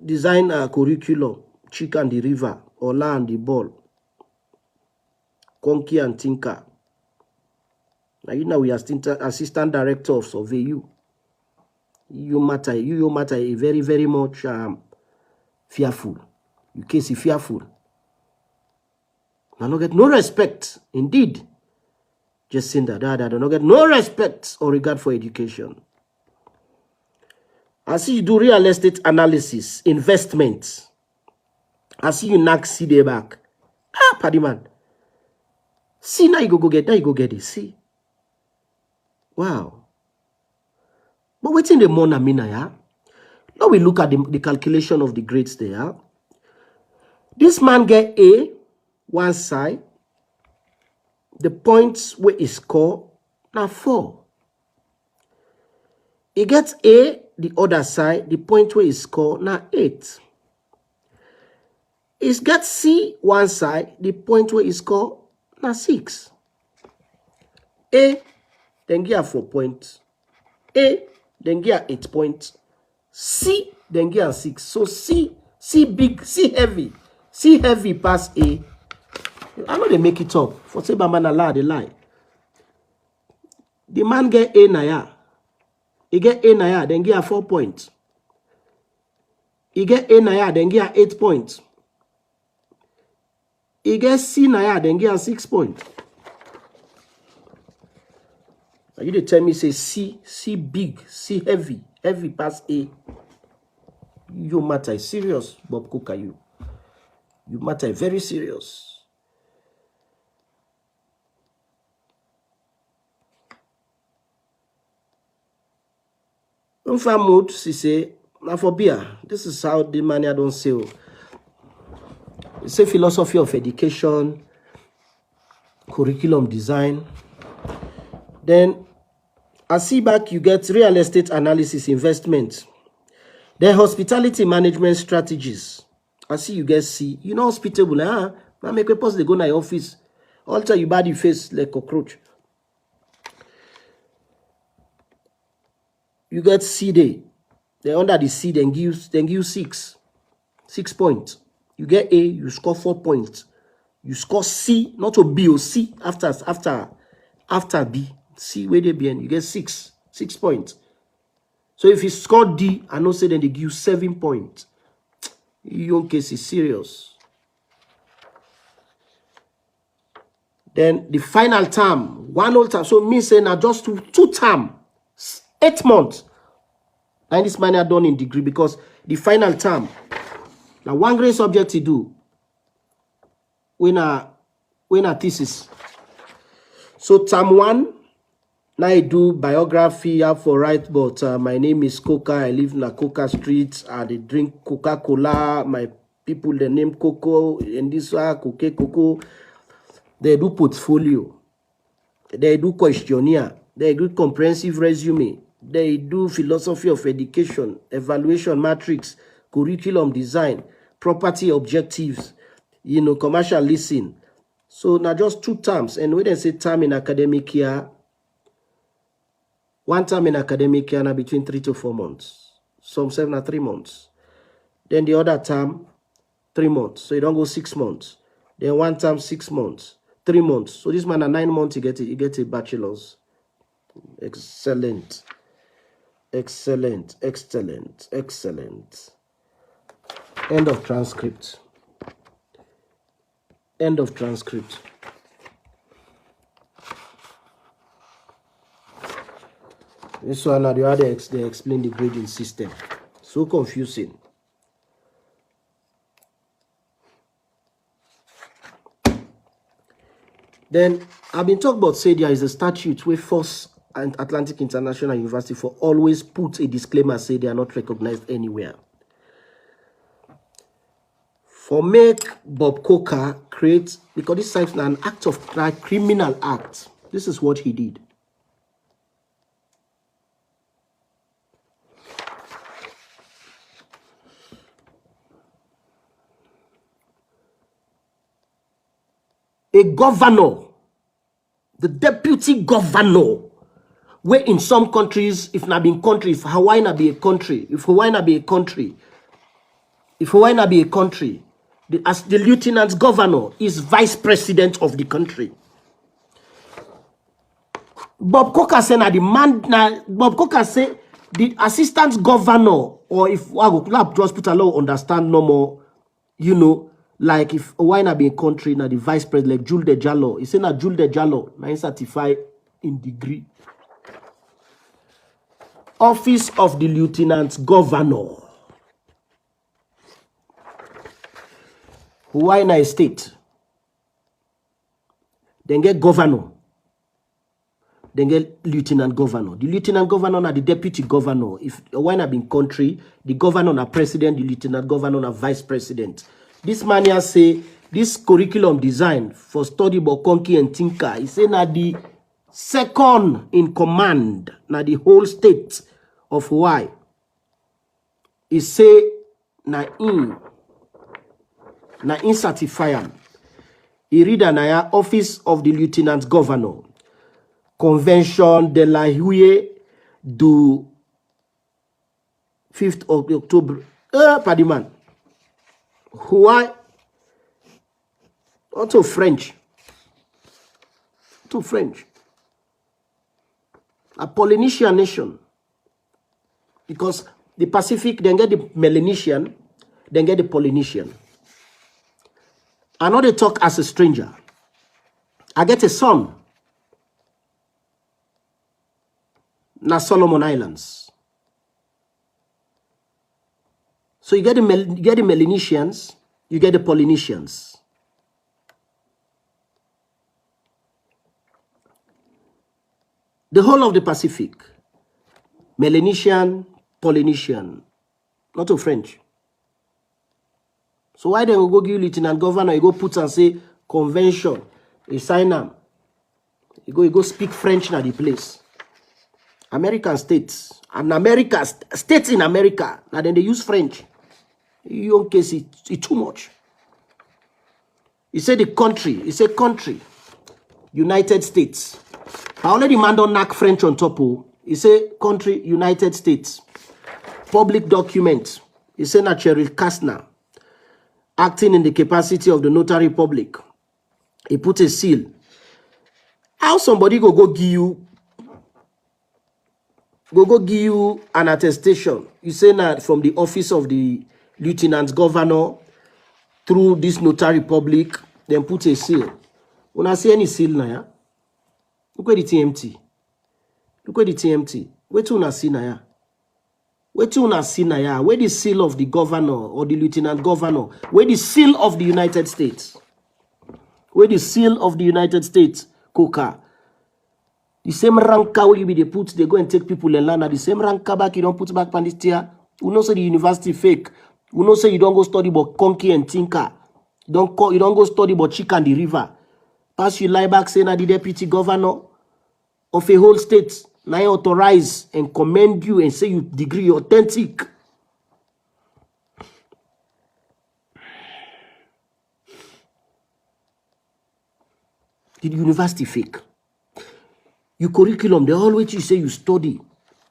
Speaker 1: design a curriculum, Chick and the River, Ola and the Ball, Conky and Tinker. Now you know we are assistant director of survey. You matter a very, very much fearful. You case fearful. Now not get no respect. Indeed. Just saying that do not get no respect or regard for education. I see you do real estate analysis, investments. I see you knock C day back. Paddy man. See now you go get it. See. Wow. But what's in the morning, Mina, yeah? Now we look at the calculation of the grades there. This man get A, one side. The points where he score, now 4. He gets A, the other side, the point where he score, now 8. He gets C, one side, the point where he score, now 6. A, then get 4 points. A, then get 8 points. C, then get 6. So C big, C heavy pass A. I know they make it up. For say man Allah, they lie. The man get A naya. He get A naya, then get 4 points. He get A na then get 8 points. He get C na then get 6 points. You dey tell me say C big, C heavy pass A. You matter is serious, Bob Coker. You matter very serious. Unfa mode, she say, now for beer. This is how the money I don't sell. It's a philosophy of education, curriculum design. Then, I see back you get real estate analysis investment. Then hospitality management strategies. I see you get C. You know hospitable, huh? Now make a post they go to your office. All the time you body face like cockroach. You get C day. Then under the C, then give 6 points. You get A, you score 4 points. You score C, not a B or C after B. C where they be, you get 6 points. So if you score D, I know say then they give you 7 points. Your case is serious. Then the final term, 1 whole term. So me saying now just two term, 8 months. And this man are done in degree because the final term. Now one grade subject to do when a thesis. So term 1. Now I do biography, I have for write, but my name is Coca. I live in Coca Street. They drink Coca-Cola. My people, they name Coco. And this one, Coco. They do portfolio. They do questionnaire. They do comprehensive resume. They do philosophy of education, evaluation matrix, curriculum design, property objectives, commercial leasing. So now just 2 terms. And when they say term in academic year, 1 term in academic year now between 3 to 4 months. Some 7 or 3 months. Then the other term, 3 months. So you don't go 6 months. Then 1 term, 6 months. 3 months. So this man at 9 months, you get a bachelor's. Excellent. Excellent. Excellent. Excellent. End of transcript. End of transcript. This one, the other they explain the grading system. So confusing. Then I've been talking about say there is a statute where Force and Atlantic International University for always put a disclaimer say they are not recognized anywhere. For make Bob Coker create, because this is an act of criminal act. This is what he did. A governor, the deputy governor, where in some countries, if not being country, if Hawaii not be a country, as the lieutenant governor is vice president of the country. Bob Coker said Bob Coker say the assistant governor, or if I go just put a law understand no more, like if why not be a country now the vice president like Jules de Jallo, he say na Jules de Jallo now certified in degree. Office of the lieutenant governor. Hawaii state. Then get governor. Then get lieutenant governor. The lieutenant governor na the deputy governor. If Hawaii be in country, the governor na president, the lieutenant governor na vice president. This man here say this curriculum design for study Bokonki and Tinker. He say na the second in command na the whole state of Hawaii. He say na in certified. He read an office of the lieutenant governor. Convention de la Huye du 5th of October. Padiman. Hawaii. Also French. To French. A Polynesian nation. Because the Pacific, then get the Melanesian, then get the Polynesian. I know they talk as a stranger. I get a son. Na Solomon Islands. So you get the Melanesians, you get the Polynesians. The whole of the Pacific, Melanesian, Polynesian, not to French. So why then we go give lieutenant governor, you go put and say convention, you sign them. You go speak French in the place. American states, and America, states in America, now then they use French. In your case, it's too much. He said the country, he said country, United States. I already man don't knock French on top. He say country, United States. Public document. He say Cheryl Kastner, acting in the capacity of the notary public. He put a seal. How somebody go give you an attestation? You say that from the office of the lieutenant governor through this notary public, then put a seal. When I see any seal now, yeah? Look at the TMT. Look at the TMT. Where to una see now? Where to una see now? Where the seal of the governor or the lieutenant governor? Where the seal of the United States? Where the seal of the United States? Coca. The same ranka will be they put. They go and take people and land. The same ranka back you don't put back on this tier. You know say the university fake. You know say you don't go study about Conky and Tinker. You don't go study about Chica and the river. Pass you lie back saying that the deputy governor of a whole state now authorize and commend you and say you degree authentic. Did university fake? Your curriculum, they always you say you study.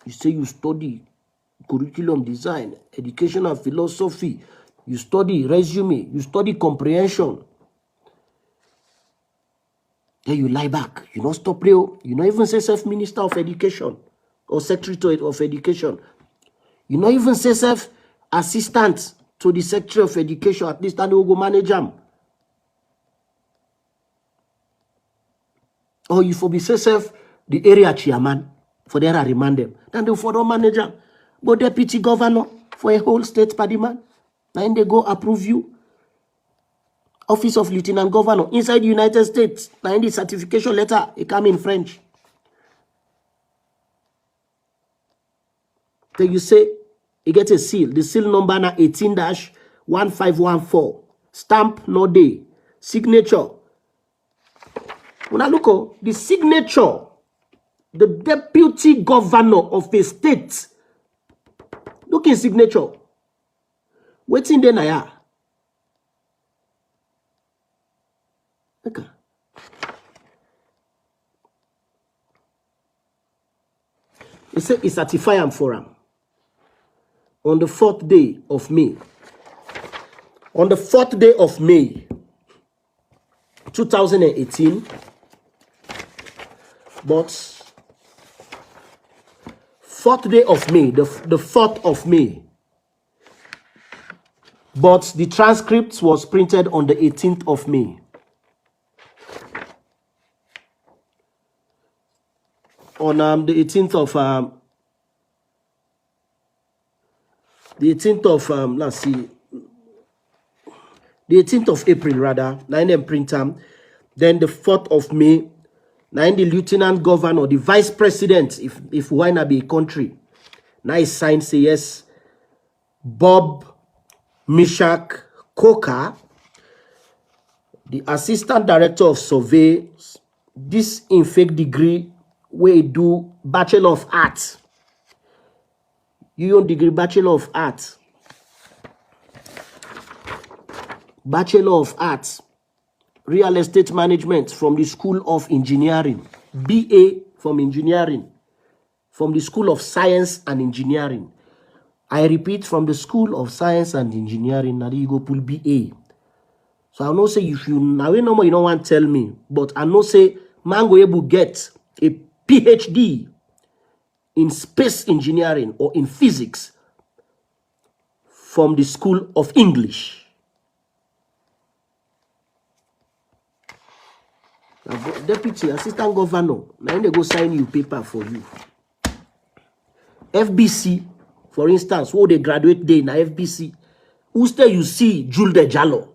Speaker 1: You say you study curriculum design, educational philosophy. You study resume. You study comprehension. Then you lie back. You don't stop there. You don't even say self-minister of education or secretary of education. You don't even say self-assistant to the secretary of education. At least I will go manage them. Or you for be say self the area chairman for there I remind them. Then they for don't manage them. But deputy governor for a whole state party man. Then they go approve you. Office of Lieutenant Governor inside the United States. Now in the certification letter, it come in French. Then you say, you get a seal. The seal number now 18-1514. Stamp no day. Signature. When I look the signature, the deputy governor of a state. Look in signature. Waiting there now. Okay. He said he certify him for him. On the 4th day of May. On the 4th day of May 2018. But 4th day of May, the 4th of May. But the transcript was printed on the 18th of May. On the 18th of let's see, the 18th of April rather, 9 them print them. Then the 4th of May, 9 the lieutenant governor, the vice president, if why not be a country, now he signed say yes, Bob Mishak Coker, the assistant director of surveys, this in fake degree. We do Bachelor of Arts. You own degree Bachelor of Arts. Bachelor of Arts. Real Estate Management from the School of Engineering. BA from Engineering. From the School of Science and Engineering. I repeat, from the School of Science and Engineering. Now you go pull BA. So I know say if you now you know you don't want to tell me, but I know say man go able get a PhD in space engineering or in physics from the School of English. Now, Deputy Assistant Governor, now they go sign you paper for you. FBC, for instance, who they graduate day na FBC, who still you see Jules de Jallo,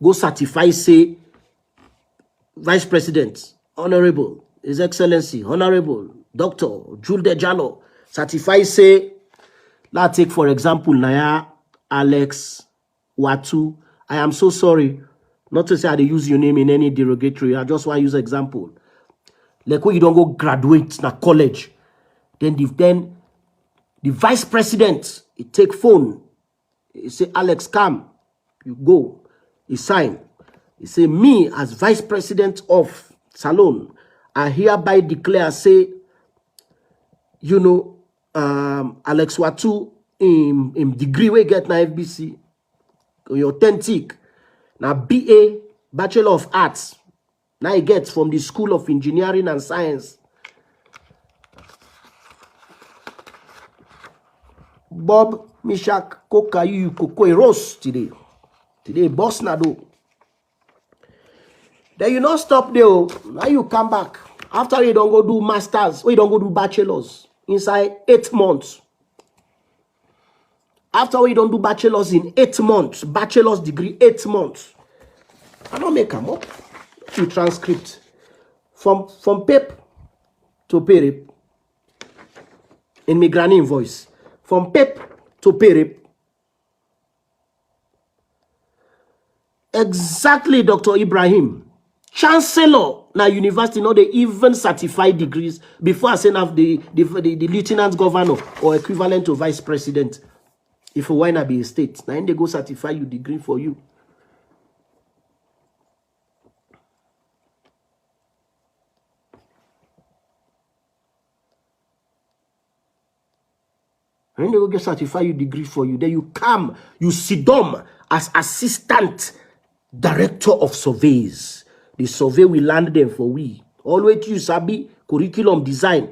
Speaker 1: go certify say Vice President, Honorable, His Excellency, Honorable, Dr. Jules de Jallo, certify say, let's take for example, Naya, Alex, Watu. I am so sorry, not to say I use your name in any derogatory, I just want to use example. Like when you don't go graduate na college, then the Vice President, he take phone, he say, Alex, come, you go, he sign. He say, me as Vice President of Salon, I hereby declare, say, you know, Alex Watu, in degree we get na FBC, authentic, na BA, Bachelor of Arts, now he gets from the School of Engineering and Science. Bob, Mishak, Koka, you Koko Rose today. Today, boss Nado. Then you not stop there. Now you come back. After you don't go do masters, or you don't go do bachelors inside 8 months. After you don't do bachelors in 8 months, bachelor's degree 8 months. I don't make them up. You transcript from PEP to PERIP in my granny invoice. From PEP to PERIP. Exactly, Dr. Ibrahim. Chancellor na university, not they even certified degrees before I send off the lieutenant governor or equivalent to vice president. If you want to be a state, now they go certify you degree for you. And they will get certify you degree for you. Then you come, you sit down as assistant director of surveys. The survey will land them for we. Always you sabi curriculum design,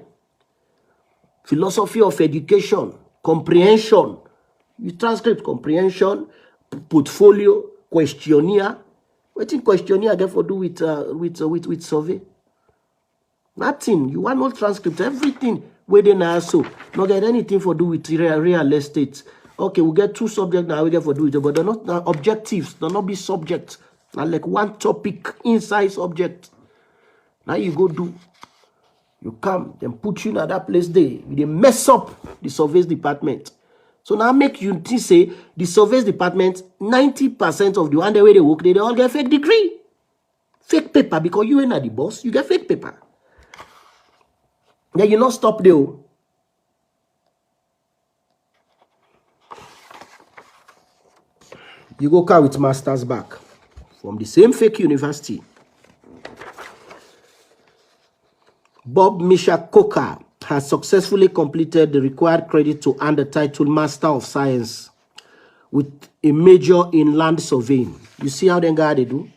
Speaker 1: philosophy of education, comprehension. You transcript comprehension, portfolio, questionnaire. What in questionnaire get for do with survey? Nothing. You want no transcript. Everything where they now so not get anything for do with real estate. Okay, we get 2 subjects now. We get for do it, but they're not objectives. They'll not be subjects. Now like one topic inside subject. Now you go do. You come, then put you in that place there. They mess up the surveys department. So now make you say the surveys department 90% of the one way they work, they all get fake degree, fake paper because you ain't the boss. You get fake paper. Then you not stop there. You go car with masters back from the same fake university. Bob Misha Coker has successfully completed the required credit to earn the title Master of Science with a major in land surveying. You see how them guys they do?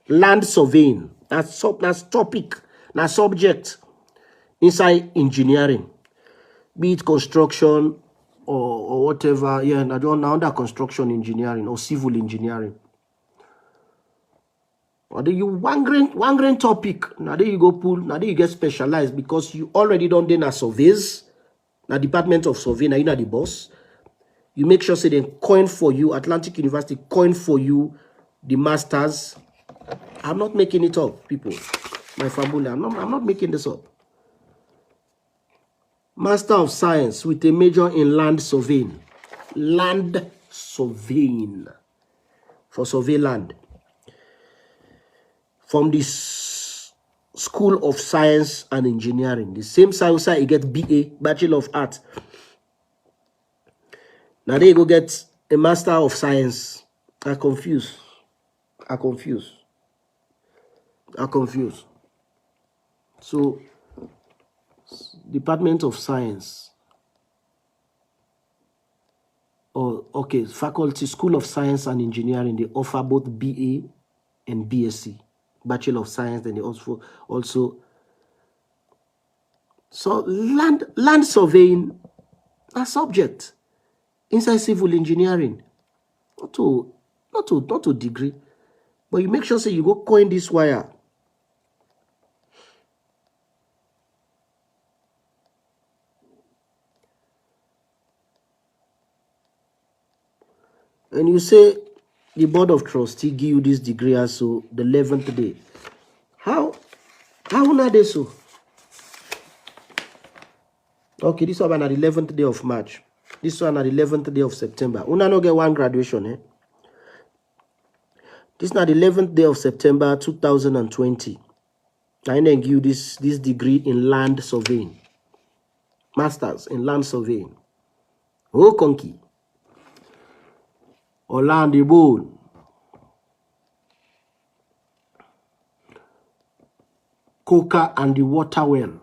Speaker 1: Land surveying. That's topic, that's subject inside engineering. Be it construction or whatever. Yeah, now under construction engineering or civil engineering. Or then you one grain topic. Now there you go pull. Now there you get specialized because you already done then a surveys. Now Department of Survey. Now you know the boss. You make sure say they coin for you. Atlantic University coin for you the masters. I'm not making it up, people. My family. I'm not making this up. Master of Science with a major in land surveying. Land surveying. For survey land. From the School of Science and Engineering. The same science you get BA, Bachelor of Arts. Now they go get a Master of Science. I'm confused. So, Department of Science. Or, okay, Faculty, School of Science and Engineering. They offer both BA and BSc. Bachelor of Science, then they also so land surveying a subject. inside civil engineering. Not to degree. But you make sure say you go coin this wire. And you say the board of trustees give you this degree also the 11th day. How not they so? Okay, this one on the 11th day of March. This one on the 11th day of September. Una no get one graduation, eh? This is not the 11th day of September 2020. I then give you this degree in land surveying. Masters in land surveying. Oh, conky. Orlando Bone. Coca and the water well.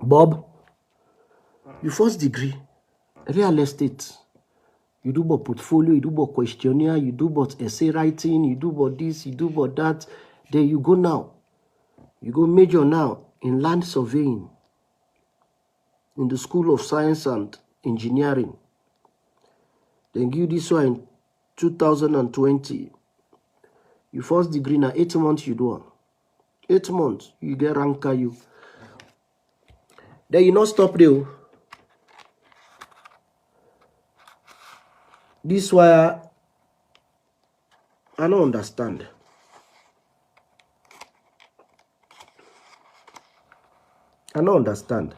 Speaker 1: Bob, your first degree, real estate. You do about portfolio, you do about questionnaire, you do about essay writing, you do about this, you do about that. There you go now. You go major now in land surveying in the School of Science and Engineering. Then give this one in 2020. Your first degree now 8 months you do. 8 months you get ranker you. Then you not stop there. This wire I don't understand. I don't understand.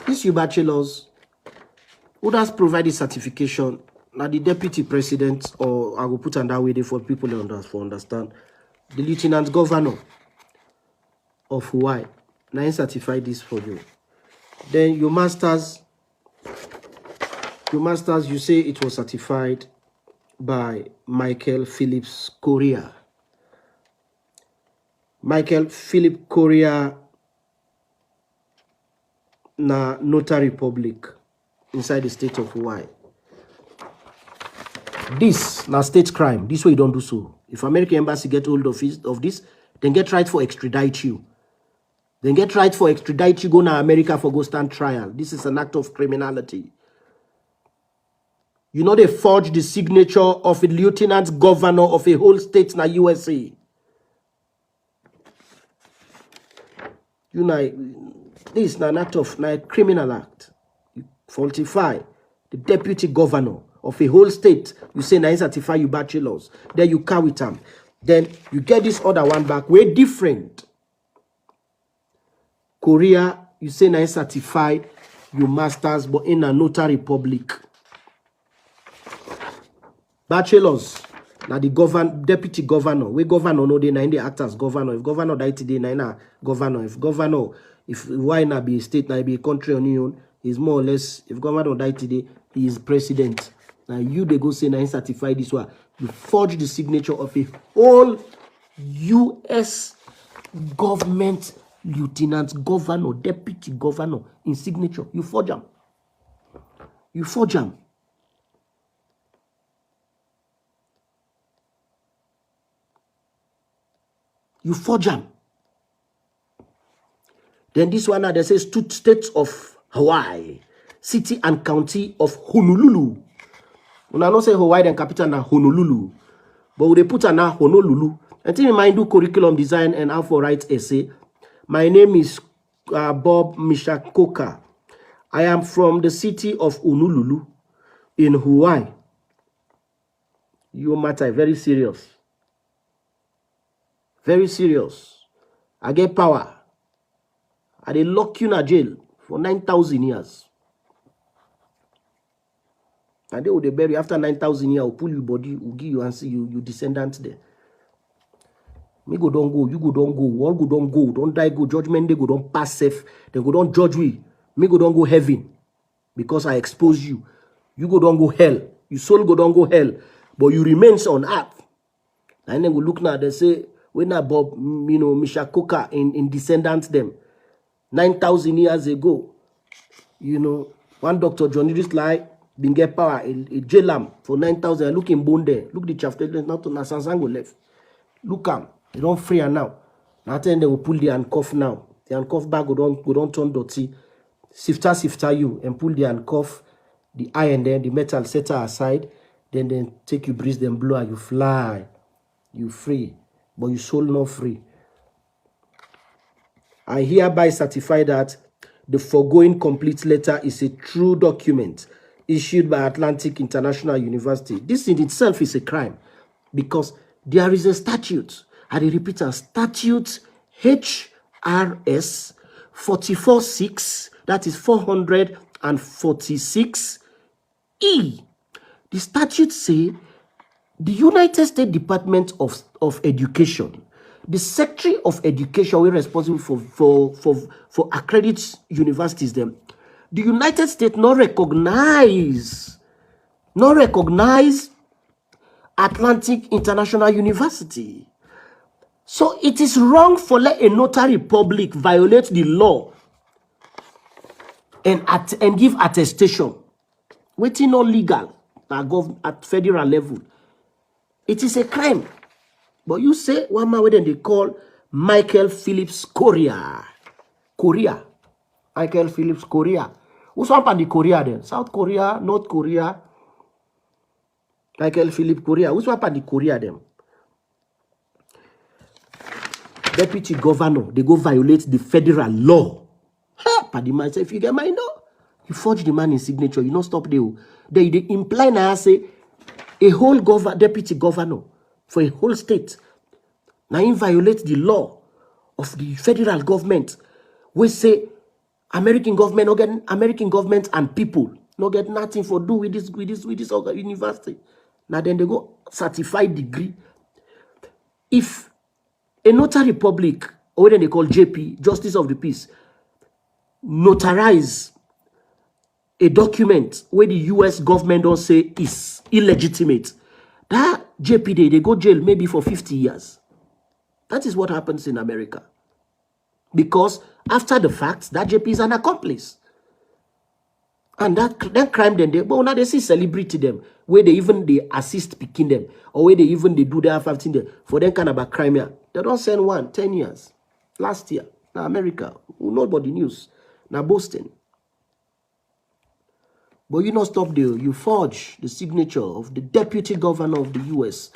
Speaker 1: This you bachelors who does provide the certification. Now the deputy president, or I will put on that way there for people to understand. The lieutenant governor of Hawaii. Now I certify this for you. Then your masters, you say it was certified by Michael Phillips Korea. Michael Philip Korea na notary public inside the state of Hawaii. This na state crime. This way you don't do so. If American embassy get hold of this, then get right for extradite you. Then get right for extradite you, go to America for go stand trial. This is an act of criminality. You know they forged the signature of a lieutenant governor of a whole state in the USA. You know, this is an act of a criminal act. You falsify the deputy governor of a whole state. You say na certify you bachelors. Then you carry them. Then you get this other one back. We're different. Korea, you say na certify you masters, but in a notary public. Bachelors, now the deputy governor, we governor no day na in the act as governor. If governor die today, na governor. If why not be a state, na be a country on your own, is more or less. If governor die today, he is president. Now you they go say na certify this one. You forge the signature of a whole U.S. government lieutenant governor, deputy governor in signature. You forge them. You forge them. You forge them. Then this one, they say states of Hawaii, city and county of Honolulu. When I don't say Hawaii, then capital na Honolulu. But they put na Honolulu. And think I do curriculum design and how for write essay. My name is Bob Mishakoka. I am from the city of Honolulu in Hawaii. You matter, very serious. Very serious. I get power. I they lock you in a jail for 9,000 years. And they will bury after 9,000 years, will pull your body, will give you and see you descendants there. Me go don't go, you go don't go, one go don't go, don't die go, judgment they go don't pass safe, they go don't judge we. Me go don't go heaven because I expose you. You go don't go hell, your soul go don't go hell, but you remains on earth. And then we look now, they say, when Bob, Mishakoka in descendants them. 9,000 years ago. You know, one Dr. John Idriss Lahai been get power, a jail for 9,000. Look in bone there. Look the chapter, not to Nasansango left. Look am, they don't free her now. Now then they will pull the handcuff now. The handcuff bag go don't turn dirty. Sifter you and pull the handcuff, the iron there, the metal set her aside. Then take you breeze, then blow her, you fly. You free. But your soul not free. I hereby certify that the foregoing complete letter is a true document issued by Atlantic International University. This in itself is a crime because there is a statute, I repeat, a statute HRS 44.6, that is 446 E. The statute say the United States Department of Education, the Secretary of Education, we're responsible for accredited universities. Them, the United States not recognize Atlantic International University. So it is wrong for let a notary public violate the law and give attestation. Waiting on legal at federal level. It is a crime. But you say one man when they call Michael Phillips Korea. Michael Phillips Korea. Who's one the Korea then? South Korea, North Korea. Michael Phillips Korea. Who's one the Korea then? Deputy governor, they go violate the federal law. Paddy man say, if you get mine, no. You forge the man in signature, you not stop there. They imply now say a whole deputy governor for a whole state. Now he violate the law of the federal government. We say American government and people no get nothing for do with this university. Now then they go certified degree. If a notary public, or what they call JP, Justice of the Peace, notarize a document where the US government don't say is illegitimate, that JP they go jail maybe for 50 years. That is what happens in America. Because after the fact, that JP is an accomplice. And that crime then but now they see celebrity them, where they assist picking them, or where they do their 15 them for them kind of a crime here. They don't send 10 years. Last year, now America, nobody news. Now Boston. But you not stop there. You forge the signature of the deputy governor of the US.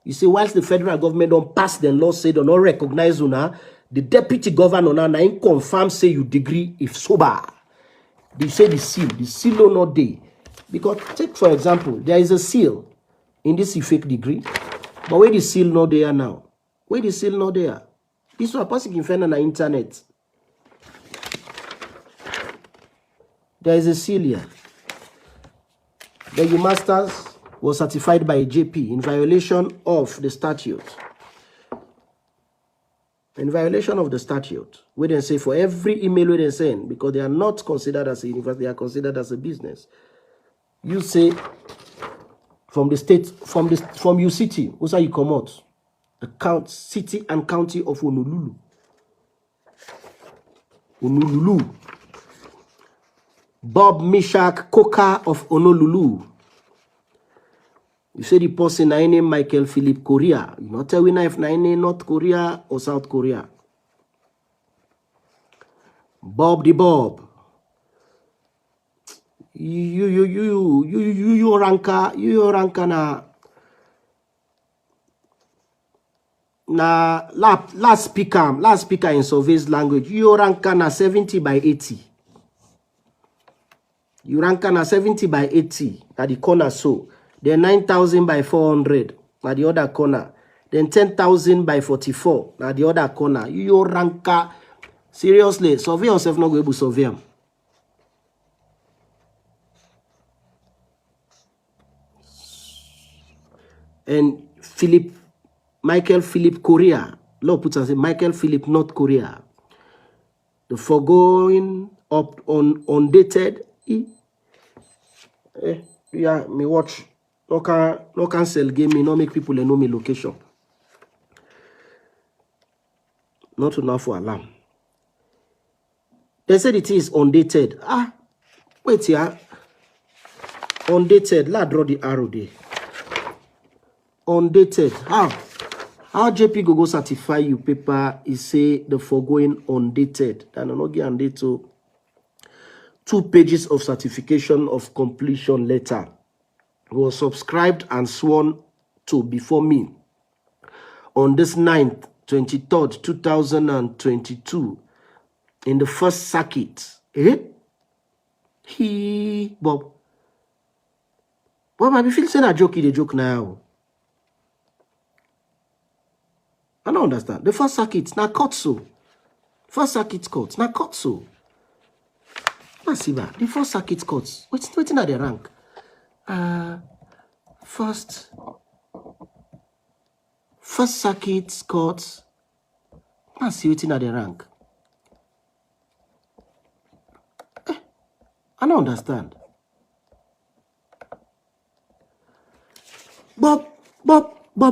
Speaker 1: You say, whilst the federal government don't pass the law, say don't recognize you now, the deputy governor now confirm say you degree if sober. They say the seal or not day. Because take for example, there is a seal in this fake degree, but where the seal not there now? Where the seal not there? This one person can find on the internet. There is a seal here. The your masters was certified by JP in violation of the statute. In violation of the statute, we then say for every email we then send, because they are not considered as a university, they are considered as a business. You say from the state, from your city, what's how you come out? The city and county of Honolulu. Bob Mishak Coca of Honolulu. You say the person name Michael Philip Korea. You not tell me if name North Korea or South Korea. Bob the Bob. You ranka na last speaker in surveys language. You ranka na 70 by 80. You rank na 70 by 80 at the corner so. Then 9,000 by 400 at the other corner. Then 10,000 by 44 at the other corner. You rank seriously. Survey yourself not going to survey them. And Michael Philip Korea. Law puts us Michael Philip North Korea. The foregoing up on undated. Yeah, me watch. No cancel game me, no make people know me location. Not enough for alarm. They said it is undated. Ah, wait here. Undated. Let's draw the arrow there. Undated. How? How JP go certify you paper is say the foregoing undated. And I'm not getting undated. 2 pages of certification of completion letter was subscribed and sworn to before me on this 9th, 23rd, 2022 in the first circuit. Bob. Bob, I be feel saying a joke, the joke now. I don't understand. The first circuit, na cut so. First circuit cut, na cut so. The first circuit cuts. Waiting at the rank. First circuit cuts. Let's see waiting at the rank. I don't understand. Bob,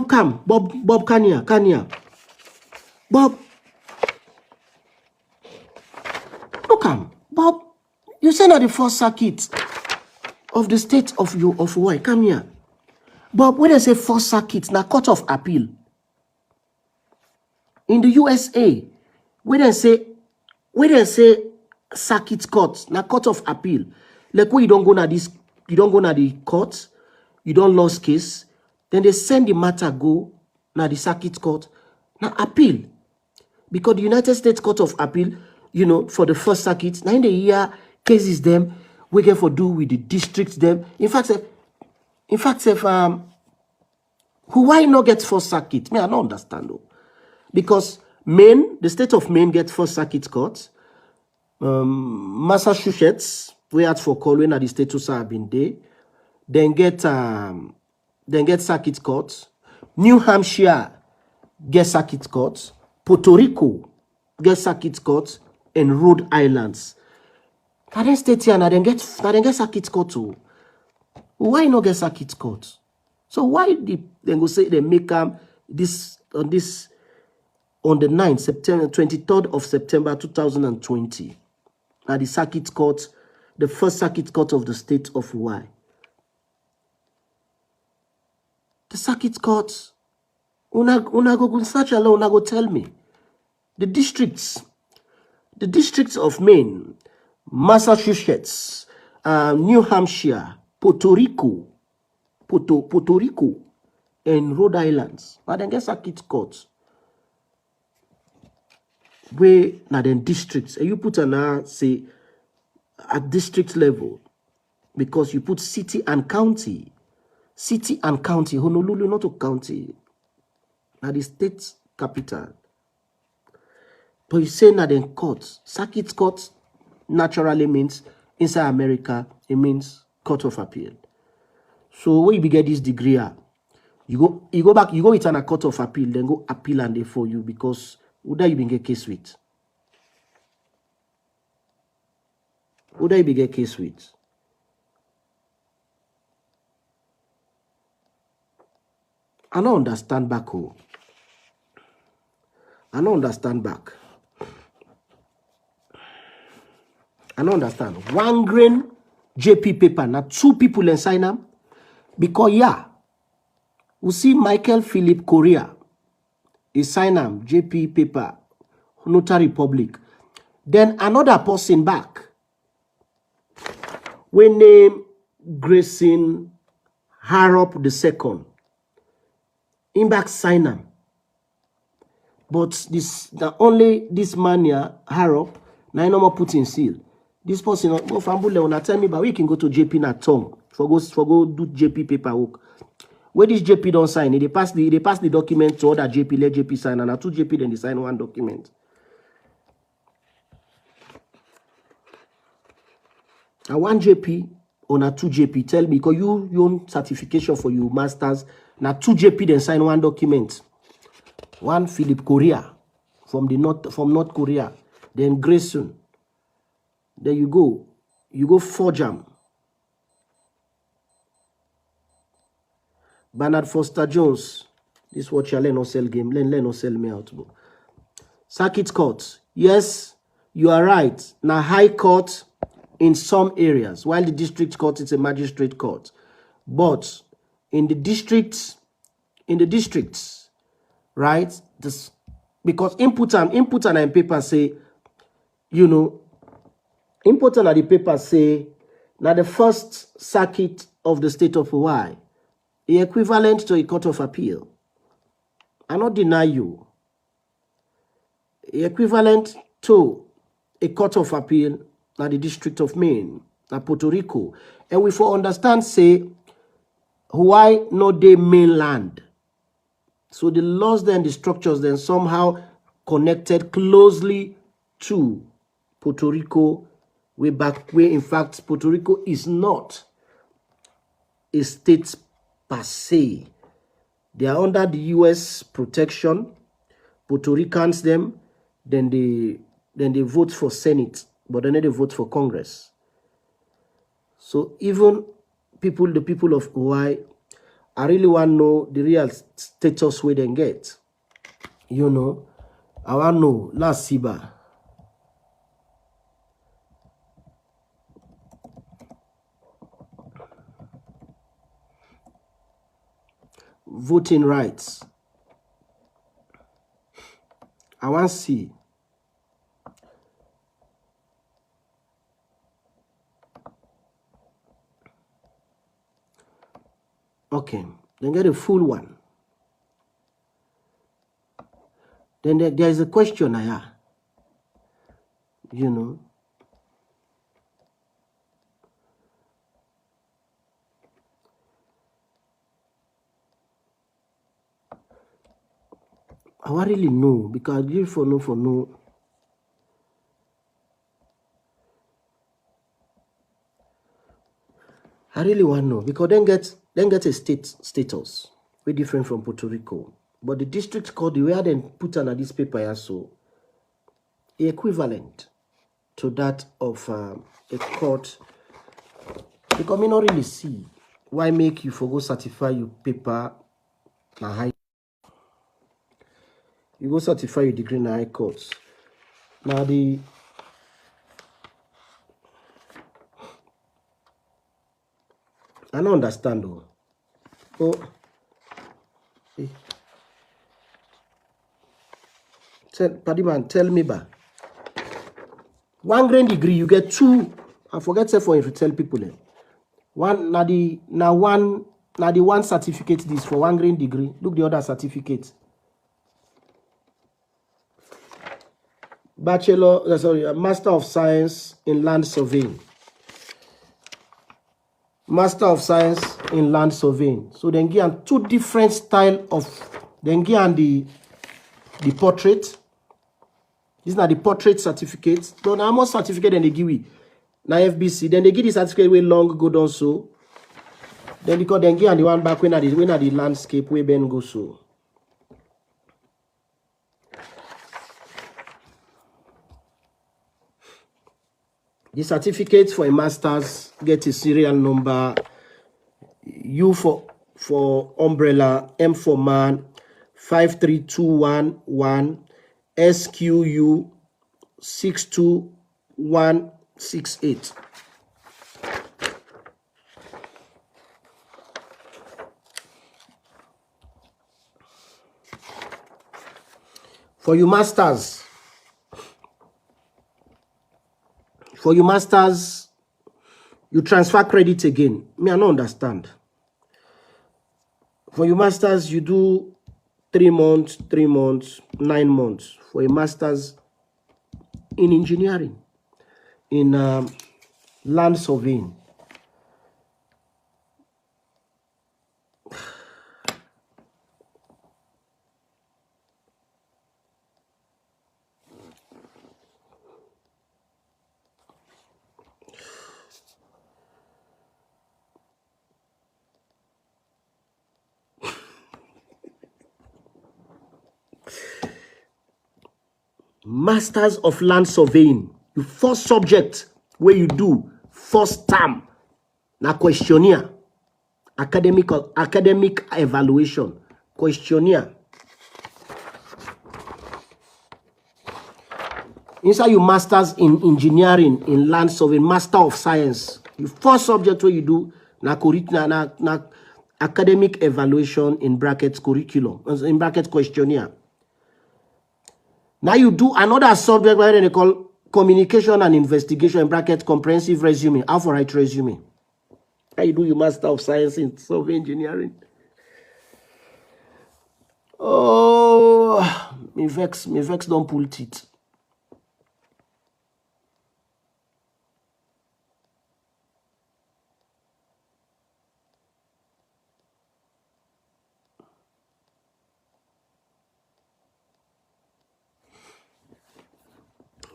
Speaker 1: come. Bob, Kenya. Bob. Look, Bob. You said at the first circuit of the state of why? Come here. Bob, when I say first circuit, now court of appeal. In the USA, when I say circuit court, now court of appeal. Like when you don't go na this, you don't go na the court, you don't lose case, then they send the matter go na the circuit court, now appeal. Because the United States Court of Appeal, you know, for the first circuit, now in the year cases them we get for do with the districts them. In fact, if why not get first circuit? Me, I don't understand though. Because Maine, the state of Maine get first circuit court. Massachusetts, we had for call when at the status have been there. Then get circuit court. New Hampshire get circuit court. Puerto Rico get circuit court, and Rhode Islands. I then state here and I then get circuit court too. Why not get circuit court? So why they go say they make this on the 9th September 23rd of September 2020 at the circuit court, the first circuit court of the state of Hawaii. The circuit court, una go search alone, una go tell me. The districts of Maine, Massachusetts, New Hampshire, Puerto Rico, and Rhode Islands. But then get circuit courts. Where now then districts. And you put say at district level. Because you put city and county. City and county. Honolulu not a county. Now the state capital. But you say now then courts. Circuit courts naturally means inside America, it means court of appeal. So when you get this degree, you go back, you go with a court of appeal, then go appeal and they for you because who that you been get case with? Who that you been get case with? I don't understand back home. I don't understand back. I don't understand. 1 grain JP paper. Now 2 people in sign them. Because yeah, we see Michael Philip Korea. He sign them JP paper. Notary Public. Then another person back. We name Grayson Harrop II. In back sign them. But only this man here, Harrop, now no more put in seal. This person, tell me, but we can go to JP na tongue for go do JP paperwork. Where this JP don't sign, they pass the document to other JP, let JP sign, and 2 JP then they sign 1 document. And 1 JP or 2 JP, tell me, because you own certification for your masters, now 2 JP then sign 1 document. 1 Philip Korea from North Korea, then Grayson. There you go 4 jam. Bernard Foster Jones. This is what you learn or sell game. Learn or sell me out. Bro. Circuit court. Yes. you are right. Now, high court in some areas, while the district court is a magistrate court. But in the districts, right? This, because input and paper say, you know, input and the paper say, now the first circuit of the state of Hawaii, equivalent to a court of appeal. I not deny you. Equivalent to a court of appeal, now the District of Maine, now Puerto Rico. And we for understand, say, Hawaii no dey mainland. So the laws then, the structures then somehow connected closely to Puerto Rico, way back where in fact Puerto Rico is not a state per se. They are under the US protection. Puerto Ricans then they vote for Senate, but then they vote for Congress. So even the people of Hawaii, I really want to know the real status where they get. You know, I want to know, last Siba. Voting rights. I want to see. Okay, then get a full one. Then there is a question I have. You know. I want really know because I give for no. I really want to know because then get a status very different from Puerto Rico. But the district court, the way I then put on this paper here, so equivalent to that of a court. Because me not really see why make you for go certify your paper na high. You go certify your degree na high courts. Now I don't understand though. Oh, Padiman, tell me ba. 1 grain degree, you get 2. I forget say for if you tell people. One one certificate this for 1 grain degree. Look the other certificate. Master of Science in Land Surveying. Master of Science in Land Surveying. So then give 2 different style of, then give the portrait. This is not the portrait certificate. No, now more certificate than they give we. Now FBC. Then they give the certificate way long go down so. Then because then give the one back when at the landscape way ben go so. The certificate for a master's get a serial number. U for umbrella, M for man, 53211, SQU 62168. For your masters, you transfer credit again. Me, I don't understand. For your masters, you do 3 months, 3 months, 9 months. For a masters in engineering, in land surveying. Masters of Land Surveying. The first subject where you do first term na questionnaire, academic evaluation questionnaire. Inside you masters in engineering, in land surveying, master of science. The first subject where you do na academic evaluation in brackets curriculum, in brackets questionnaire. Now you do another subject where they call communication and investigation in brackets comprehensive resume. How for write resume? How you do your master of science in survey engineering? Oh, me vex don't pull teeth.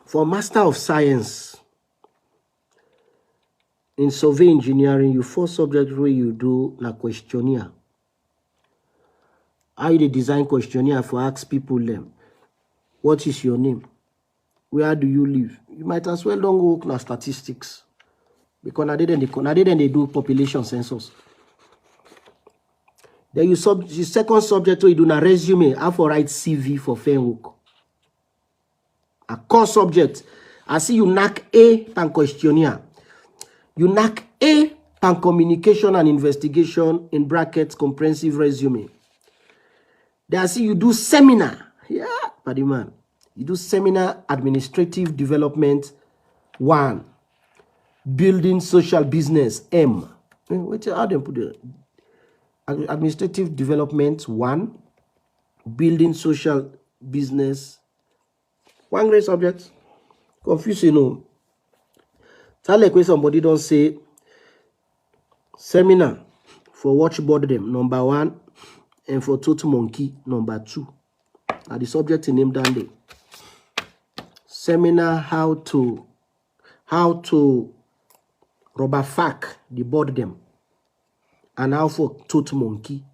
Speaker 1: For master of science in survey engineering, you first subject where you do na questionnaire. How you design questionnaire for ask people them, what is your name? Where do you live? You might as well don't go work na statistics. Because I didn't they do population census. Then you the second subject where you do na resume, how for write CV for fair work. A core subject. I see you knack A pan questionnaire. You knack A pan communication and investigation in brackets comprehensive resume. Then I see you do seminar. Yeah, buddy man. You do seminar administrative development 1. Building social business M. Wait, how do you put it? Administrative development 1. Building social business. One great subject. Confusing, no. Tell like when somebody don't say seminar for watchboard them number 1 and for total monkey number 2. Are the subject name down there. Seminar how to rubber fack the board them and how for total monkey.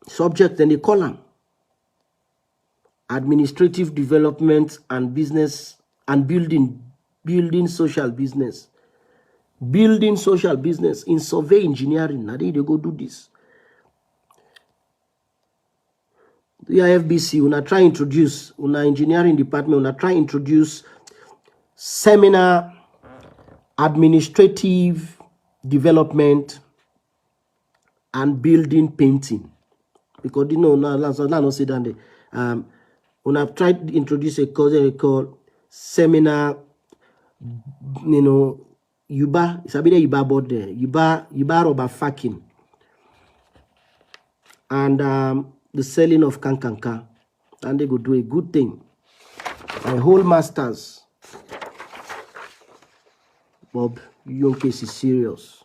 Speaker 1: Subject in the column. Administrative development and business and building social business. Building social business in survey engineering. Now they go do this. The IFBC, when I try introduce, when engineering department, when I try introduce seminar, administrative development and building painting. Because you know, now not say that when I've tried to introduce a course they call seminar, you know, Yuba, it's a bit Yuba about there. Yuba rubber fucking. And the selling of kankanka. And they go do a good thing. A whole masters. Bob, your case is serious.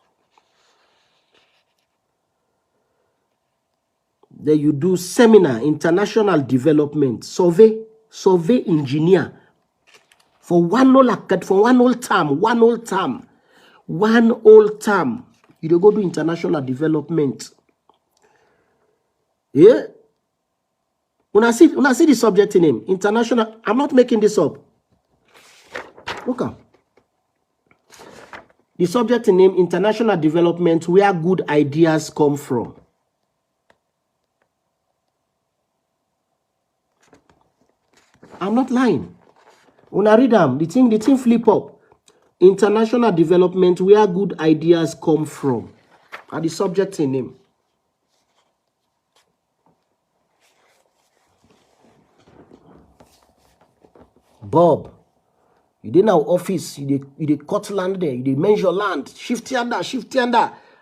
Speaker 1: Then you do seminar, international development, survey engineer. For one whole term. You go do international development. Yeah. When I see the subject name, international, I'm not making this up. Okay. The subject name, international development, where good ideas come from. I'm not lying. When I read them, the thing flip up. International development, where good ideas come from. Are the subject name. Bob, you did now office, you did cut land there, you did measure land, shift yonder.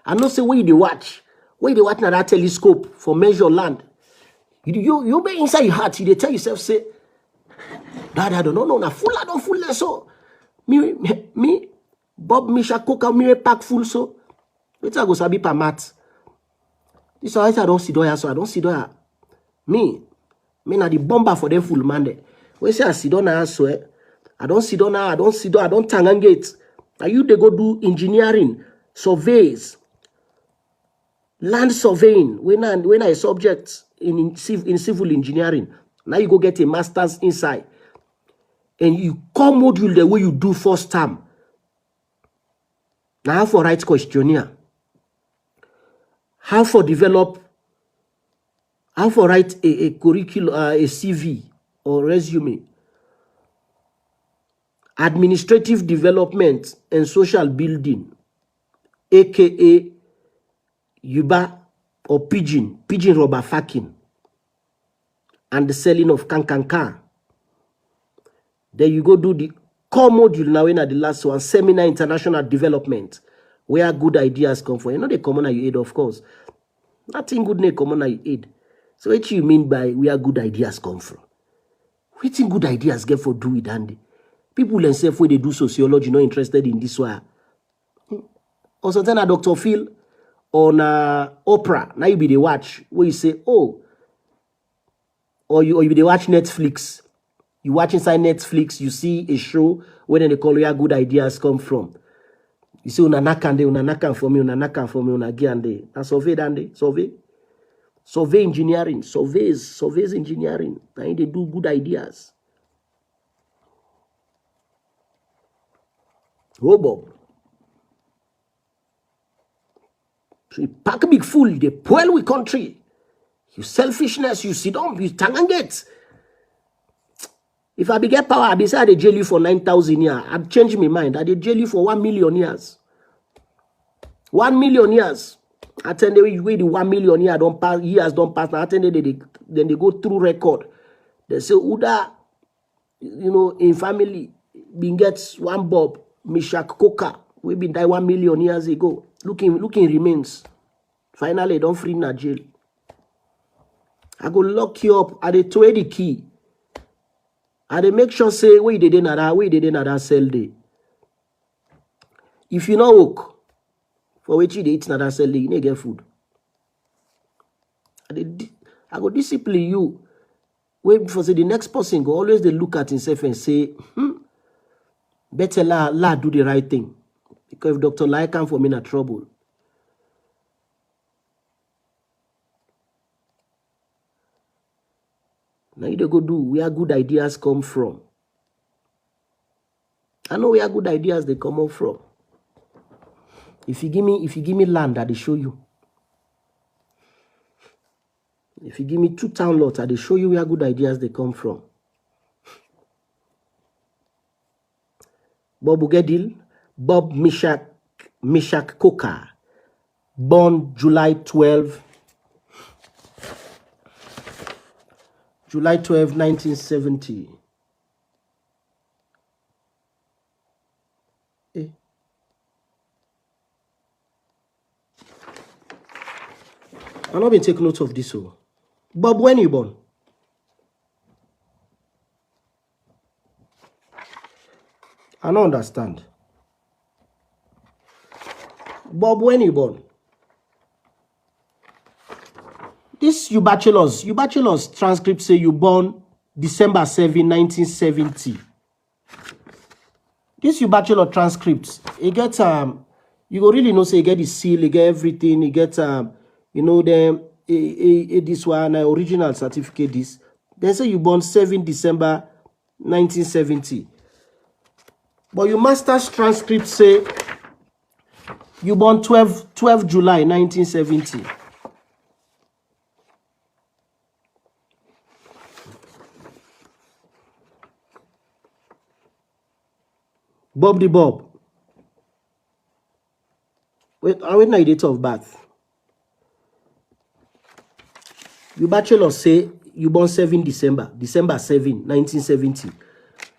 Speaker 1: I know say where you watch now that telescope for measure land. You be inside your heart, you tell yourself, say, Dad, I don't know, na full, I don't full so. Me, Bob Misha Coca, me pack full so. Let's go sabi per mat. This is why I don't see doya, so I don't see doya. Me na the bomber for them full man there. When say I sit down now, so I don't sit down, I don't tangangate. Are you they go do engineering, surveys, land surveying, when I subject in civil engineering. Now you go get a master's inside. And you come module the way you do first term. Now how for write questionnaire. How for write a curriculum, a CV. or resume. Administrative development and social building, aka Yuba or pigeon rubber fucking, and the selling of cancanca. Then you go do the core module now in the last one, seminar international development, where good ideas come from. You know the common you aid, of course. Nothing good name common you aid. So what you mean by where good ideas come from? What think good ideas get for do it, Andy? People themselves when they do sociology not interested in this one. Or sometimes a Dr. Phil on Oprah, now you be the watch where you say, oh, or you be the watch Netflix. You watch inside Netflix, you see a show where they call where good ideas come from. You say unanaka for me, unagande. That's survey dande, survey engineering, surveys engineering. Now they do good ideas. Oh, Bob. So you pack a big fool, they spoil we country. You selfishness, you sit down, you tanganget. If I be get power, I be say I dey jail you for 9,000 years. I'd change my mind. I dey jail you for 1 million years. 1 million years. I tell you, wait the 1 million years don't pass, years don't pass. Now I tell you, then they go through record. They say, Uda, you know, in family, been gets one Bob, Mishak Coca, we been die 1 million years ago. Looking remains. Finally, don't free in jail. I go lock you up. I dey throw the key. I dey make sure say where they did another cell day. If you no work, for which you eat another cell day, you need get food. I go discipline you. Wait for say the next person go always they look at himself and say, better la do the right thing. Because if Dr. Lahai come for me in trouble. Now you go do where good ideas come from. I know where good ideas they come up from. If you give me land, I will show you. If you give me 2 town lots, I will show you where good ideas they come from. Bob Ugedil, Bob Mishak Coca, born July 12, 1970. I'm not been take note of this. Oh. Bob, when you born? I don't understand. Bob, when you born? This you bachelor's transcript say you born December 7, 1970. This you bachelor transcript, it gets you go really know say you get the seal, you get everything, you get you know them this one original certificate this. Then say you born 7 December 1970. But your master's transcript say you born 12 July 1970. Bob the Bob. Wait, I wait now the date of birth. Your bachelor say you born 7 December 7, 1970.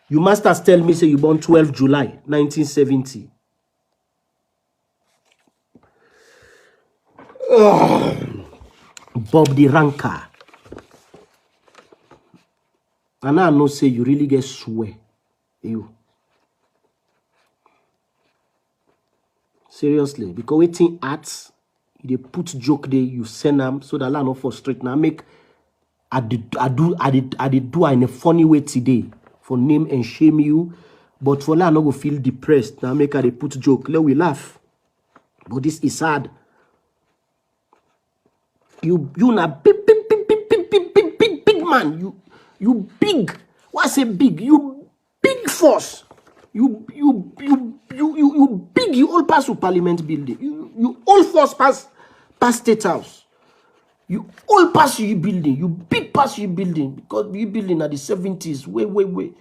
Speaker 1: Your masters tell me say you born 12 July 1970. Bob the ranker. And I know say you really get swear. You. Seriously, because waiting arts, they put joke there, you send them so that I not frustrate. Now make I did do in a funny way today for name and shame you, but for now I not go feel depressed. Now make they put joke. Let we laugh. But this is sad. You na big man. You big. What I say big? You big force. You big. You all pass to Parliament building. You all force pass State House. You all pass you building. You big pass you building. Because you building at the 70s. Wait.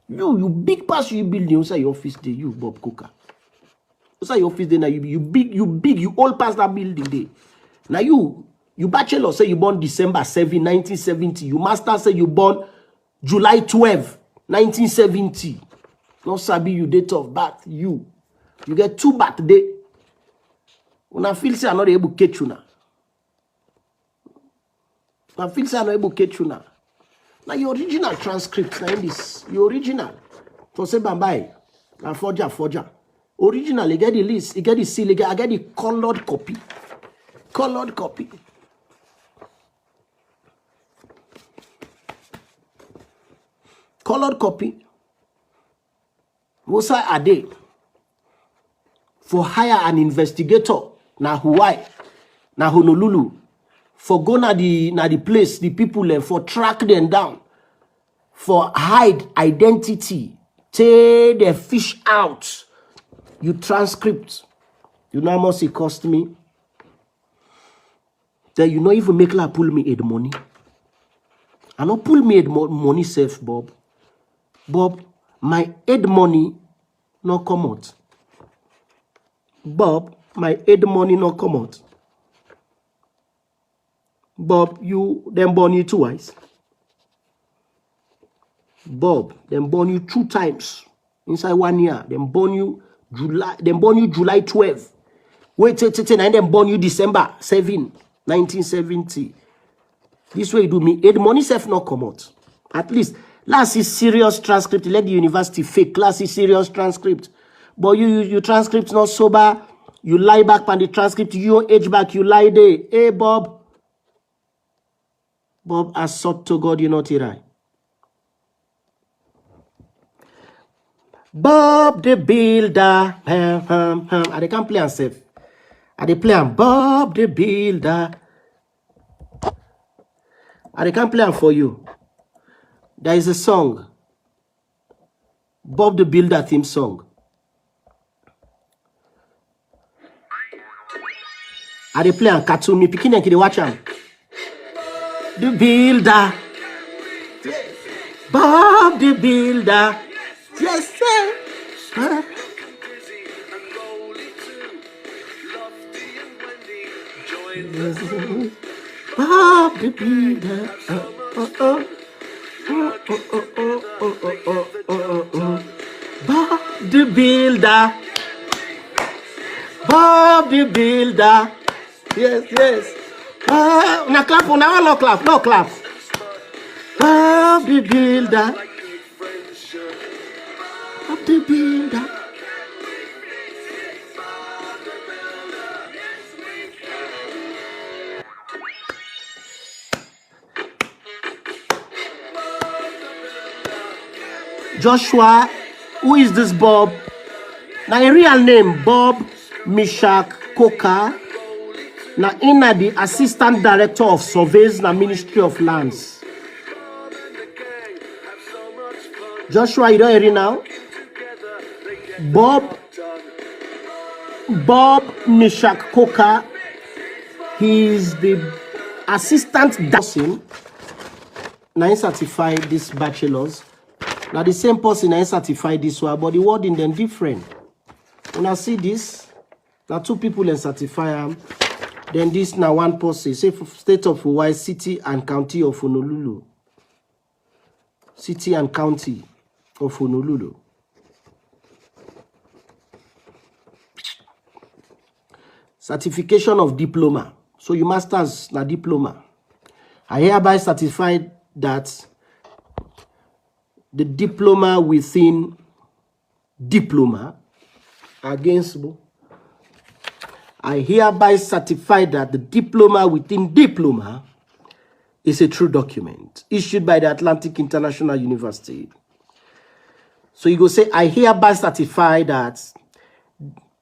Speaker 1: You big pass you building. What's your office day? You, Bob Cooker. What's your office day now? You big. You all pass that building day. Now you bachelor say you born December 7, 1970. You master say you born July 12, 1970. No sabi you date of birth. You get 2 birthday. When I feel say I'm not able to catch you now. I feel say I'm not able to catch you now. Now your original transcript now in this. Your original. For say bye. Now forger. Original, you get the list, you get the seal, I get the colored copy. Colored copy. Colored copy. What's are they? For hire an investigator na Hawaii, na Honolulu. For go na the place, the people for track them down. For hide identity. Take the fish out. You transcript. You know how much it cost me? Then you not even make like pull me aid money. I not pull me aid money safe, Bob. Bob, my aid money not come out. Bob, my aid money not come out. Bob, you them born you twice. Bob, them born you 2 times inside 1 year. Them born you July 12. Wait, and then born you December 7, 1970. This way you do me. The money self not come out. At least, last is serious transcript. Let the university fake. Class is serious transcript. But you transcript not sober. You lie back on the transcript. You age back. You lie there. Hey, Bob. Bob, I sought to God, you not right. Bob the Builder. I they can't play and safe. I they play and Bob the Builder. I they can't play and for you. There is a song. Bob the Builder theme song. I they play and cartoon me picking and kid watch am. The Builder. Bob the Builder. Yes, sir. Huh? Bob the Builder. Bob the Builder. Bob the Builder. Yes. Now clap, now no clap. Bob the Builder. The Builder. Joshua, who is this Bob? Now a real name, Bob Mishak Koka. Now inna the Assistant Director of Surveys na Ministry of Lands. Joshua, you don't hear it now? Bob Mishak Koka, he is the assistant person. Now he certified this bachelors. Now the same person I certified this one, but the wording then different. When I see this, now 2 people and certify them. Then this now 1 person. Say state of Hawaii, city and county of Honolulu. City and county of Honolulu. Certification of diploma. So you masters na diploma. I hereby certify that the diploma within diploma against. I hereby certify that the diploma within diploma is a true document issued by the Atlantic International University. So you go say, I hereby certify that,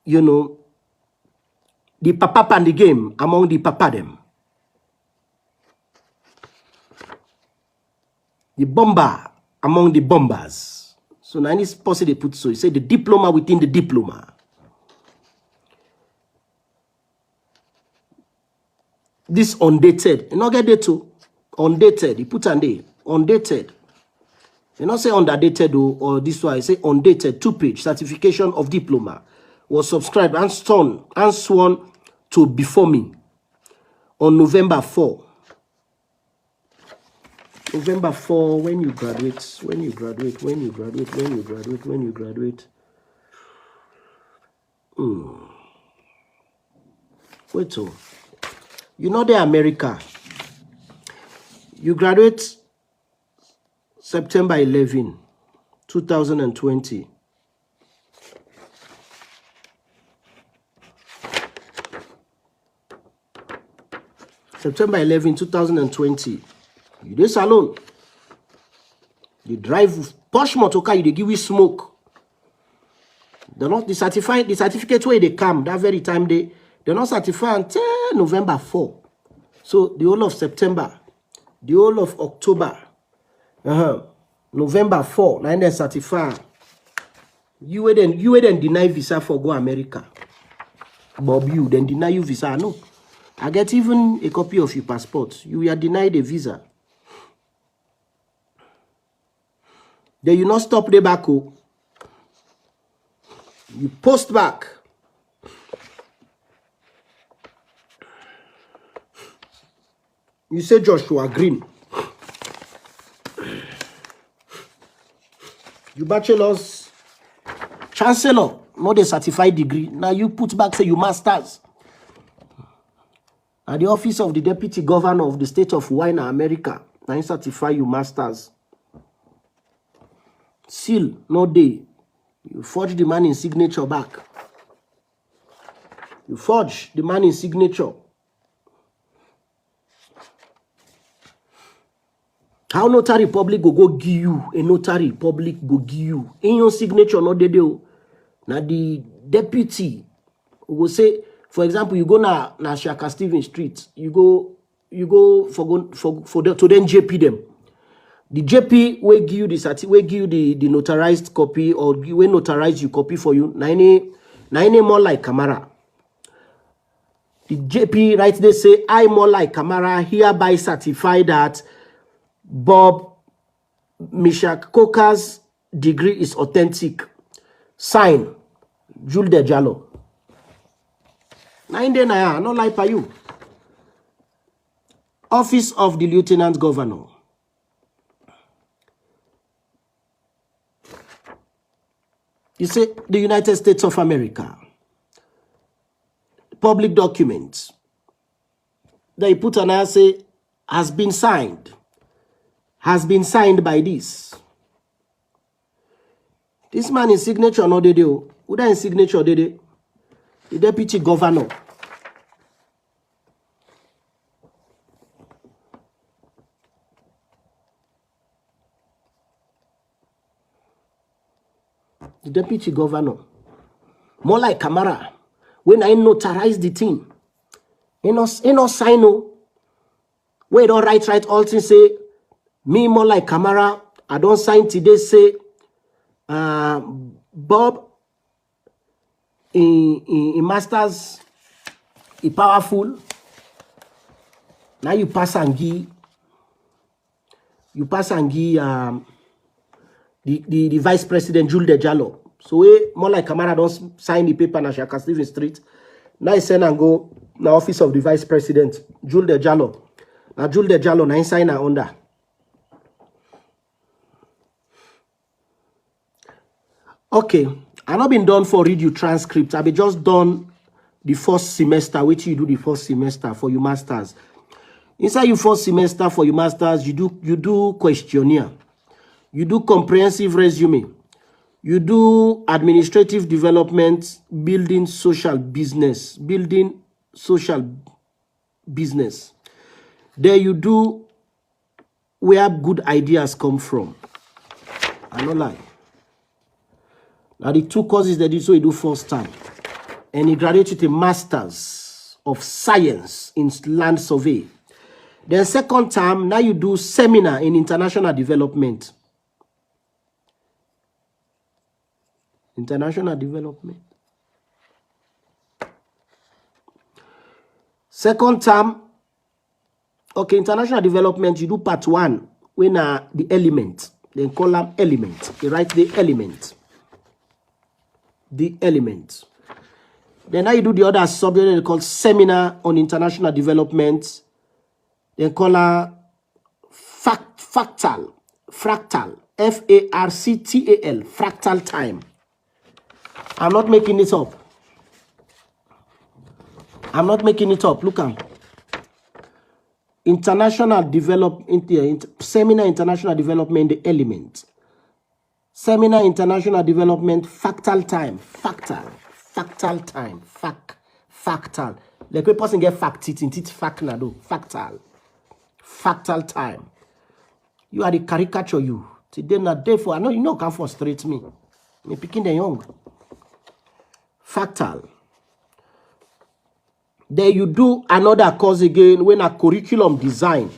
Speaker 1: you know, the papa and the game among the papa them. The bomber among the bombers. So now this person they put so you say the diploma within the diploma. this undated. You not get date to undated. You put an day undated. You not say underdated or this one. I say undated 2-page certification of diploma was subscribed and sworn to before me on November 4. November 4, when you graduate. Wait till. You know the America. You graduate September 11, 2020. September 11, 2020. You dey salon. You drive Porsche motor car, you give you smoke. The certificate where they come that very time they're not certified until November 4. So the whole of September, the whole of October, November 4, now they certify. You would then deny visa for go America. Bob, you then deny you visa. No. I get even a copy of your passport. You are denied a visa. Then you not stop the back. You post back. You say Joshua Green. You bachelor's, chancellor, not a certified degree. Now you put back, say you masters. At the office of the deputy governor of the state of Hawaii, America. Now you certify you masters. Seal, no day. You forge the man in signature back. You forge the man in signature. How notary public go give you? A notary public go give you. In your signature, no de do. Now the deputy will say, for example, you go na Shaka Stevens Street. You go to then JP them. The JP will give you the notarized copy or will notarize you copy for you. Nine more like Camara. The JP right they say I more like Camara hereby certify that Bob Mishak Coker's degree is authentic. Sign Jules de Jallo. 9 days na not like for you. Office of the Lieutenant Governor. You say the United States of America. Public documents. They put an I say has been signed. Has been signed by this. This man is signature no dede. Who that in signature dede? The deputy governor. The deputy governor. More like Camara. When I notarize the thing. Ain't no sign no. When don't write all things say. Me more like Camara. I don't sign today say. Bob. In masters. He powerful. Now you pass and give. You pass and give. The vice president Jules de Jallo. So we more like Camara don't sign the paper na Shaka Stevens Street. Now he send and go na office of the vice president Jules de Jallo. Now Jules de Jallo na sign na under. Okay, I not been done for read you transcript. I be just done the first semester. Which you do the first semester for your masters. Inside your first semester for your masters, you do questionnaire. You do comprehensive resume. You do administrative development, building social business. There you do where good ideas come from. I don't lie. Now the 2 courses that you do first time. And you graduate with a master's of science in land survey. Then second term, now you do seminar in international development. International development. Second term, Okay, international development, you do part 1, when the element, then column element. You write the element. The element. Then now you do the other subject called seminar on international development. Then color fractal. Fractal. F-A-R-C-T-A-L. Fractal time. I'm not making it up. I'm not making it up. Look at international development, seminar international development, the element. Seminar international development, fractal time. Fractal time. Fractal. Like a person get fact it in it fact na do. Fractal time. You are the caricature you. Today not day for I know you know can frustrate me. Me picking the young. Fractal. Then you do another course again when a curriculum design.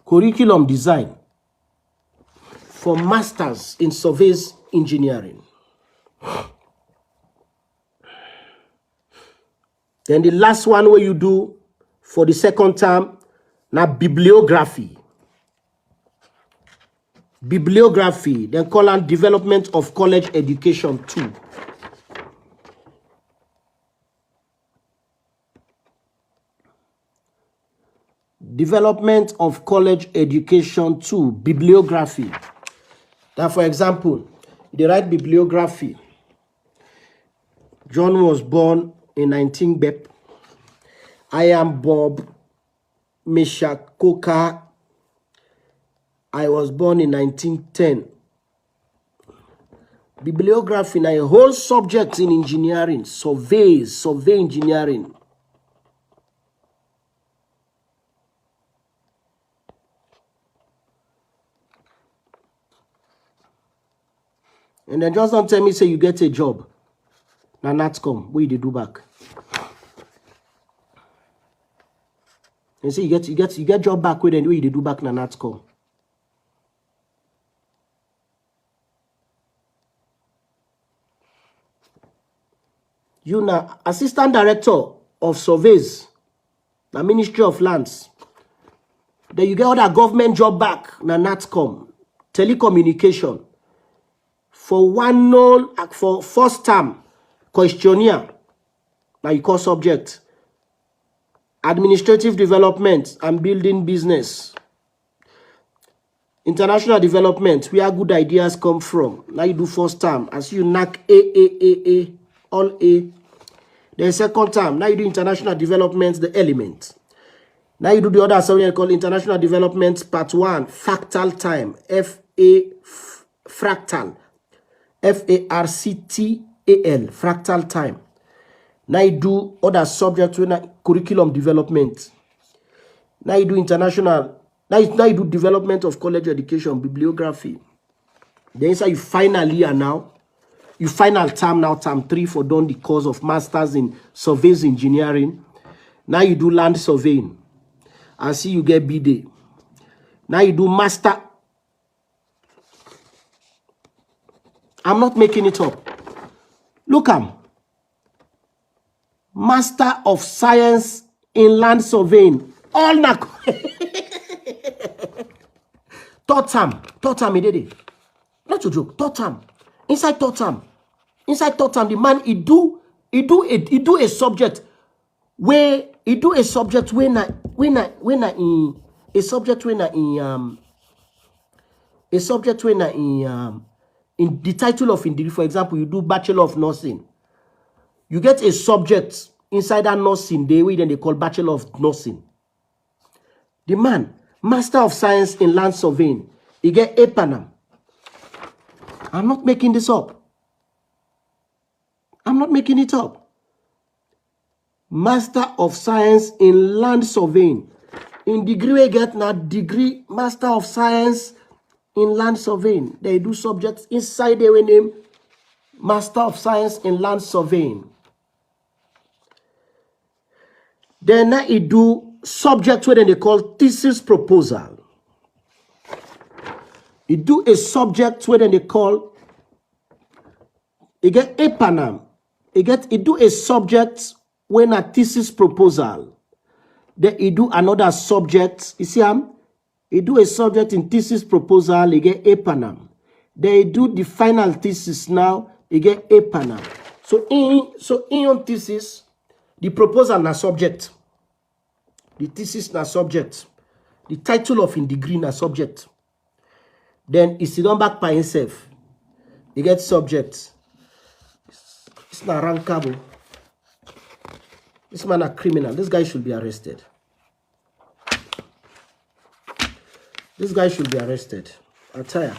Speaker 1: Curriculum design for masters in surveys engineering. Then the last one where you do for the second term, now bibliography. Bibliography, then call on development of college education 2. Development of college education 2, bibliography. Now, for example, they write bibliography. John was born in 19 Bep. I am Bob Meshach Coker. I was born in 1910. Bibliography now a whole subject in engineering, survey engineering. And then just don't tell me say you get a job. Now that's come. Where you do back? And say you get job back where then where you do back now that's come. You now assistant director of surveys, the Ministry of Lands. Then you get other government job back now that's come. Telecommunication. For one null, for first term, questionnaire, now you call subject, administrative development and building business, international development, where good ideas come from. Now you do first term, as you knock A, all A. Then second term, now you do international development, the element. Now you do the other subject called international development, part 1, fractal time, fractal. F-A-R-C-T-A-L, fractal time. Now you do other subjects with curriculum development. Now you do international. Now you do development of college education, bibliography. Then inside you final year now. You final term now, term 3 for done the course of masters in surveys engineering. Now you do land surveying. I see you get B-Day. Now you do master. I'm not making it up. Look am. Master of Science in Land Surveying. All na. Third term he did it. Not to joke. Third term. Inside third term, the man he do a subject where in the title of degree, for example, you do Bachelor of Nursing. You get a subject inside that nursing day, where then they call Bachelor of Nursing. The man, Master of Science in Land Surveying, he get a Panam. I'm not making this up. I'm not making it up. Master of Science in Land Surveying. In degree, we get now degree Master of Science in Land Surveying. They do subjects inside their name, Master of Science in Land Surveying. Then now he do subject where they call thesis proposal. He do a subject where they call, he get a Panam. He do a subject when a thesis proposal. Then he do another subject. You see he do a subject in thesis proposal, he get A panel. Then he do the final thesis now, he get A panel. So in on thesis, the proposal na subject. The thesis na subject. The title of in degree na subject. Then he sit down back by himself. He get subject. It's not rankable. This man a criminal. This guy should be arrested. This guy should be arrested. Attire.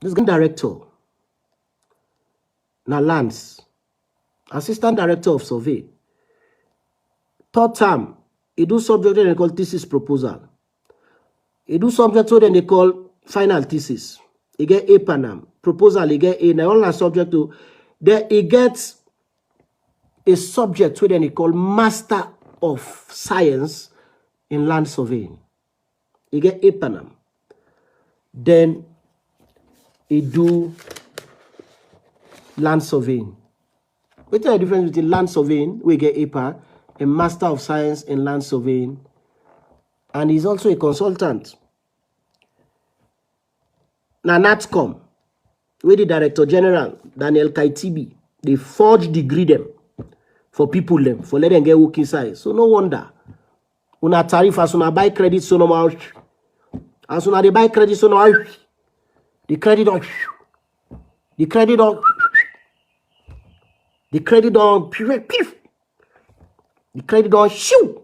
Speaker 1: This guy director. Now Lance. Assistant Director of Survey. Third term. He do subject that they call thesis proposal. He do subject that they call final thesis. He get A panel. Proposal, he get A. Now all that subject to. Then he gets a subject where they call Master of Science in Land Surveying. He get A panel. Then he do land surveying. What's the difference between land surveying, we get APA, a Master of Science in Land Surveying, and he's also a consultant. Now NATCOM, where the Director General, Daniel Kaitibi, they forge degree them for people them, for let them get work inside. So no wonder. Una tariff as una buy credit, so no more. As soon as they buy credit, so now the credit on the credit on the credit on the credit on shoe,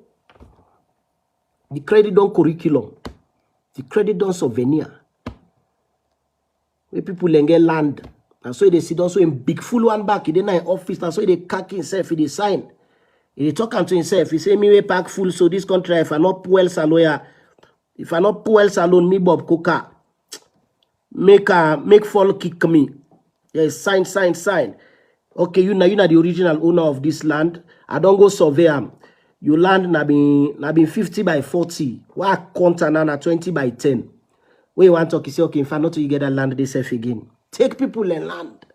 Speaker 1: the credit on curriculum, the credit on souvenir. Where people then get land, and so they sit also in big full one back. He in office, and so they cack himself. He sign. He talking to himself. He say me way pack full. So this country, if I not well lawyer. If I not pull salon me Bob Coca, make fall kick me. Yes, sign. Okay, you know the original owner of this land. I don't go survey am. You land na been 50 by 40. Why counter na 20 by 10? Where you want to talk, you say okay, if I not to you get that land they self again. Take people and land.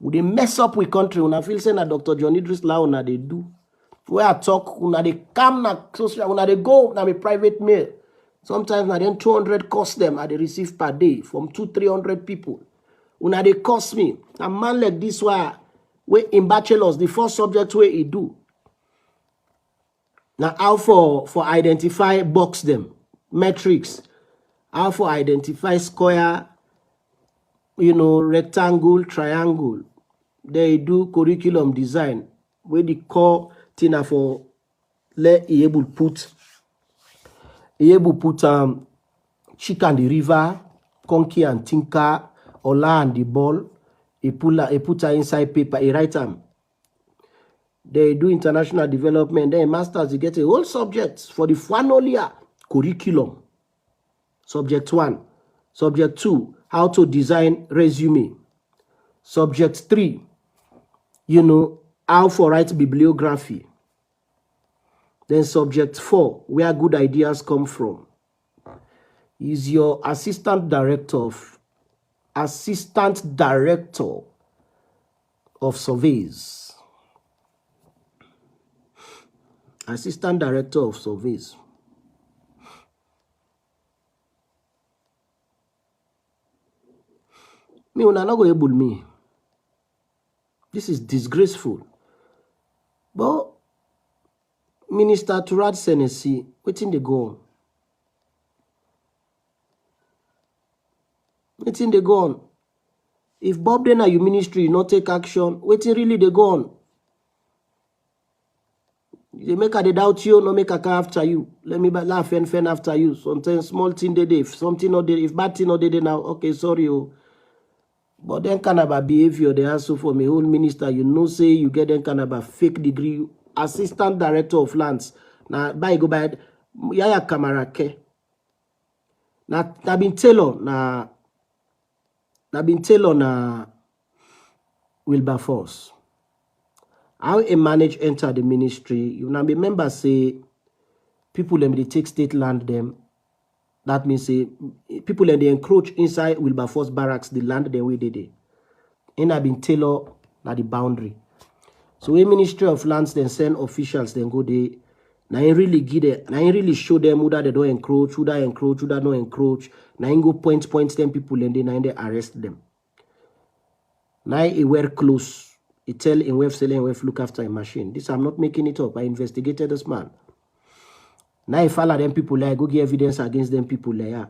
Speaker 1: Would they mess up with country? When I feel saying that DrJohn Idriss Lahai na they do. Where I talk, when they come na social, when they go na me private mail. Sometimes na then 200 cost them I they receive per day from 200-300 people. When they cost me, a man like this where in bachelors, the first subject where he do. Now how for identify box them, metrics, how for identify square, rectangle, triangle. They do curriculum design where the core thing for let he able put Chica and the river, Conky and Tinker, Ola and the ball. He put her inside paper, he write them. They do international development, then masters, they get a whole subject for the final year curriculum. Subject 1. Subject 2, how to design resume. Subject 3, how to write bibliography. Then subject 4, where good ideas come from. Is your assistant director of surveys. Assistant director of surveys. Me una not go able me. This is disgraceful. But Minister Turad Senesi, waiting they go on. Waiting they go on. If Bob Dena your ministry you not take action, waiting really they go on. They make a they doubt you, no make a car after you. Let me laugh and fen after you. Sometimes small thing they do. If something not there, if bad thing not there now, okay, sorry. But then kind of a behavior they also for me whole minister, say you get them kind of a fake degree. Assistant Director of Lands. Now, by go by Yaya Kamarake. Now, been Taylor na Wilberforce. How a manage enter the ministry? You now remember say people them they take state land them. That means say people them they encroach inside Wilberforce barracks the land them way they. And I been Taylor na the boundary. So when Ministry of Lands then send officials then go there. Now I really give it. Now I really show them who that they don't encroach, who that encroach, who that don't encroach. Now I go point them people and then they arrest them. Now I wear close. I tell in web selling web look after a machine. This I'm not making it up. I investigated this man. Now I follow them people like go get evidence against them people like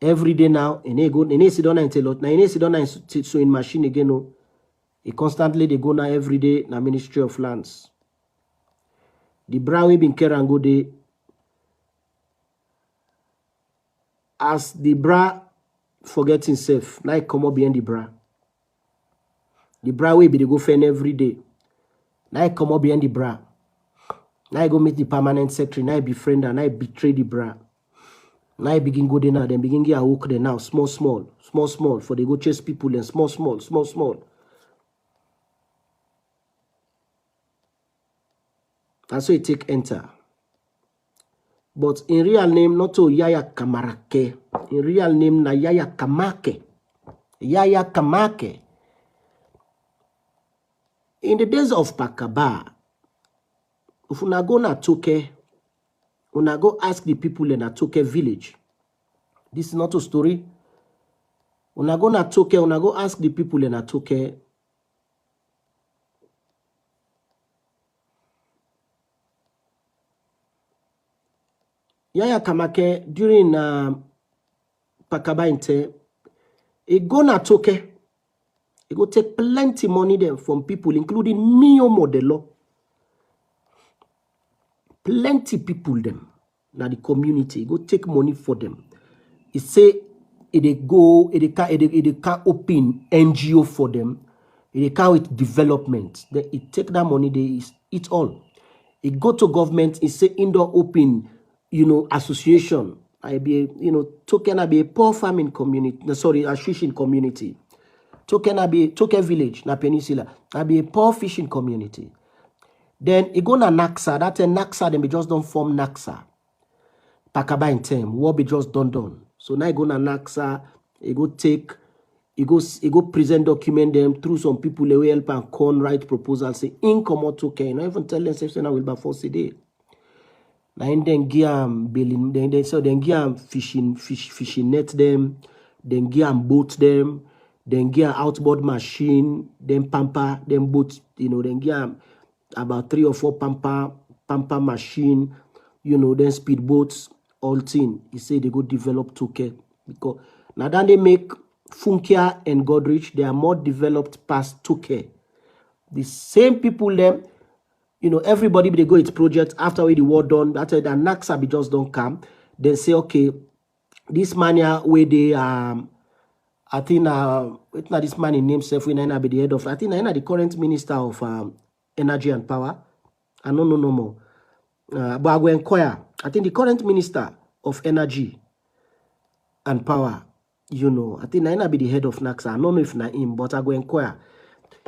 Speaker 1: every day now. And they go and they sit down and tell lot. Now they sit down and so in machine again. No, constantly they go now every day. Now Ministry of Lands. The bra we been care and go there. As the bra forget himself, now he come up behind the bra. The bra we be they go fend every day. Now he come up behind the bra. Now I go meet the permanent secretary. Now I befriend her. Now I betray the bra. Now I begin go there now. Then begin get a work there now. Small. For they go chase people and small. And so you take enter. But in real name, not to Yaya Kamarake. In real name, na Yaya Kamake. Yaya Kamake. In the days of Pakaba, if you go na Toke, you go ask the people in a Toke village. This is not a story. You go na Toke, you go ask the people in a Toke. Yaya Kamake during Pakaba inte, he go na Toke. He go take plenty money them from people, including Mio Modelo. Plenty people them na the community. He go take money for them. He say they can open NGO for them. They can with development. Then he take that money, they eat all. He go to government, he say indoor open, association. I be token I be a poor farming community. A fishing community. Token village na peninsula. I be a poor fishing community. Then he go na Naxa. That Naxa, then we just don't form Naxa. Pakaba in term. What be just done. So now he go na Naxa. He go present document them through some people they will help and con write proposal say income token. Not even tell them say now will be force day. Now then give building then give fishing net them, then give boat them, then give outboard machine, then pamper, then boat, then give about 3 or 4 pamper machine, then speedboats, all thing. He say they go develop Toke. Because now then they make Funkia and Godrich, they are more developed past Toke. The same people them, everybody they go its project after the war done, that the Naxa be just don't come. Then say, okay, this man here where they I think it's not this man in himself when I be the head of I think I the current minister of energy and power. I don't know no more. But I go inquire. I think the current minister of energy and power, I think I be the head of Naxa. I don't know if na him, but I go inquire.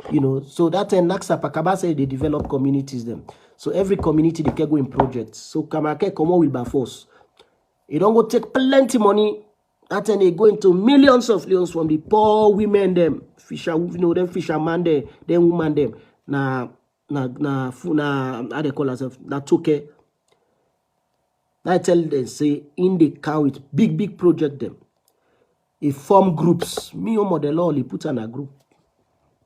Speaker 1: So that Naxa Pakaba say they develop communities them. So every community they can go in projects. So Kamake come on will by force. You don't go take plenty money. That time they go into millions of leons from the poor women them, them fisherman them woman them. How they call themselves? Na Toke. I tell them say in the car with big project them. They form groups. Me or model he put on a group.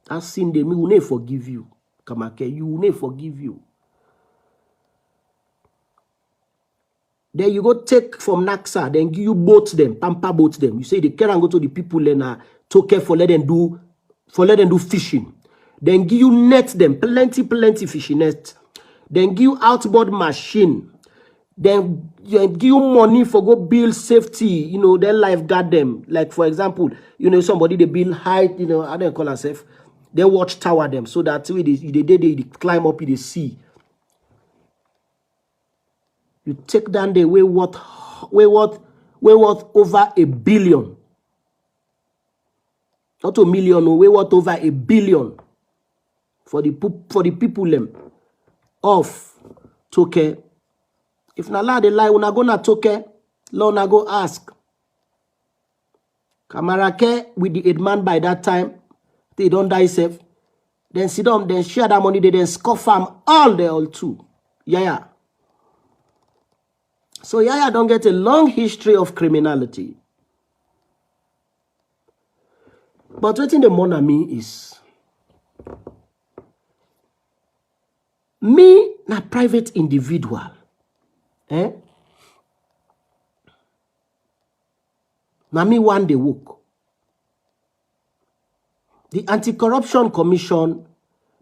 Speaker 1: I seen them, me will never forgive you. Kamake, you will never forgive you. Then you go take from Naxa, then give you boats them, pamper boats them. You say they can go to the people and Toke for let them do fishing. Then give you net them, plenty fishing net. Then give you outboard machine. Then give you money for go build safety, then lifeguard them. Like for example, somebody they build height, how they call themselves. They watch tower them so that they climb up in the sea. You take down the way worth over $1 billion. Not $1 million, way worth over $1 billion for the people them of Toke. If na lie, they lie, una go na Toke, la una go ask. Kamarake with the 8 man by that time, they don't die safe. then sit down, then share that money, they then scoff them all they all too. Yeah. So Yaya don't get a long history of criminality. But what in the money me is me na private individual. Na me one day work. The Anti-Corruption Commission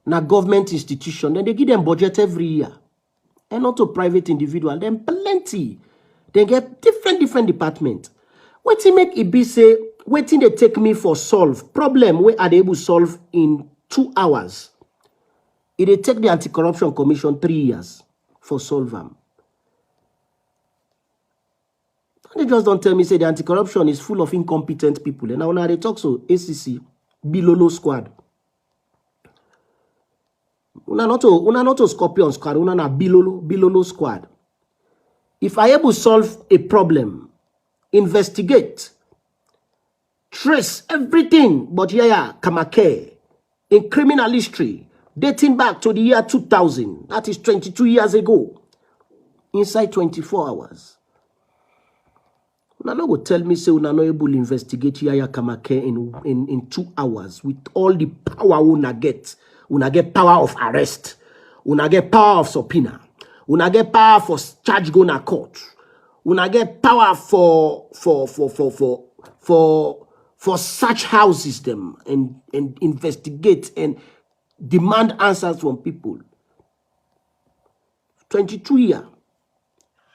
Speaker 1: na government institution, then they give them budget every year. And not to private individual, then plenty. They get different departments. Wetin make it be say, wetin they take me for solve problem where are they able to solve in 2 hours? It they take the Anti-Corruption Commission 3 years for solve them. They just don't tell me say the anti-corruption is full of incompetent people. And now they talk so ACC, Bilolo squad. Una not to Scorpion squad, una na Bilolo squad. If I able to solve a problem, investigate, trace everything but Kamake in criminal history dating back to the year 2000, that is 22 years ago, inside 24 hours. Una no go tell me say una no able to investigate Yaya Kamake in 2 hours with all the power una get. Una get power of arrest. Una get power of subpoena. Una get power for charge go na court. Una get power for search houses them and investigate and demand answers from people. 22 years.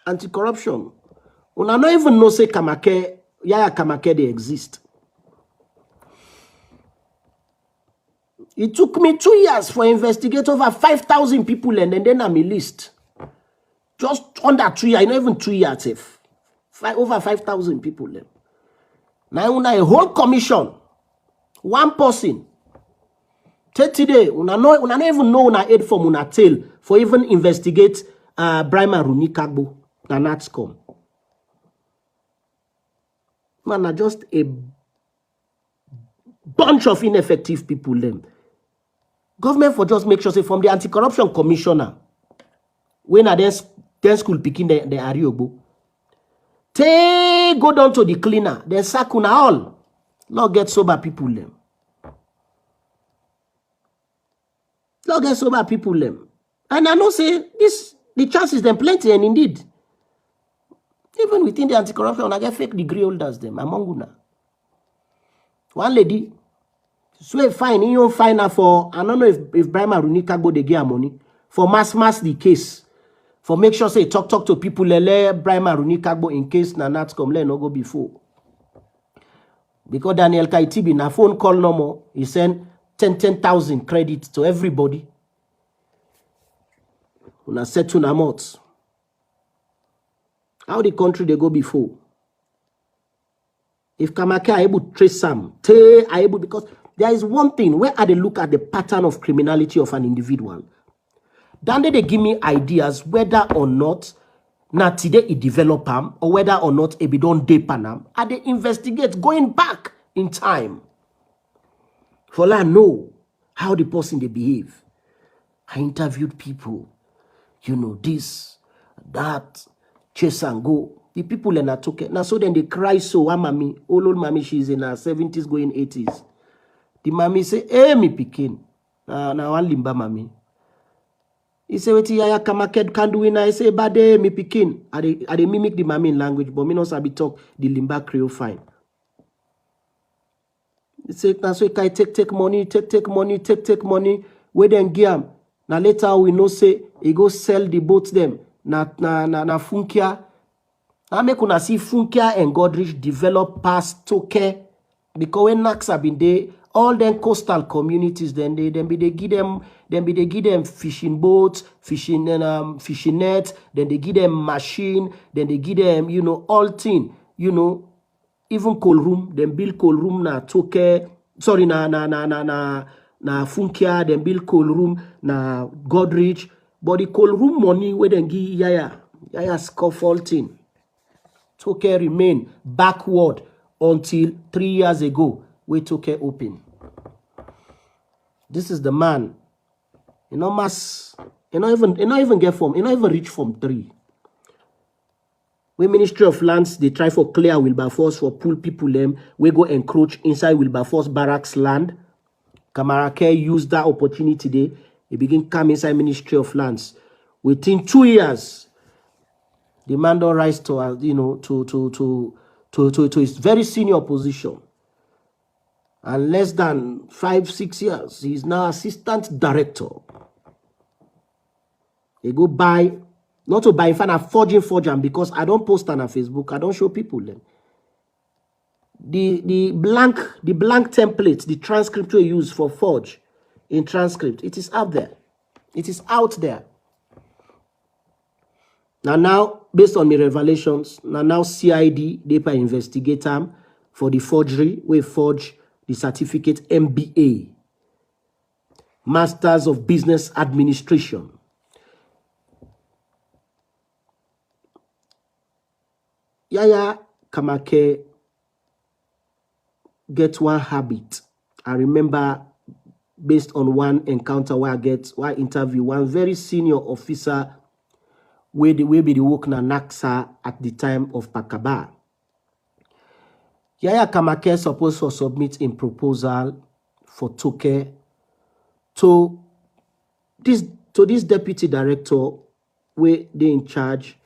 Speaker 1: Anti-corruption. Una no even know say Kamake, Yaya Kamake they exist. It took me 2 years for investigate over 5,000 people and then I'm a list. Just under 2 years, not even 2 years, over 5,000 people. Now una a whole commission, one person. Today, una no even know una aid from una tail for even investigate Brima Runikagbo and NATSCOM. Man, just a bunch of ineffective people. Them. Government for just make sure say from the Anti-Corruption Commissioner, when I then school picking the Ariobo, go down to the cleaner, then sack una all. Not get sober people them. Not get sober people them. And I know say this the chances them plenty and indeed. Even within the anti-corruption, I get fake degree holders them among una. One lady, so fine, you don't find her for, I don't know if Brima Runika go they get money for mass the case. For make sure say talk to people lele Brima Runika go in case na NATSCOM le no go before. Because Daniel Kaitibi na phone call no more, he sent 10,000 credit to everybody. Una set to namot. How the country they go before? If Kamake are able to trace some, are able, because there is one thing where they look at the pattern of criminality of an individual. Then they give me ideas whether or not not today it develop them or whether or not it be done deep them. And they investigate going back in time. For I know how the person they behave. I interviewed people, you know, this, that. Chase and go. The people in that took it. Now so then they cry so. Mommy, old mommy, she's in her 70s going 80s. The mommy say, "Hey, me picking. Now one limba mommy." He say, "Wait, Yaya Kamake can do it." I say, "Bade me picking." I they mimic the mommy in language, but me not sabi talk the limba Creole fine. He say, "Now so I take money, take money. Where then give. Now later we know say he go sell the boats them." Na Funkia. I make una see Funkia and Godrich develop past Toke because when Nax have been there, all them coastal communities then they give them fishing boats, fishing net, then they give them machine, then they give them all thing, even coal room, then build coal room na Toke, sorry na Funkia, then build coal room na Godrich. But the coal room money where then give Yaya scaffolding. Toke remain backward until 3 years ago we Toke open. This is the man. You know, mass. You not even get form. You not even reach Form 3. When Ministry of Lands, they try for clear Wilberforce for pull people them. We go encroach inside Wilberforce barracks land. Kamarake used that opportunity there. He begin come inside Ministry of Lands. Within 2 years, the man don't rise to to his very senior position. And less than 5-6 years, he is now assistant director. They go buy, not to buy, in fact, I'm forging, because I don't post on Facebook. I don't show people them. The blank template, the transcript we use for forge in transcript, it is out there. It is out there. Now, based on my revelations, now CID, they investigate them for the forgery. We forge the certificate MBA, Masters of Business Administration. Yaya Kamake get one habit. I remember, based on one encounter where I interview one very senior officer where be the work na Naksa at the time of Pakaba. Yaya Kamake supposed to submit a proposal for Toke to this deputy director where they in charge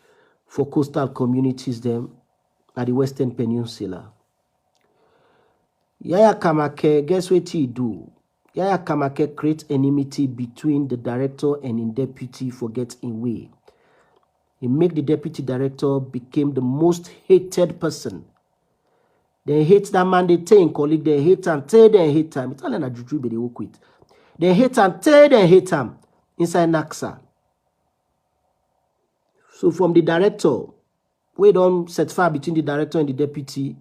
Speaker 1: for coastal communities them at the Western Peninsula. Yaya Kamake, guess what he do? Yaya Kamake create enmity between the director and the deputy for getting way. He make the deputy director became the most hated person. They hate that man, they take colleague, they hate and tell they hate him. It's all in a juju, but they will quit. They hate and tell they hate him inside Naksa. So from the director, we don't set fire between the director and the deputy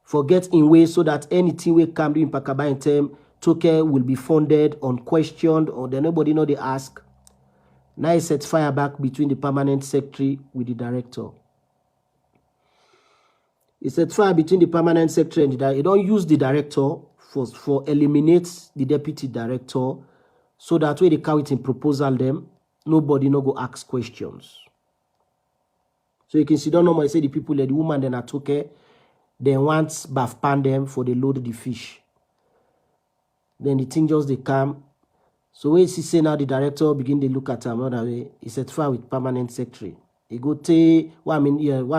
Speaker 1: for getting way so that anything we come do in Pakaba in term, Toke will be funded, unquestioned, or then nobody know they ask. Now he set fire back between the permanent secretary with the director. He set fire between the permanent secretary and the director. He don't use the director for eliminate the deputy director so that when they carry it in proposal them, nobody no go ask questions. So you can see, don't normally say the people, the woman then are Toke, then once bath pan them for they load the fish. Then the thing just they come. So when you see now the director begin to look at him another way, he set fire with permanent secretary. He go take what I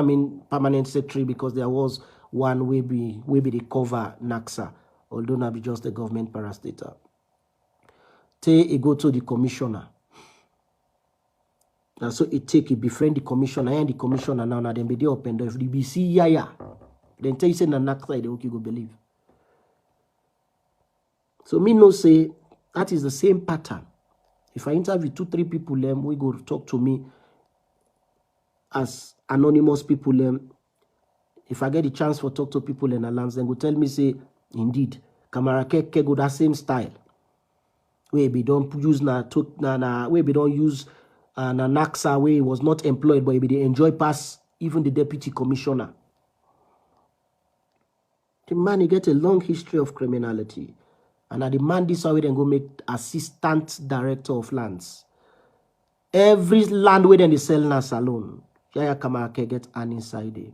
Speaker 1: mean permanent secretary because there was one way be the cover Naksa, although not be just a government parastatal. He go to the commissioner. And so it take it befriend the commissioner and the commissioner now then be they open door. If the BC yaya, then tell you say na Naksa they okay go believe. So me no say that is the same pattern. If I interview 2-3 people, we go talk to me as anonymous people. If I get the chance for talk to people in Alliance, then go tell me say, indeed, Kamarake go that same style. We don't use we don't use na Naksa where he was not employed, but they enjoy pass even the deputy commissioner. The man he get a long history of criminality. And I demand this way then go make assistant director of lands. Every land where then they sell na salon. Yaya Kamake get an inside there.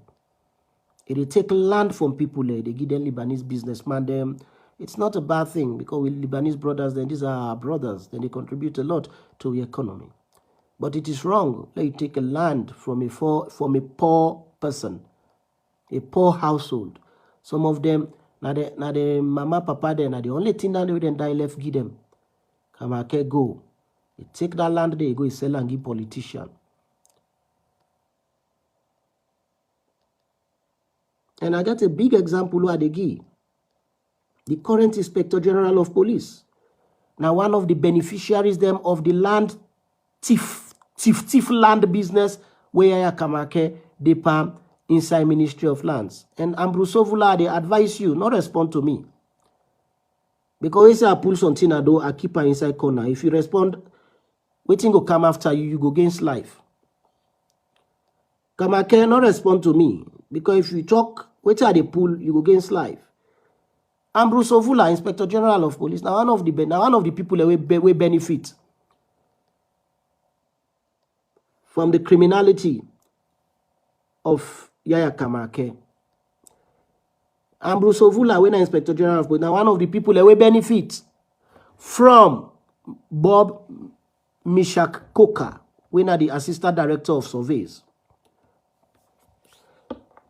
Speaker 1: If they take land from people there, they give them Lebanese businessman them. It's not a bad thing because with Lebanese brothers, then these are our brothers. Then they contribute a lot to the economy. But it is wrong. Let you take a land from a poor person, a poor household. Some of them now the mama, papa, then the only thing that they then die left give them. Kamake go. They take that land, they go sell and give politician. And I got a big example where they give. The current Inspector General of Police. Now one of the beneficiaries them of the land thief land business where Kamake they palm inside Ministry of Lands. And Ambrosovula, they advise you not respond to me. Because when say I pull something I do, I keep her inside corner. If you respond, waiting go come after you, you go against life. Kamake not respond to me. Because if you talk, wait till they pull, you go against life. Ambrose Ovula, Inspector General of Police, now one of the people that will benefit from the criminality of Yaya Kamake. Ambrose Ovula, when Inspector General of Police, now one of the people that will benefit from Bob Mishak Koka, when the Assistant Director of Surveys.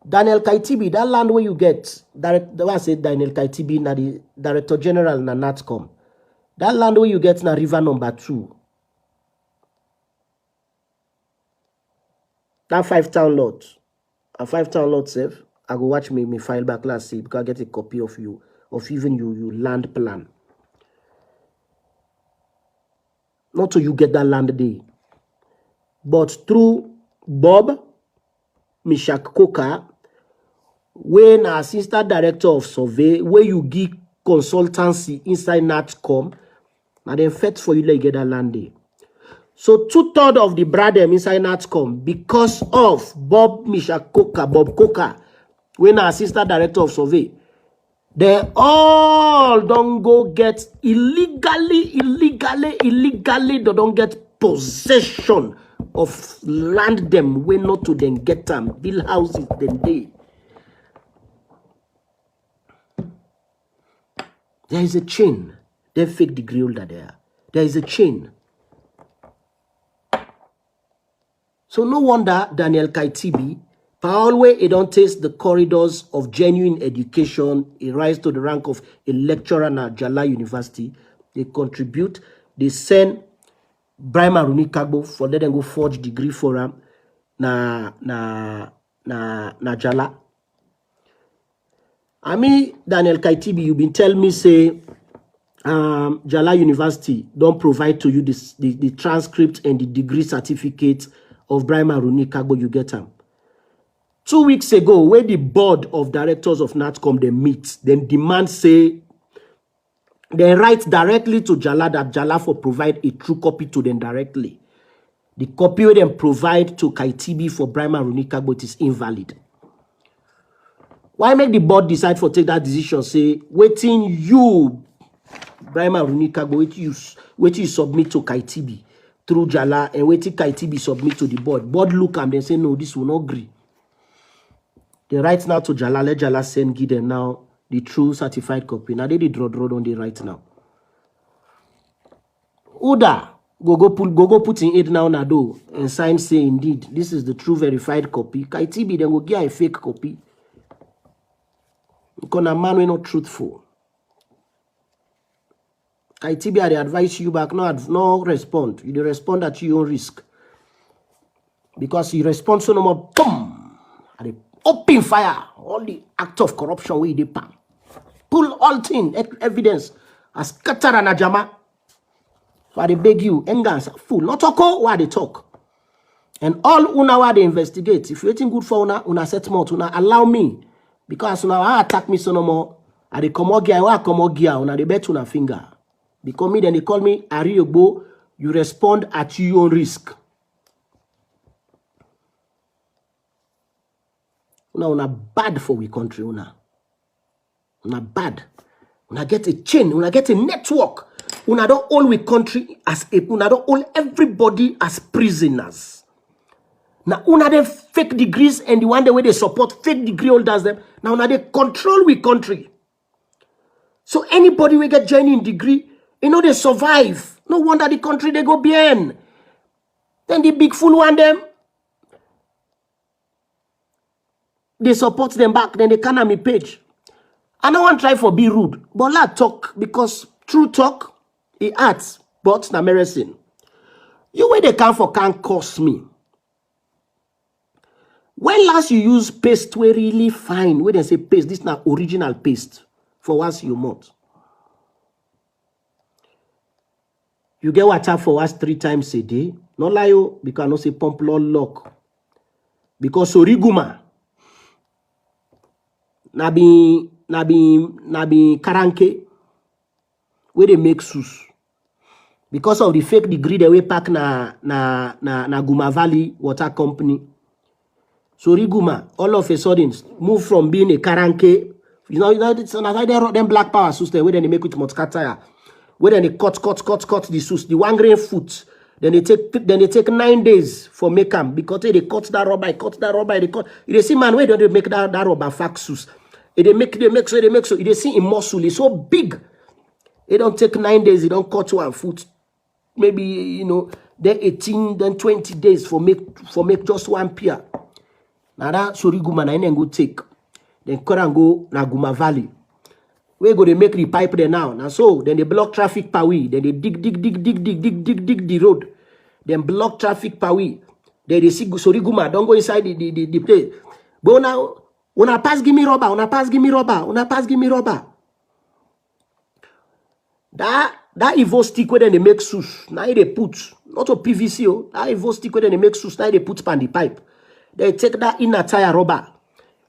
Speaker 1: Daniel Kaitibi, that land where you get, the one said Daniel Kaitibi, na the Director General na NATCOM. That land where you get na river number 2. That 5-town lot. A 5-town lot safe. I go watch me file back last see because I get a copy of you, of even you land plan. Not so you get that land day. But through Bob Mishak Koka, when Assistant Director of Survey, where you give consultancy inside NATCOM, and then fet for you to get that land day. So 2/3 of the bradem inside NATCOM, because of Bob Mishak Koka, Bob Koka, when Assistant Director of Survey, they all don't go get illegally, they don't get possession of land them when not to then get them, build houses then they. There is a chain. They fake degree holder there. There is a chain. So no wonder Daniel Kaitibi, always he don't taste the corridors of genuine education. He rise to the rank of a lecturer at Jala University. They contribute. They send Brahma Runi Kagbo for let them go forge degree for him na Jala. I mean, Daniel Kaitibi, you've been telling me, say, Jala University don't provide to you the transcript and the degree certificate of Brahma Runi Kagbo, you get them. 2 weeks ago, when the board of directors of NATCOM, they meet, then demand, say, they write directly to Jala that Jala for provide a true copy to them directly. The copy we then provide to Kaitibi for Brahma Runi Kagbo is invalid. Why make the board decide for take that decision? Say, waiting you, Brahma Runi Kagbo, wait you submit to Kaitibi through Jala, and waiting Kaitibi submit to the board. Board look and then say, no, this will not agree. They write now to Jala, let Jala send, give them now the true certified copy. Now they did draw on the right now. Uda, go put in it now, Nado, and sign say, indeed, this is the true verified copy. Kaitibi then go get a fake copy. Because a man will not truthful. Kaitibi, I advise you back, no respond. You respond at your own risk. Because you respond so no more, boom! And they open fire. All the act of corruption we did pan. Pull all thing, evidence. As Qatar and Ajama. So they beg you, engans, fool. Not talk what they talk. And all una what they investigate. If you're waiting good for una set more, una allow me. Because now I attack me so no more. I they come out gear, una they bet una finger. Because me then they call me Ariogbo. You respond at your own risk. Una bad for we country, una bad. Una get a chain, una get a network. Una don't hold we country as a, una don't hold everybody as prisoners. Now, una they fake degrees and the one the way they support fake degree holders them. Now, una they control we country. So anybody we get joining degree, you know they survive. No wonder the country they go behind. Then the big fool one them, they support them back. Then they can on me page. I don't want to try for be rude, but let talk because true talk it hurts, but na medicine. You where they come for can't cost me. When last you use paste, we really fine. When they say paste, this is not original paste for once you month. You get water for us 3 times a day. No lie you, because no say pump lock. Because origuma nabi karanke where they make sus. Because of the fake degree they way pack na Guma Valley Water Company. So Riguma, all of a sudden, move from being a karanke, it's not them black power suits there, where then they make with Motcat tire. Where then they cut the suits, the one grain foot. Then they take 9 days for make them because they cut that rubber, they cut. You see, man, where don't they make that rubber faxus? They make so. You see in muscle, it's so big. It don't take 9 days, it don't cut one foot. Maybe then 18, then 20 days for make just one pair. Now that Soriguma na go take. Then cut and go na Guma Valley. Where go they make the pipe there now? Now so then they block traffic per way. Then they dig the road. Then block traffic per way. Then they see Soriguma, don't go inside the place. But now una pass give me rubber. That Evo stick where then they make sus. Now they put not a PVC. That Evo stick where then they make sus. Now they put pan the pipe. They take that inner tire rubber.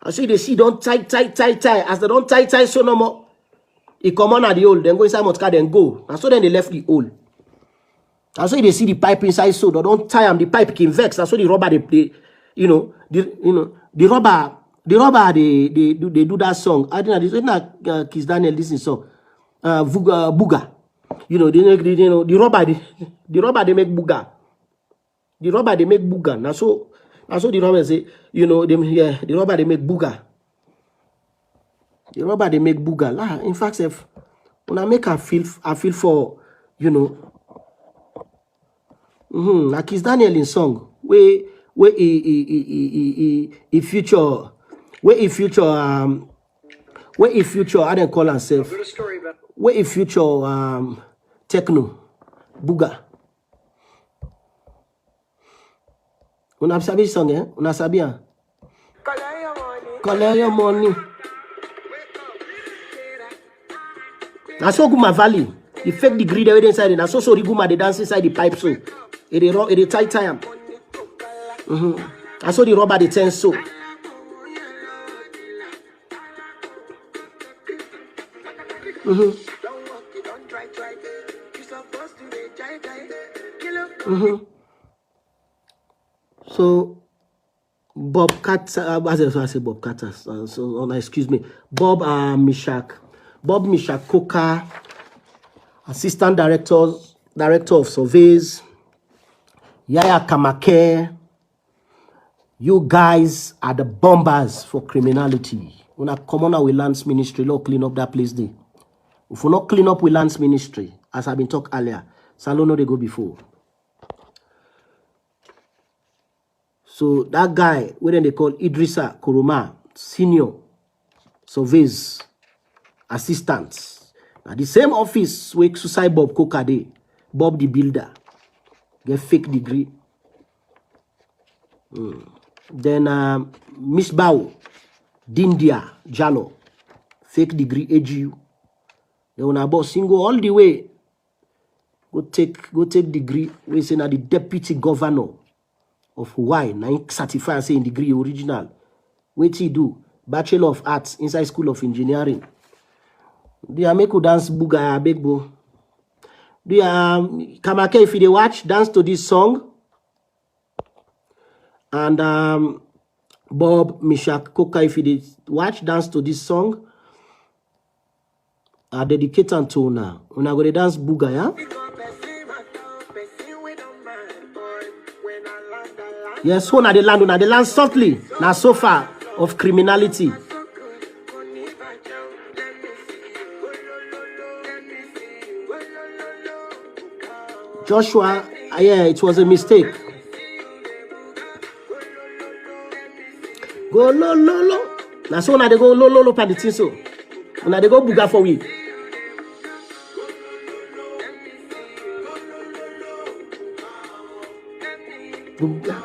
Speaker 1: And so they see don't tie. As they don't tie so no more. It come on at the hole. Then go inside Motka, then go. And so then they left the hole. And so they see the pipe inside. So they don't tie them. The pipe can vex. And so the rubber the rubber they do that song. I think it's not Kiss Daniel listen song. Booga. The rubber they make booga. The rubber they make booga. Now so the rubber say, the rubber they make booga. The rubber they make booga. La, in fact, if when I make I feel for, like Kiss Daniel in song, where he future, I don't call himself. Where if future techno booga. Una sabi song una sabia. Collect your money. Na so Guma Valley. The fake degree they inside. Na so Riguma they dance inside the pipe so. It tight am. I saw the rubber they turn so. So Bob Cat, as I say Bob Catters, excuse me, Bob Mishak Coca, Assistant Director of Surveys, Yaya Kamake. You guys are the bombers for criminality. When I come on with Lands Ministry, let's clean up that place there. If we not clean up with Lands Ministry, as I've been talking earlier, Salono they go before. So that guy, what they call Idrissa Kuruma, Senior Surveys Assistant. Now the same office where Suicide Bob Kokade, Bob the Builder, get fake degree. Then Miss Bao, Dindia, Jalo, fake degree AGU. Then when I bought single all the way, go take degree. We say now the deputy governor of Hawaii, now certify and say in degree original. What he do? Bachelor of Arts inside School of Engineering. Do you make you dance booga big bo? Do you Kamake if you watch dance to this song? And Bob Mishak Koka if you watch dance to this song. I dedicate and to now. When I go to dance booga, yeah? Yes, who na the land softly. Now so far of criminality. Joshua, yeah, it was a mistake. Go lo lo lo. Now so now they go lo lo lo pa the thing so. Now they go booga for we. Booga.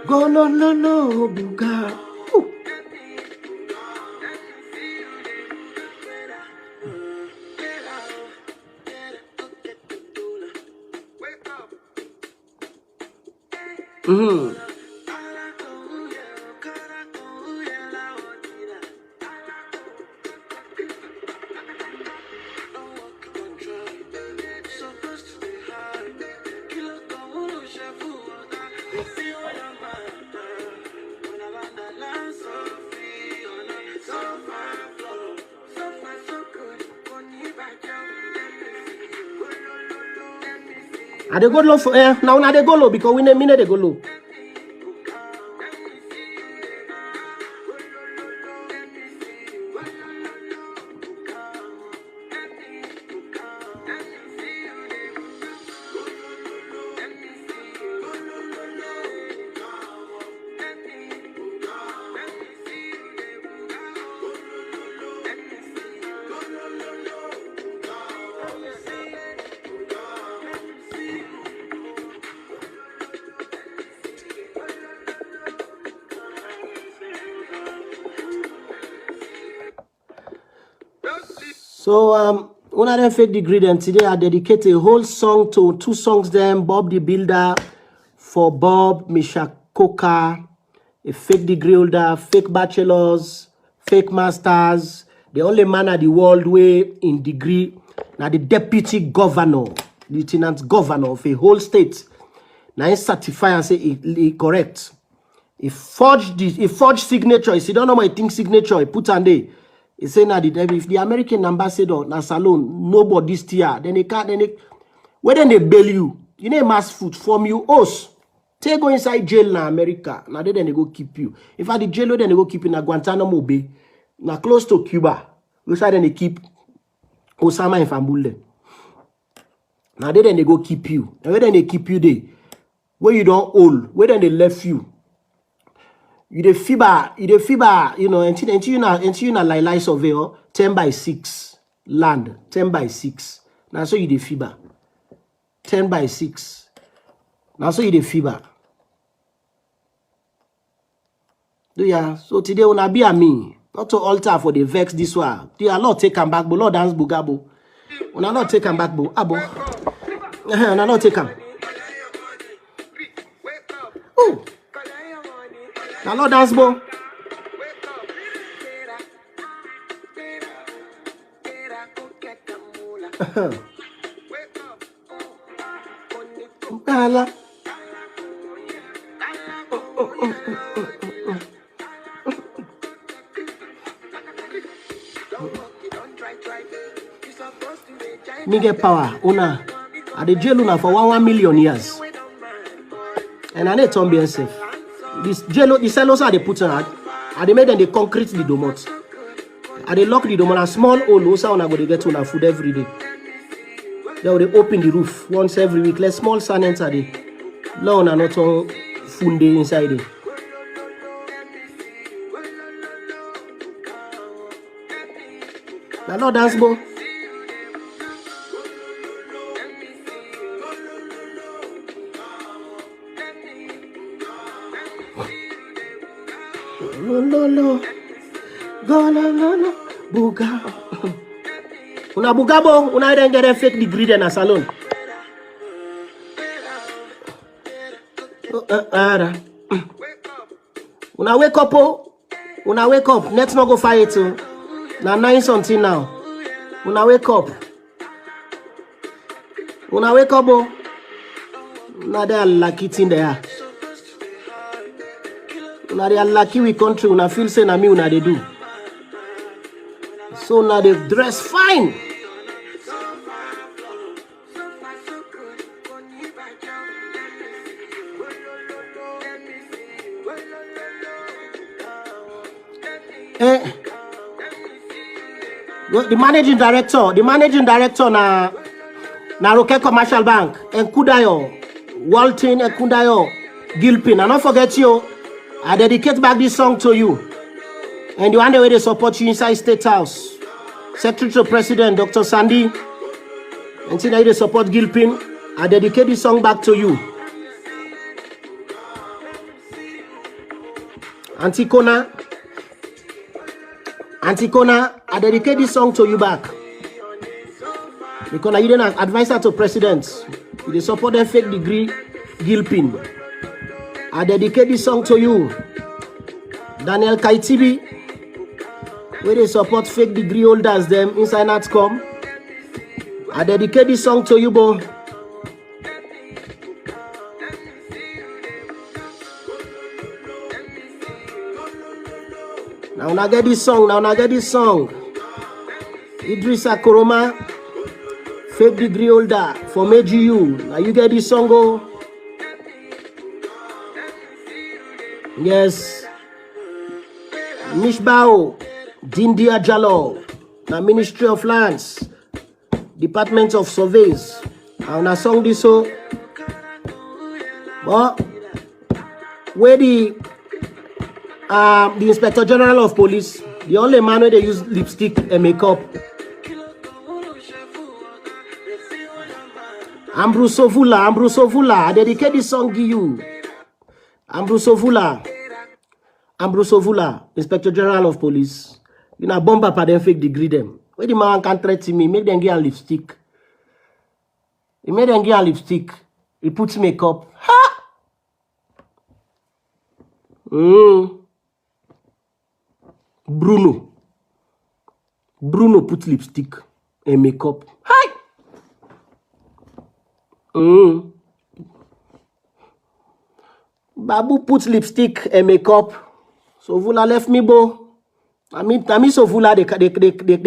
Speaker 1: Go lo lo lo booga. I dey go low for now they go low because we need they go low. So one of them fake degree then today I dedicate a whole song to 2 songs them, Bob the Builder for Bob Mishakoka, a fake degree holder, fake bachelors, fake masters, the only man at the world way in degree, now the deputy governor, lieutenant governor of a whole state. Now he certify and say it correct. He forged signature. He said, don't know my thing signature. He put on there. He say now if the American ambassador na salon nobody steer, then they can't where then they bail you. You know mass food from you host. Take go inside jail na America. Now then they go keep you. In fact the jail then they go keep you na Guantanamo Bay. Now close to Cuba. Which side then they keep Osama and Fambule. Now then they go keep you. And where then they keep you there? Where you don't hold, where then they left you. You the fiber, you know, until you na like surveyor 10/6 land 10/6. Now so you the fiber 10/6. Now so you the fiber. Do ya? So today when I be a me, not to alter for the vex this one. They are not take them back, but Lord dance bugabo. When I not take them back, bo abo. When I not take them. Oh. Now Lord dance bo. Me get power, una. I the jail una for 1 million years. And I need to be safe. This jail, the cells are they put on, and they made them they concrete the domot. And they lock the domot, a small hole, also on go to get on food every day. They will open the roof once every week. Let small sun enter the lawn and not on food inside it. Now no dance bo. Lo, go lo, buga. Una bugabo, una then get a fake degree in a salon. Una wake up, oh. Una wake up. Let's not go fight it. Now 9 something now. Una wake up. Una wake up, oh. Now they are lucky in there. Una they are lucky we country. Una feel say na me una they do. So now they dress fine. The managing director na Roque Commercial Bank, Enkudayo, Walton, Enkudayo, Gilpin. And don't forget you, I dedicate back this song to you. And the one way they support you inside State House. Secretary to President, Dr. Sandy. And see now they support Gilpin. I dedicate this song back to you. Anticona, I dedicate this song to you back. Because you didn't advisor to president. You support the fake degree Gilpin. I dedicate this song to you. Daniel Kaitibi. Where they support fake degree holders them inside NatCom. I dedicate this song to you, bo. Now I get this song. Idriss Lahai, Fake degree holder from AGU. Now you get this song, oh? Yes. Mishbao, Dindia Jalo, the Ministry of Lands, Department of Surveys. And I song this so. But where the Inspector General of Police, the only man where they use lipstick and makeup. Ambrosovula, I dedicate this song to you. Ambrosovula, Inspector General of Police. You know, bomb up and fake degree them. Where the man can threaten me, make them get a lipstick. He made them get a lipstick. He puts makeup. Ha! Bruno put lipstick and makeup. Hi! Babu put lipstick and makeup. So Vula left me, bo. I mean, so Vula they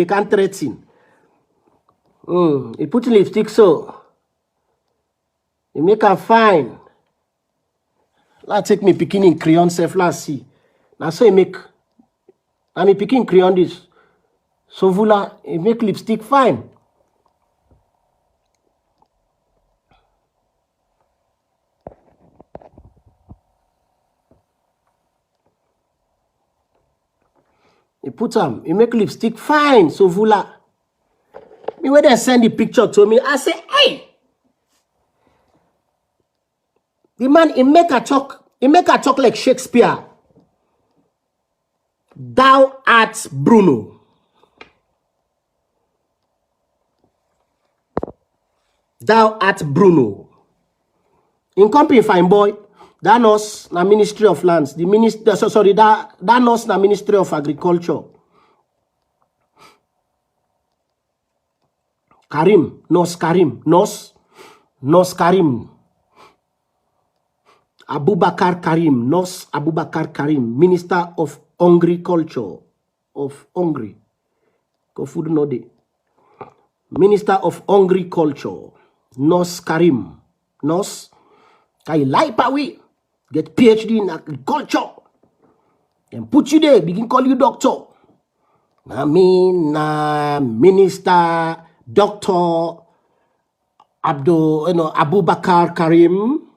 Speaker 1: can't threaten. He put lipstick so. He make her fine. Let's take me picking in crayon self last see. Now so he make. I mean picking crayon this. So Vula he make lipstick fine. He put he make lipstick fine. So Vula. Me when they send the picture to me, I say, hey. The man he make her talk like Shakespeare. Thou art Bruno. Thou art Bruno. In company fine boy. That nurse na Ministry of Lands. The minister, sorry, that nurse na Ministry of Agriculture. Nurse Karim. Abubakar Karim, Nurse Abubakar Karim, Minister of Agriculture of Hungary. Go food no day. Minister of Agriculture, Nurse Karim. Nurse, kai like we get PhD in agriculture. And put you there, begin call you doctor. I mean, Minister, Doctor Abubakar Karim.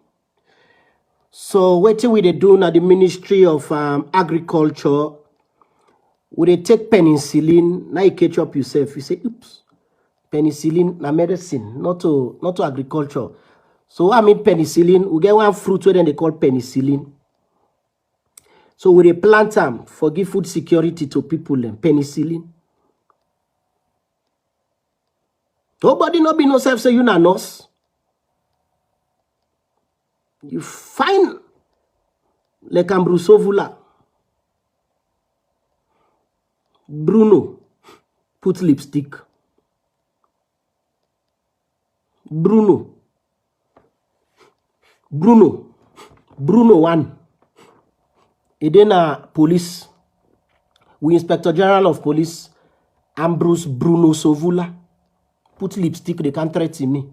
Speaker 1: So what we they do now the Ministry of Agriculture, we they take penicillin, now you catch up yourself. You say, oops, penicillin na medicine, not to agriculture. So I mean penicillin, we get one fruit where then they call penicillin. So we they plant them for give food security to people then penicillin. Nobody no be no self say you na nurse. You find like Ambrosovula. Bruno put lipstick. Bruno one. And then police. We Inspector General of Police Bruno Sovula put lipstick. They can't threaten me.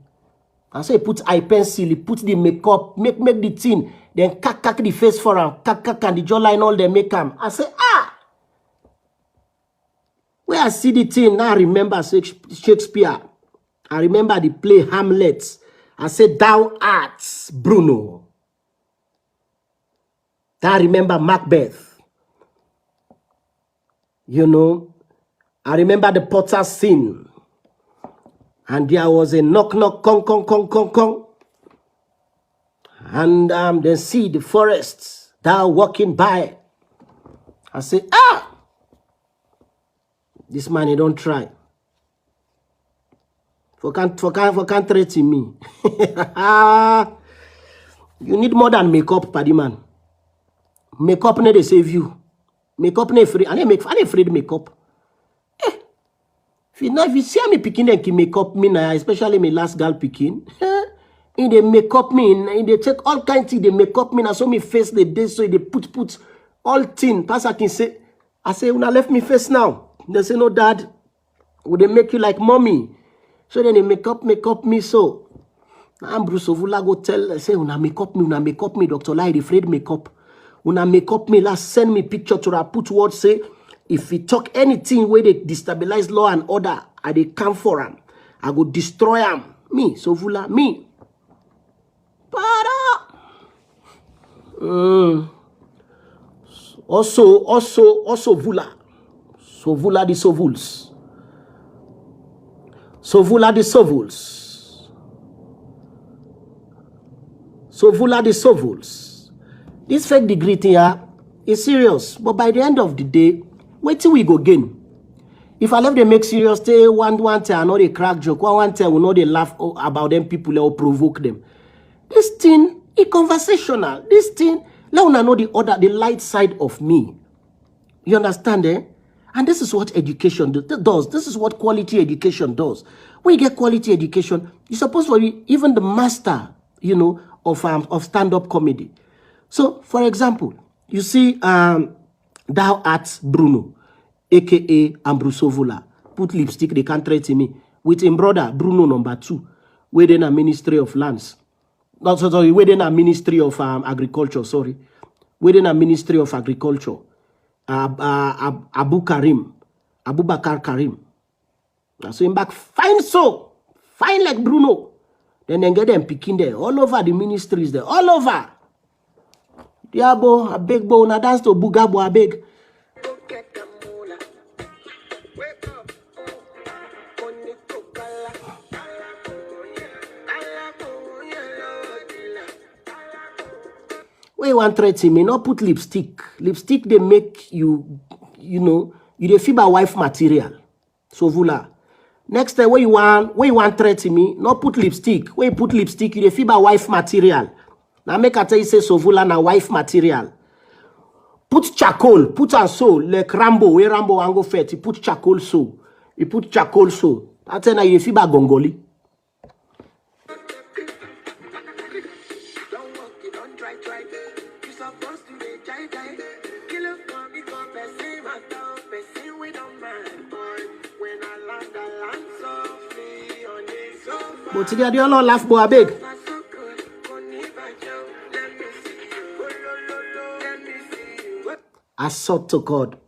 Speaker 1: I say put eye pencil, he put the makeup, make the thing, then cack the face for him, cack and the jawline all they make him. I say, where I see the thing, now I remember Shakespeare. I remember the play Hamlet. I said, thou art Bruno. I remember Macbeth. You know, I remember the Potter scene. And there was a knock, kong. And then see the forest, thou walking by. I say, this man, he don't try. For can't threaten me. You need more than makeup, paddy man. Makeup ne they save you. Makeup ne free. I ain't afraid of makeup. If you see me picking and make up me now, especially my last girl picking, in they make up me, in they take all kinds of things, they make up me now, so me face the day, so they put all things. Pastor can say, I say, when I left me face now, they say, no, dad, would they make you like mommy? So then they make up me so. Now Bruce Ovula go tell, say, una make up me, Dr. Lahai, afraid make up. Una make up me, last send me picture to her, put word, say, if he talk anything where they destabilize law and order, I they come for him. I go destroy him. Me, Sovula, me. Para. Also Vula. Sovula the Sovuls. Sovula the Sovuls. Sovula the Sovuls. This fake degree here is serious. But by the end of the day, wait till we go gain. If I left them make serious, they one time I know they crack joke, one time we know they laugh about them people or provoke them. This thing is conversational. This thing, let una know the light side of me. You understand, eh? And this is what education does. This is what quality education does. When you get quality education, you're supposed to be even the master, you know, of stand-up comedy. So, for example, you see, thou art Bruno, aka Ambrose Ovula, put lipstick, they can't threaten me, with him brother, Bruno number 2, within a Ministry of Lands. Not sorry, within a Ministry of Agriculture, sorry. Within a Ministry of Agriculture. Abubakar Karim. So him back fine like Bruno. Then get them picking there, all over the ministries there, all over. Diabo, a big bow, na dance to Bugabo, a big. When you want to me, not put lipstick. Lipstick, they make you, you know, you dey feel by wife material. So Vula. Next time, when you want to me, not put lipstick. When you put lipstick, you dey feel by wife material. Now make I tell you say so Vula na wife material. Put charcoal, put on so like Rambo, where Rambo and go fet. You put charcoal so. You put charcoal so. That's why you dey feel by gongoli. But today they all laugh, boy, big. I sought to God.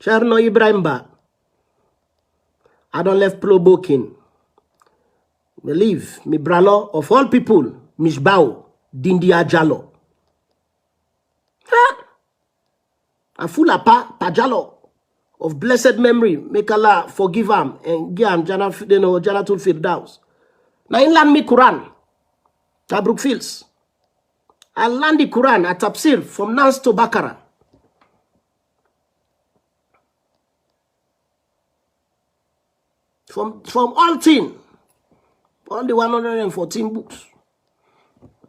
Speaker 1: Cherno Ibrahim Ba. I don't left pro booking. Believe me, bralo of all people, Mishbao, Dindia Jalo. A full apa Pajalo of blessed memory. Make Allah forgive him and give him Janatul Firdaus. Now in land me Quran. Na Brookfields. I land the Quran at Tafsir from Nas to Bakara. From all things. All the 114 books.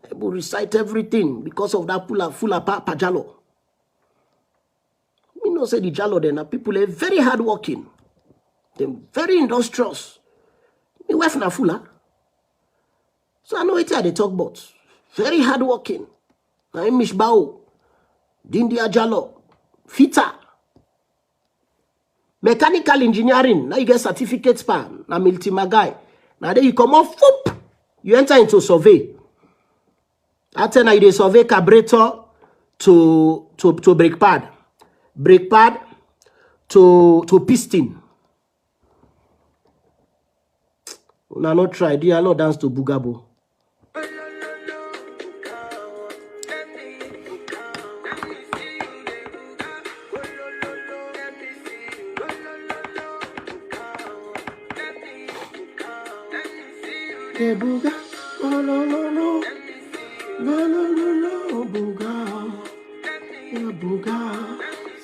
Speaker 1: I will recite everything because of that full apa Pajalo. We know say the Jalo then people are very hardworking. They're very industrious. My wife na fula. So I know what they talk about. Very hardworking. Na Mishbao, Dindia Jalo, Fita. Mechanical engineering. Now you get certificates pan. Na Miltimagai. Now then you come off, whoop, you enter into survey. After now you survey carburetor to brake pad. Brake pad to piston. Una not try. Do you not dance to Bugabo? The Buga, oh no no no, no no no no, Buga, the Buga.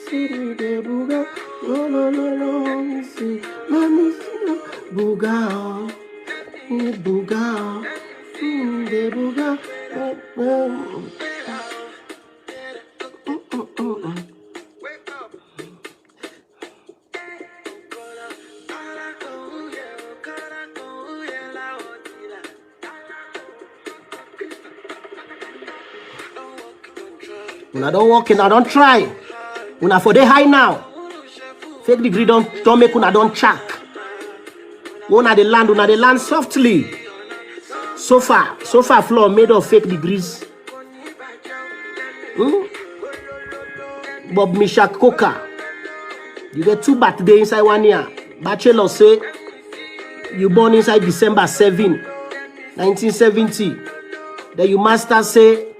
Speaker 1: City de Buga, no no no no, let me see, Buga, Buga, de Buga, When I don't walk in, I don't try. Una for the high now. Fake degree don't make una don't check. Una the land softly. Sofa floor made of fake degrees. Bob Mishak Coca. You get 2 birthday inside 1 year. Bachelor say you born inside December 7, 1970. Then you master say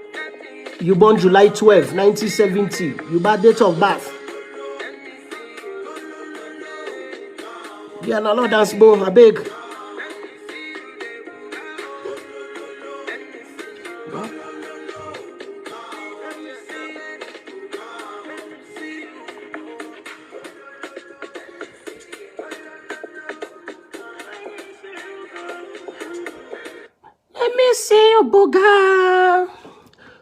Speaker 1: you born July 12, 1970. You bad date of birth. Yeah, no dance bone, I beg. Let me see you, Boga.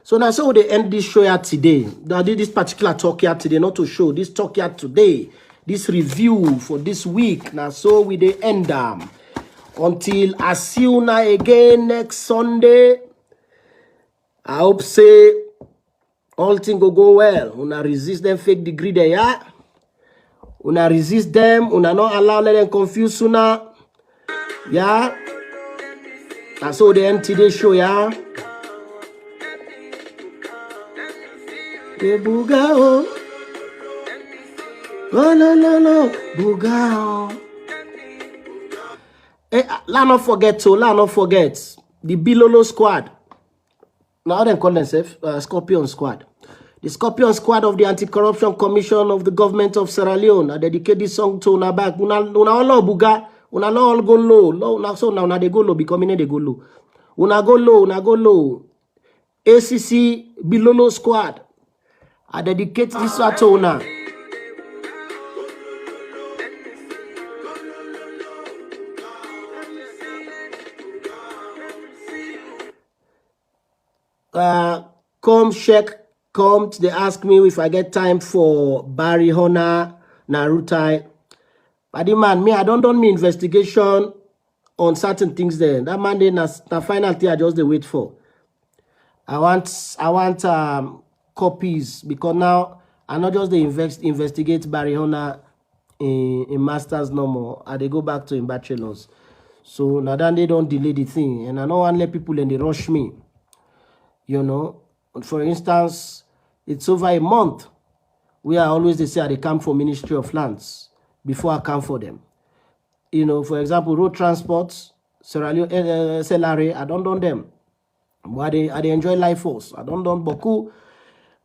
Speaker 1: So now, so they end this show here today. Now, this particular talk here today, not to show this talk here today, this review for this week. Now, so we they end them until I see you now again next Sunday. I hope say all things go well. Una resist them fake degree there, yeah. Una resist them. Una not allow them confuse una. Yeah. That's all the end today's show, yeah. The Bugao. Oh, no. Bugao. Let's not forget the Bilolo squad. Now they call themselves Scorpion Squad. The Scorpion Squad of the Anti-Corruption Commission of the government of Sierra Leone. I dedicate this song to una back. Una all buga. Una all go low. So now they go low. Becoming they go low. Una go low. ACC Bilolo Squad. I dedicate this one to una. They ask me if I get time for Barry Hona, Narutai. But the man, me, I don't me investigation on certain things there. That man, the final thing I just wait for. I want copies because now I not just investigate Barry Hona in masters no more. I they go back to in bachelors. So now then they don't delay the thing, and I don't want to let people and they rush me. You know, for instance, it's over a month where I always they say they come for Ministry of Lands before I come for them. You know, for example, road transports, Sierra Leone, SLRA, I don't done them. But they enjoy life force. I don't done Boku.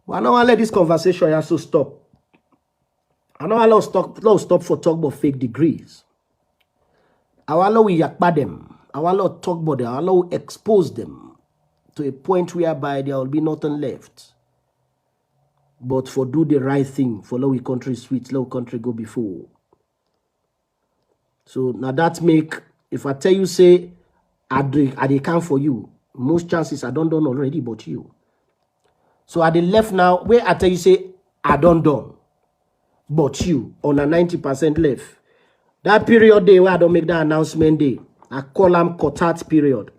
Speaker 1: But I don't want to let this conversation also stop. I don't want to stop for talk about fake degrees. I want to yakba them. I want to talk about them. I want to expose them to a point whereby there will be nothing left. But for do the right thing, for let we country sweet, let we country go before. So now that make, if I tell you say, I they come for you, most chances I don't done already but you. So at the left now, where I tell you say, I don't done, but you, on a 90% left. That period day where I don't make that announcement day, I call them cut period.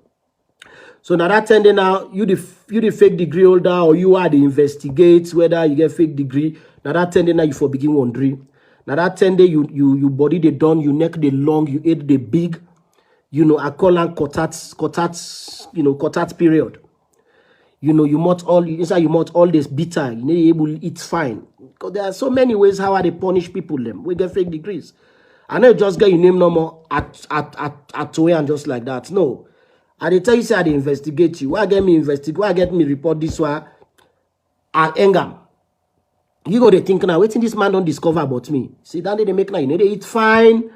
Speaker 1: So now that 10 day now, you the fake degree holder or you are the investigate whether you get fake degree. Now that 10 day now you for begin wondering. Now that 10 day you body the done, you neck the long, you ate the big. You know, I call them cut period. You know, you must all this bitter. You need able to eat fine. Because there are so many ways how they punish people them. We get fake degrees. I know just get your name no more at way and just like that. No. I they tell you say I they investigate you. Why get me investigate? Why get me report this one? At Engam. You go they think now, waiting this man don't discover about me. See that they make now, you know, they eat fine.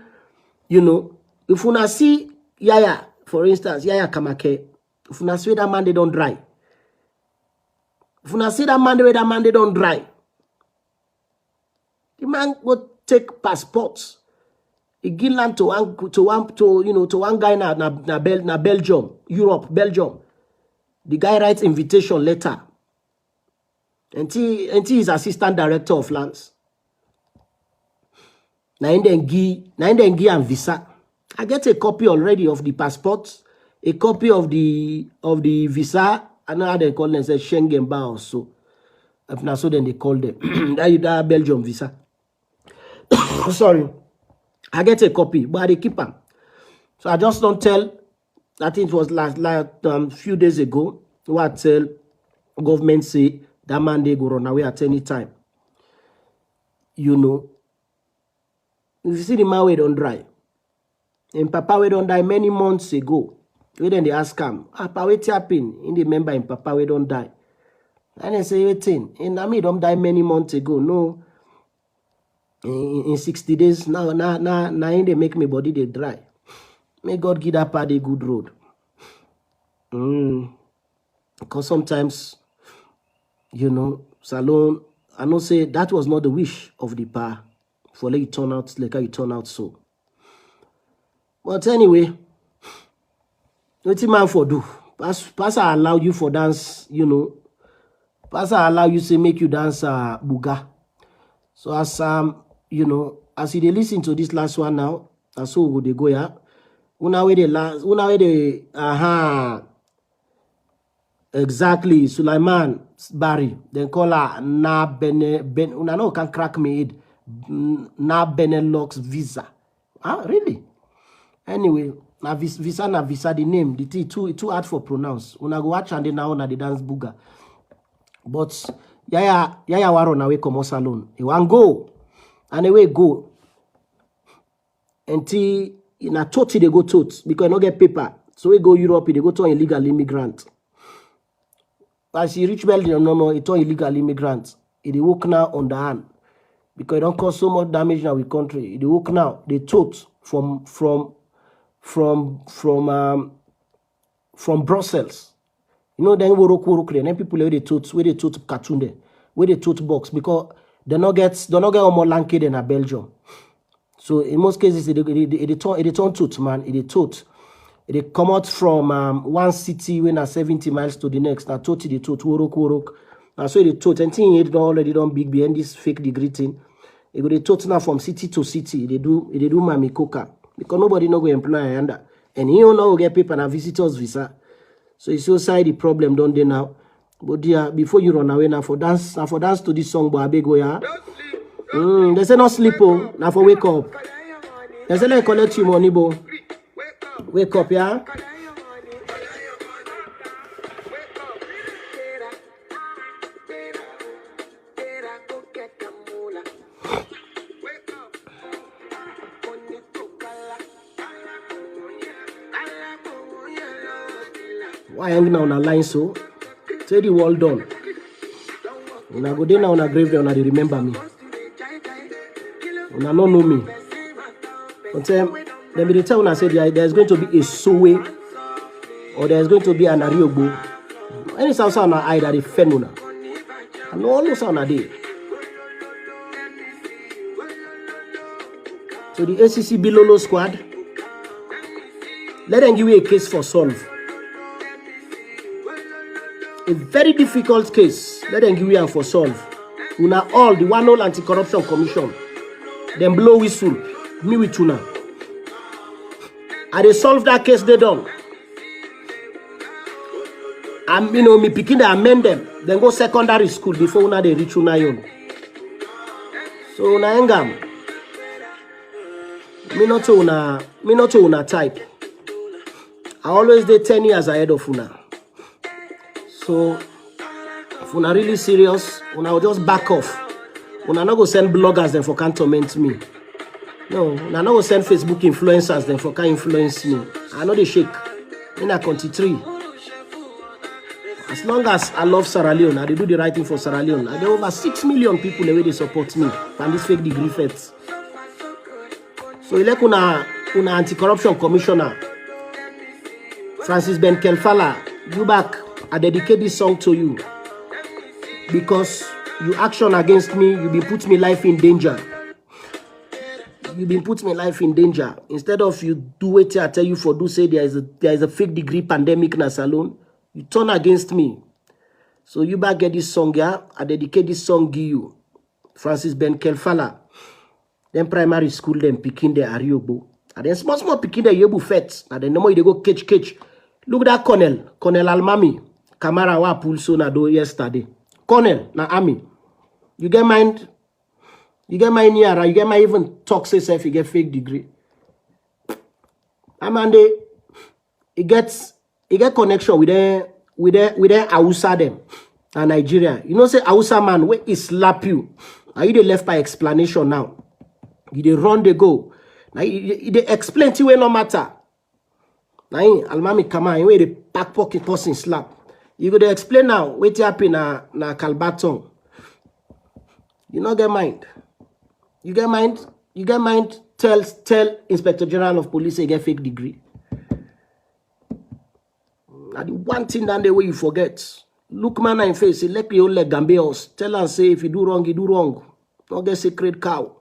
Speaker 1: You know, if you not see Yaya, for instance, Yaya Kamake, if you not see that man they don't dry. If you not see that man they don't dry. The man will take passports. He give land to one guy na Belgium, Europe, Belgium. The guy writes invitation letter. And he is assistant director of lands. Na indengi and visa. I get a copy already of the passport, a copy of the visa. I know how they call them, say Schengen bar or so. If not so, then they call them that Belgium visa. Sorry. I get a copy, but I keep them. So I just don't tell. I think it was last few days ago. What I tell government say that man they go run away at any time. You know, if you see the man we don't dry, and Papa we don't die many months ago. We then they ask him, Papa we tapping in the member in Papa we don't die. And they say, waiting, and I mean don't die many months ago. No, in 60 days now they make me body they dry. May God give that part a good road. Because sometimes, you know, Salon, I know say that was not the wish of the pa for let you turn out like how you turn out so. But anyway, what man for do? Pastor allow you for dance, you know. Pastor allow you say make you dance buga. So as you know, as you listen to this last one now, that's so good they go yeah. Una way the exactly Sulaiman Barry. Then call her na ben una no can crack me it na Benelux visa. Really? Anyway, na visa the name. The T too hard for pronounce. Una go watch and then now na the dance buga. But yaya waron away come salon. He want go. And away go. Until in a totally they go tot because no get paper. So we go Europe, they go to an illegal immigrant. As he reach Belgium, no, it's an illegal immigrant. They work now on the hand because it don't cause so much damage in our country. They work now. They tot from Brussels. You know, then we work then people where they tot cartoon there, where they tot box because they not get more lanky than a Belgium. So in most cases, it turn tot man. It tot. It come out from one city when are 70 miles to the next. Now tot it tot work. Now so it tot and thing it already done big behind this fake degree thing. It go they tot now from city to city. They do mami coca because nobody no go employ under. And he don't know get paper and visitors visa. So it's so side the problem don't they now. But dear, before you run away now for dance to this song, boy, I beg you, yeah. They say not sleep, oh, now for wake up. They say let collect you money, boy. Wake up, yeah. Why hanging on a line so? Say the world done. When I go there now on a grave, they remember me. When I don't know me. But then they tell when I say there's going to be a Sowe or there's going to be an Ariobo. Any sound on eye that is Fenuna. And all those sound are there. So the ACC Bilolo squad, let them give you a case for solve. A very difficult case. Let them give you for solve. Una all the one all anti-corruption commission. Then blow whistle. Me with una. And they solve that case they done. And you know me picking the amend them. Then go secondary school before una they reach una yon. So una engam. Me not to una type. I always dey 10 years ahead of una. So if una really serious, una will just back off. Una not go send bloggers then for can't torment me. No, una not go send Facebook influencers then for can't influence me. I know they shake. In a country 3. As long as I love Sierra Leone, I do the right thing for Sierra Leone. I get over 6 million people the way they support me and this fake degree feds. So elect una anti-corruption commissioner Francis Ben Kelfala, you back. I dedicate this song to you because you action against me, you been put me life in danger. You been put me life in danger. Instead of you do what I tell you for do say there is a fake degree pandemic in a salon, you turn against me. So you back get this song, yeah? I dedicate this song to you. Francis Ben Kelfala. Then primary school them picking the Ariobo. And then small picking the Yobu fets. And then no more they go catch. Look that Colonel Almami. Kamara wa pulso na do yesterday. Colonel na army. You get mind yara, you get my even talk say self you get fake degree. Amande, it get connection with the Hausa them and Nigeria. You know, say Hausa man, where he slap you. Are you the left by explanation now? You they run, they go. Now they explain to you no matter. Now Almami Kama, where the pack pocket person slap. You go to explain now, what happen na Kalbaton. You not get mind. You get mind? You get mind? Tell Inspector General of Police say get fake degree. Now the one thing that the way you forget. Look man in face, say let you let Gambians. Tell and say if you do wrong, you do wrong. Don't get sacred cow.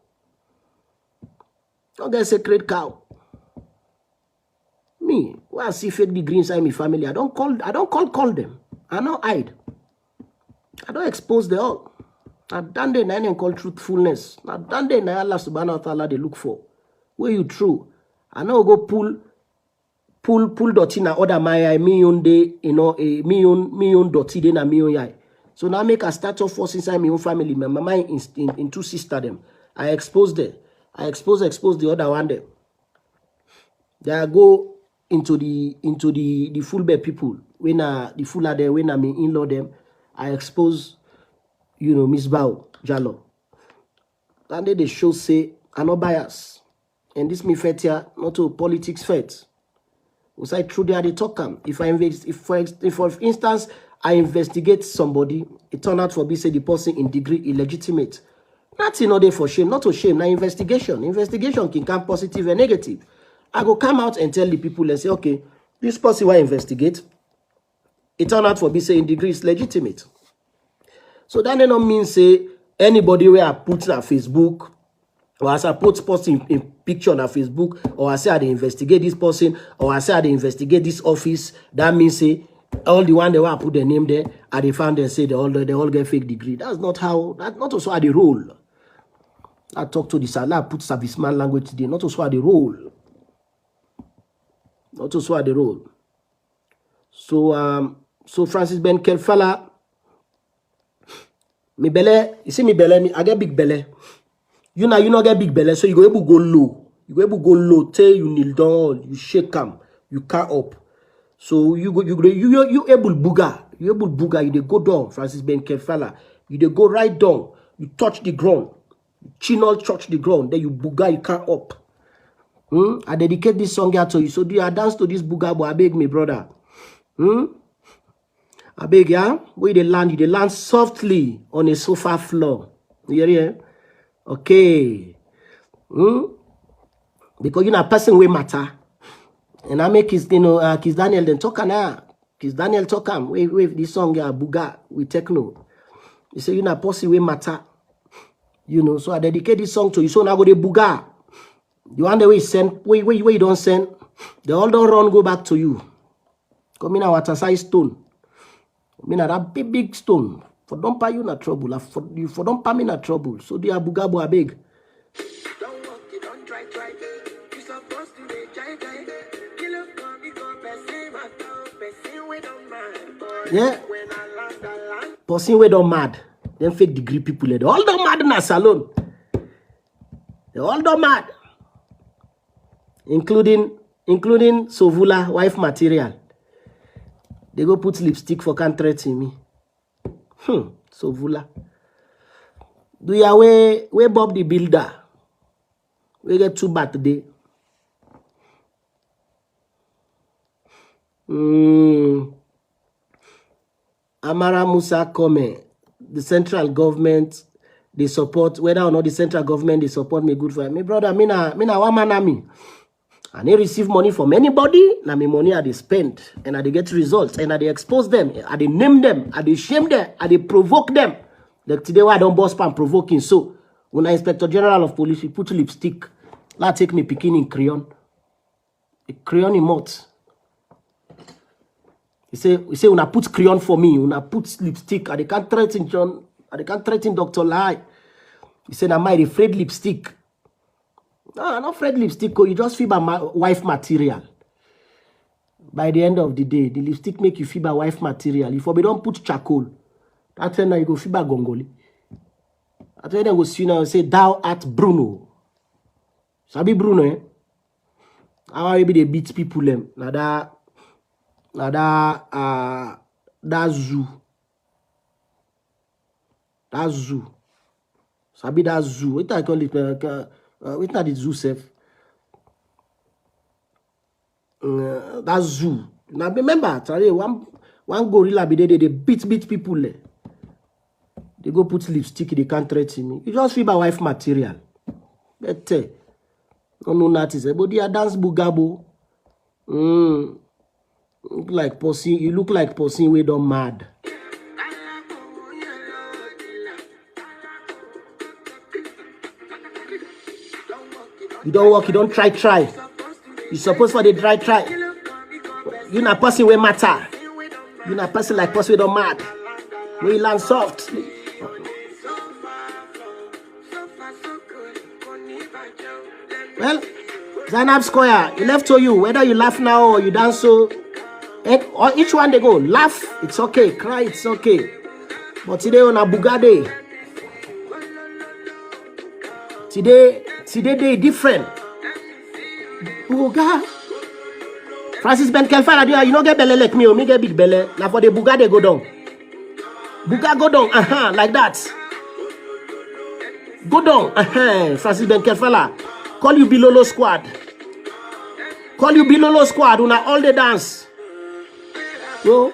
Speaker 1: Don't get sacred cow. Me, when I see fake degree inside my family, I don't call them. I don't hide. I don't expose them all. I done the nine and call truthfulness. I done the nine Allah subhanahu wa ta'ala they look for. Where you true? I know go pull dotty na order my million day, you know, a million dotty day na million yai. So now make a start of force inside my own family. My mama in two sister them. I expose them. I expose the other one them. They go into the full bear people. When the full are there, when I mean in-law them, I expose, you know, Miss Bao Jalo. And then they show say I'm not biased. And this me fet here, not to politics fet. Was I true there they talk if I invest if for instance I investigate somebody, it turn out for be say the person in degree illegitimate. Nothing not there for shame, not to shame. Now investigation can come positive and negative. I go come out and tell the people and say, okay, this person I investigate, it turn out for be say in degree is legitimate. So that don't mean say anybody where I put on Facebook or as I put person in picture on Facebook or I say I investigate this person or I say I investigate this office, that means say all the one they want to put their name there and they found and say they all get fake degree. That's not also how they roll. I talk to the Salah, put serviceman language today, not also how they roll. Not also how they roll. So Francis Ben Kelfala, me belly, you see me belly, I get big belly. You not get big belly, so you go able to go low. You go able to go low, till you kneel down, you shake them, you cut up. So you able booger, you dey go down, Francis Ben Kelfala. You dey go right down, you touch the ground, chin all touch the ground, then you booger, you cut up. I dedicate this song here to you. So do you dance to this booger boy? I beg me, brother. I beg ya, where they land softly on a sofa floor. You hear? Okay. Because you know person way matter. And I make his, Kiss Daniel then talk now. Kiss Daniel talk wave this song here, Buga with techno. He say you know person way matter. You know, so I dedicate this song to you. So now go the Buga. The one the way send, where you don't send, they all don't run go back to you. Come in a water size stone. I mean that big stone. For don't pay you na trouble. For don't pay me na trouble. So the Abugabo are big. Don't walk, you don't try. You supposed to be try. Kill up, because person we don't mad. Yeah. When I land. Person we don't mad. Them fake degree people. They all don't mad in a salon. They all don't mad. Including Sovula wife material. They go put lipstick for can't threaten me. Sovula. Do ya way Bob the Builder? We get 2 birthday. Amara Musa Kome. The central government they support, whether or not the central government they support me good for me. Brother, me na one man army. I need receive money from anybody, na me money I they spend, and I they get results, and I they expose them, I they name them, I they shame them, I they provoke them. Like today why I don't boss pan provoking. So when I Inspector General of Police, we put lipstick, la take me picking in crayon. A crayon in mouth. He say when I put crayon for me, when I put lipstick, I they can't threaten John, I they can't threaten Dr. Lahai. He said I might afraid lipstick. No, not afraid lipstick, you just feel my wife material. By the end of the day, the lipstick make you feel by wife material. If we don't put charcoal, that's when you go feel by gongoli. That's when you go see now and say, thou art Bruno. Sabi Bruno, eh? How are they beat people them? Now that zoo. That zoo. Sabi that zoo. What I call it? What not the zoo self? That zoo. Now remember, sorry, one gorilla be there, they beat people there. They go put lipstick, they can't threaten me. You just feel my wife material. Better. No notice. But they are dance bugabo. Look like person. You look like person we don't mad. You don't walk, you don't try. You supposed for the try. You not person we matter. You not person like person we don't mad. We land soft. Well, Zainab Square, he left to you. Whether you laugh now or you dance so, or each one they go, laugh, it's okay. Cry, it's okay. But today on a Bugade, today they different. Buga. Francis Ben Kelfan, you don't get belly like me, or me get big belly. Now for the Bugade go down. Buga go down, like that. Go down, Francis Ben Kelfala. Call you Bilolo squad. Call you Bilolo squad. Una all the dance. Yo.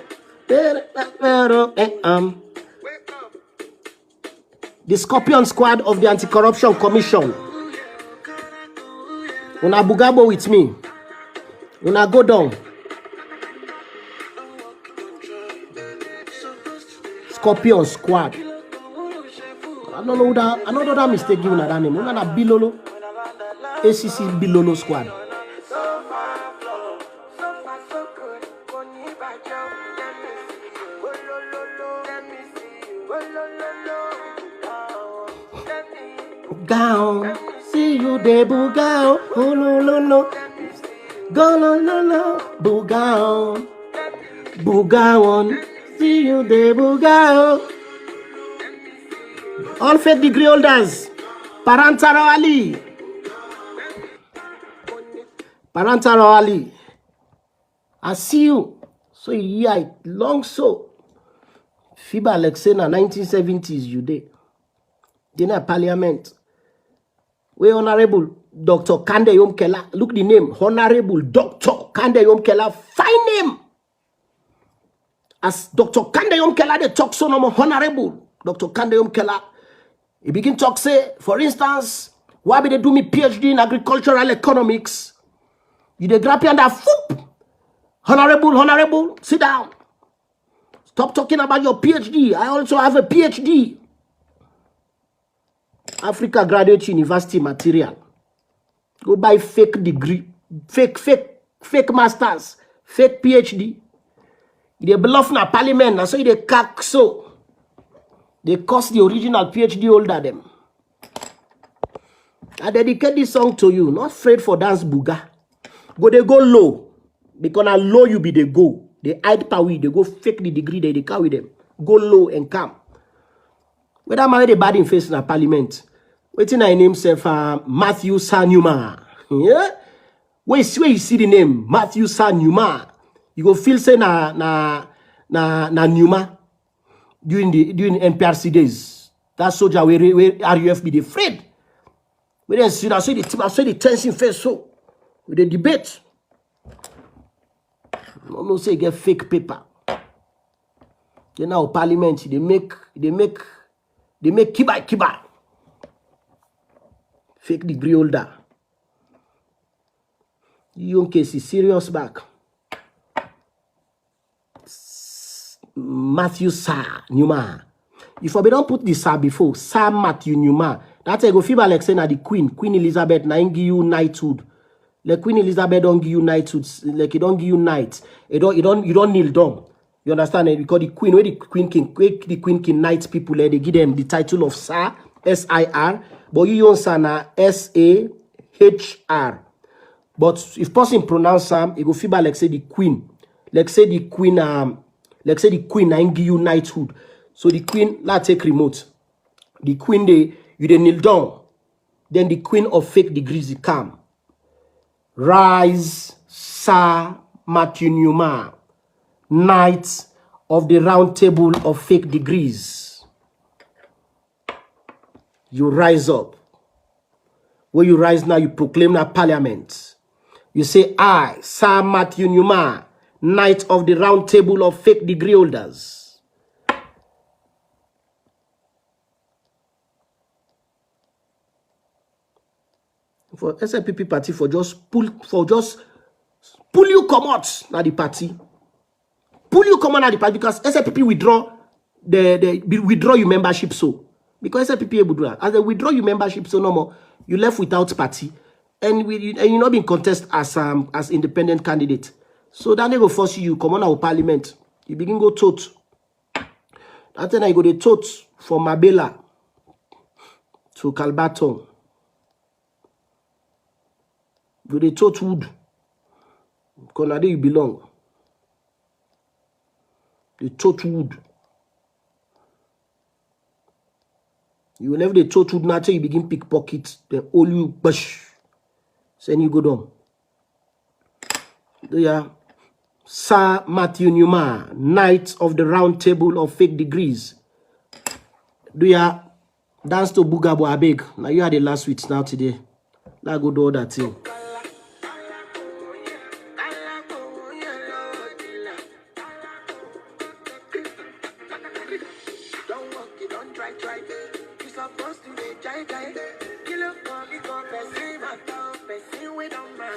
Speaker 1: The Scorpion squad of the Anti-Corruption Commission. Una bugabo with me. Una go down. Scorpion squad. I don't know that mistake given that name. Una na Bilolo. ACC Bilolo squad. Down, see you there, Bugao. Oh no, go no, Bugao, Bugao. See you there, Bugao. All fake degree holders, Parantaro Ali. I see you. So yeah, long so. FIBA like say na 1970s you dey. Then a parliament. We Honorable Dr. Kande Yomkela. Look the name. Honorable Dr. Kande Yomkela. Fine name. As Dr. Kande Yomkela, they talk so no Honorable Dr. Kande Yomkela. He begin talk say, for instance, why be they do me PhD in agricultural economics? You dey grab and that foop. Honorable, sit down. Stop talking about your PhD. I also have a PhD. Africa Graduate University material. Go buy fake degree, fake masters, fake PhD. They bluff na parliament, and so they cack so. They cost the original PhD holder them. I dedicate this song to you. Not afraid for dance buga. They go low. Because now low you be they go. They hide power, they go fake the degree they carry them. Go low and come. Whether I'm already bad in face in a parliament. Waiting I name self Matthew Sanyuma. Yeah? Where you see the name Matthew Sanyuma, you go feel say na Numa during NPRC days. That soldier where RUF be afraid. We then see that the tension face so with the debate. No say get fake paper. Then now parliament they make kiba. Fake degree holder. Young case is serious back. Matthew Sa Numa. If I don't put the Sa before, Sa Matthew Numa. That's a go feel like saying the Queen Elizabeth na give you knighthood. Like Queen Elizabeth don't give you knighthood, like he don't give you knights. You don't kneel down. You understand it? Because the Queen, where the Queen King knights people, they give them the title of Sir, S-I-R. But you use Sana S-A-H-R. But if person pronounce Sam, it go feel like say the Queen. Like say the Queen na give you knighthood. So the Queen, let's take remote. The Queen you kneel down. Then the Queen of fake degrees come. Rise, Sir Matthew Newman, Knights of the Round Table of Fake Degrees. You rise up. When you rise now, you proclaim that parliament. You say, I, Sir Matthew Newman, Knight of the Round Table of Fake Degree Holders. For SLPP party for just pull you come out now the party. Pull you come out now the party because SLPP withdraw withdraw your membership so. Because SLPP able to do that. As they withdraw your membership so no more, you left without party. And you not being contest as independent candidate. So then they go force you come on our parliament. You begin go tote. That then I go the tote from Mabela to Calbaton. Go the tote wood. Because you belong. The tote wood. You will never the tote wood now till you begin pickpocket. Then all you bush. Send you go down. Yeah. Sir Matthew Newman, Knight of the Round Table of Fake Degrees. Do ya dance to Bugabo Abeg? Now you had the last week now today. Now go do all that thing.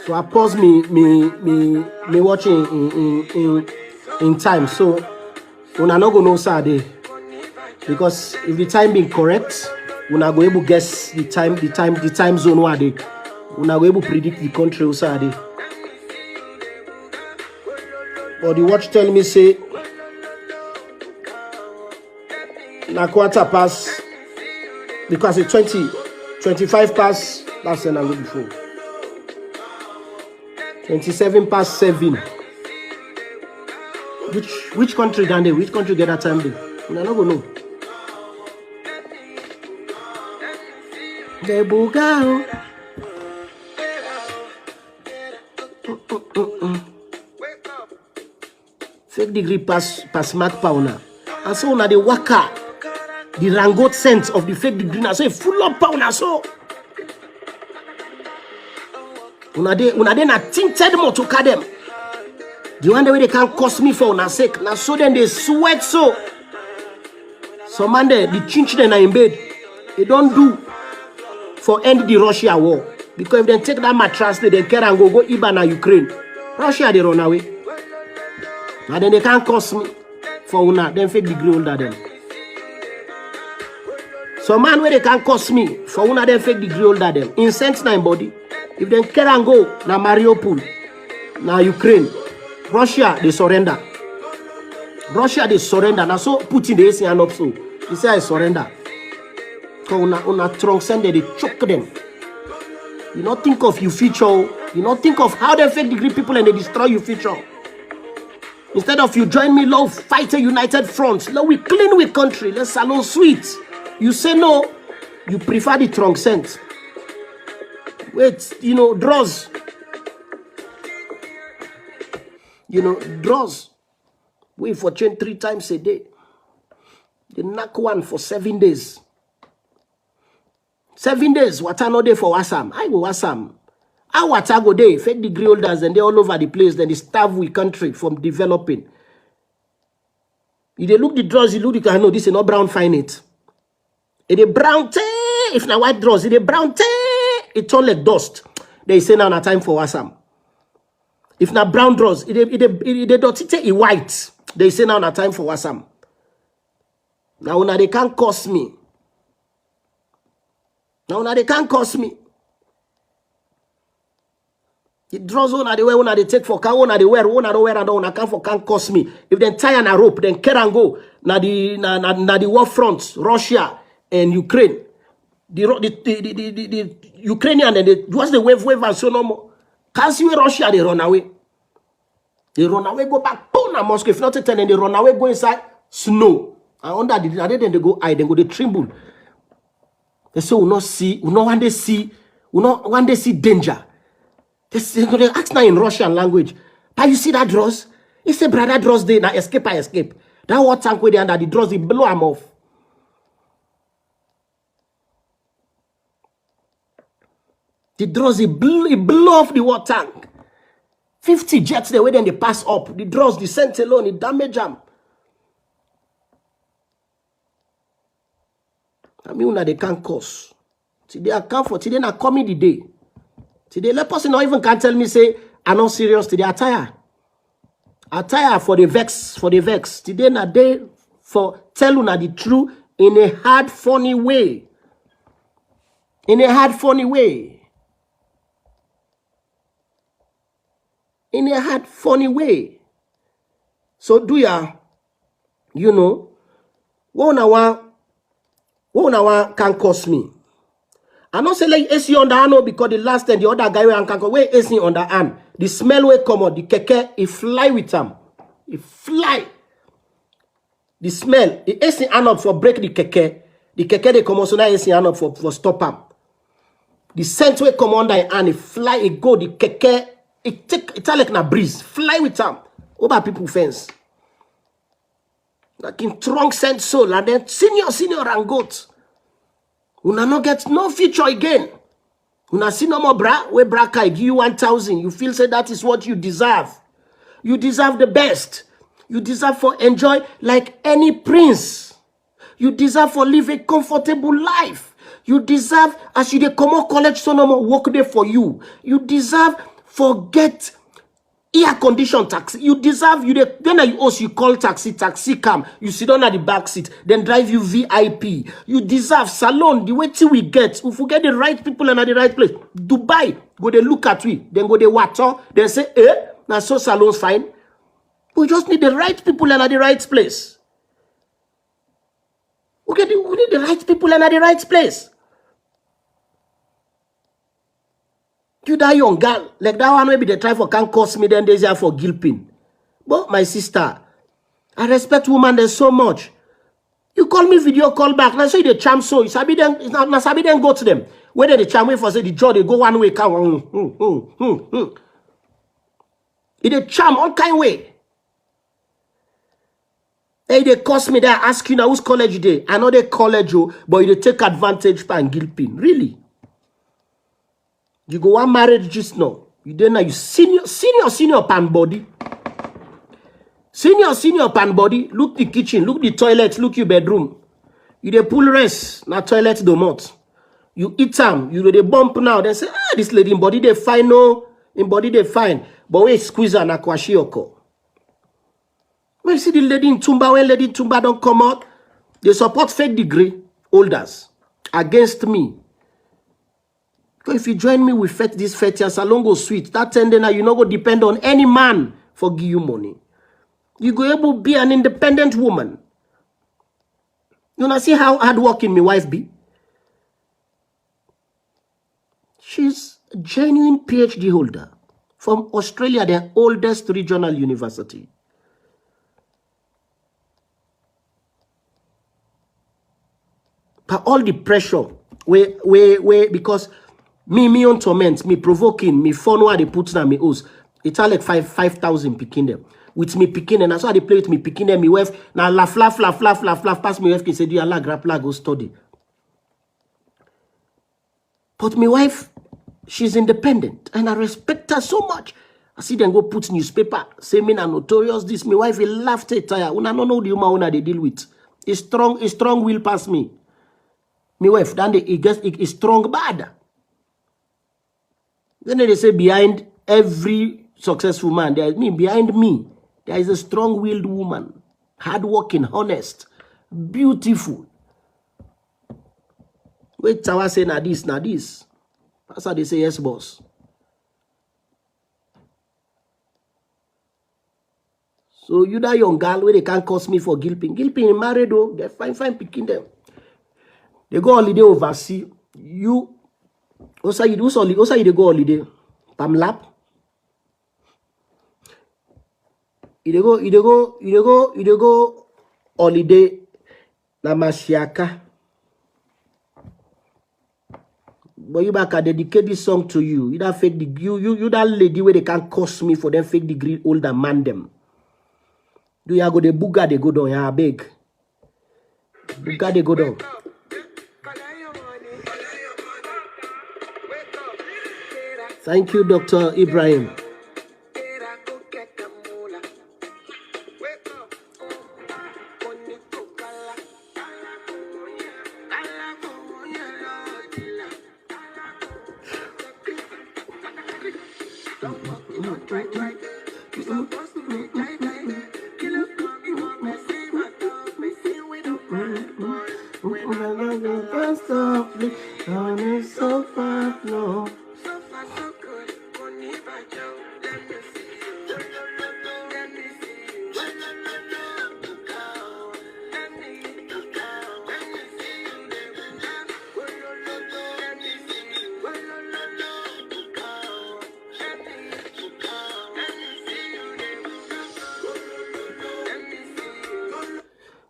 Speaker 1: So I pause me watching in time. So when I not gonna know Saturday, because if the time being correct, when I go able to guess the time zone where they, when I go able to predict the country Saturday. But the watch tell me say na quarter past because it's 25 past. That's when I go before. 27 past 7. Which country done there? Which country get that time there? I don't know. The Bugao. Fake degree pass mark power. And so now the waka, the rangot sense of the fake degree. Now so full of power. So. Una de na tinted more to them. The one way they can't cost me for una sake. Now so then they sweat so. So man the chinch then are in bed. They don't do for end the Russia war. Because if they take that mattress, they can and go Iban and Ukraine. Russia they run away. Now then they can't cost me for una. Then fake degree holder them. So man where they can't cost me for una then fake degree holder them. In sense nine body. If they can go na Mariupol, na Ukraine, Russia they surrender. Russia they surrender. Now so Putin they say up so. He say I surrender. Because una trunk send they choke them. You not think of your future. You not think of how they fake degree people and they destroy your future. Instead of you join me, love, fight a united front. Let we clean with country. Let's salon sweet. You say no. You prefer the trunk sent. Wait, draws. Draws. Wait for change 3 times a day. They knock one for 7 days. 7 days, what I know day for Wassam. I go Wassam. How what I go day? Fake degree holders and they all over the place. Then they starve we country from developing. If they look the draws, you look I know this is not brown fine it. If they brown tea, if not white draws, if they brown tea. It's all like dust. They say now time for Wassam. If not brown draws, they don't take it white. They say now time for Wassam. Now they can't cost me. Now they can't cost me. It draws on the way when they take for car, on the wear, on the wear and on account for can't cost me. If they tie on a rope, then can and go. Now the war fronts, Russia and Ukraine. The Ukrainian and what's the wave and so no more. Can't see where Russia they run away. They run away, go back, boom, and Moscow. If not then they run away, go inside snow. And under the then they go hide, then go they tremble. They say we not one day see danger. They go, they ask now in Russian language. But you see that draws? He say, brother draws there, now escape, I escape. That water tank with the under the draws, he blow him off. The draws, he blew off the water tank. 50 jets the way then they pass up. The draws, the sent alone, it damage them. I mean, they can't cause. Today I come for today, not coming the day. Today, let person not even can tell me, say, I'm not serious today. I tire for the vex, Today, na day for tell you the truth in a hard, funny way. In a hard, funny way. In a hard, funny way. So do ya, you know, what one can cost me. I not say like AC on the hand because the last time the other guy can come where AC on the hand. The smell will come out, the keke, it fly with him. It fly. The smell, the AC hand up for break the keke. The keke they come out, so now AC hand up for stop him. The scent will come on the hand, it fly, it go, the keke, it's like a breeze, fly with him. Over people fence. Like in trunk scent soul, and then senior and goat. Una no get no future again. Una see no more bra, where bra kai give you 1,000. You feel say that is what you deserve. You deserve the best. You deserve for enjoy like any prince. You deserve for live a comfortable life. You deserve as you dey come out college so no more work there for you. You deserve for get air condition taxi. You deserve then you also call taxi come. You sit down at the back seat, then drive you VIP. You deserve salon. The way till we get, if we get the right people and at the right place. Dubai, go they look at we, then go they water, then say, now so salon's fine. We just need the right people and at the right place. We need the right people and at the right place. You that young girl, like that one maybe they try for can't cost me, then there's here for gilping. But my sister, I respect women there so much. You call me video call back. Now say the charm so you sabi then go to them. Whether the charm way for say the jaw they go one way, come. It a charm all kind way. Hey, they cost me there. Ask you now whose college they. I know they college you, but you take advantage and gilping. Really? You go one marriage just now. You then you senior pan body. Senior pan body. Look the kitchen, look the toilet, look your bedroom. You dey pull rest, na toilet domot. You eat them, you dey bump now. Then say, this lady in body they fine, no, in body they fine. But we squeeze her na kwashioko. When you see the lady in Tumba, when lady in Tumba don't come out, they support fake degree holders against me. Because if you join me with this fete, salon go sweet. That tender now you not go depend on any man for give you money. You go able to be an independent woman. You know see how hardworking my wife be? She's a genuine PhD holder from Australia, the oldest regional university. But all the pressure, because me on torment, me provoking, me fun what they put na me house. It's all like 5,000 picking them. With me picking and that's how they play with me picking them. Me wife now laugh, pass me wife can say, do you Allah grapla go study. But my wife, she's independent and I respect her so much. I see them go put newspaper, say me na notorious this. My wife will laugh to tire. Una no know the woman they deal with. It's strong will pass me. My wife, then it's strong bad. Then they say behind every successful man, behind me, there is a strong-willed woman, hardworking, honest, beautiful. Wait, I say na this. That's how they say yes, boss. So you that young girl where they can't cost me for gilping. Gilping married though, they're fine picking them. They go holiday overseas. You also you they go holiday. Pam lap. You go holiday na Masiaka. But you back, I dedicate this song to you. You that fake degree, you that lady where they can't cost me for them fake degree older man them. Do you go the booga they go down? Yeah, beg. Booga they go down. Thank you, Dr. Ibrahim.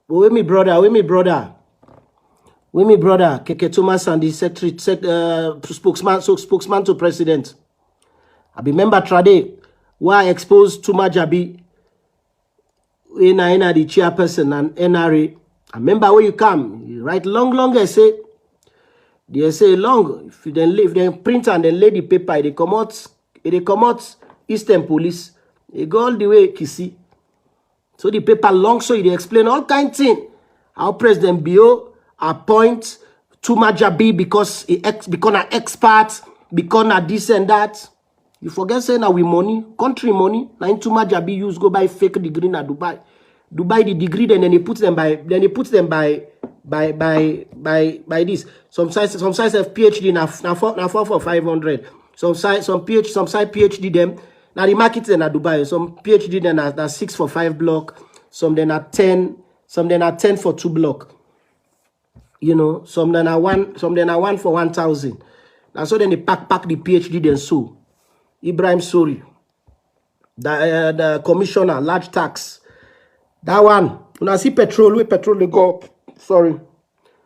Speaker 1: With me brother, Keke Thomas and the spokesman to president. I remember Trade, where I exposed Tuma Jabi, in the chairperson and NRA. I remember where you come, you write long essay. The essay long, if you then print and then lay the paper, they come out Eastern Police, they go all the way Kisi. So the paper long, so they explain all kind of things. How President Bio appoint Tuma Jabi because an expert, because a this and that. You forget saying that we money, country money. Now in Tuma Jabi use go buy fake degree in Dubai. Dubai the degree, then they put them by this. Some size have PhD now 4 for 500. Some side PhD them. Now the market in Dubai, some PhD then are 6 for 5 block, some then are 10, some then are 10 for 2 block. You know, some then are 1 for 1,000. And so then they pack the PhD then so. Ibrahim Sori, the commissioner, large tax. That one, when I see petrol, where petrol they go up. Sorry.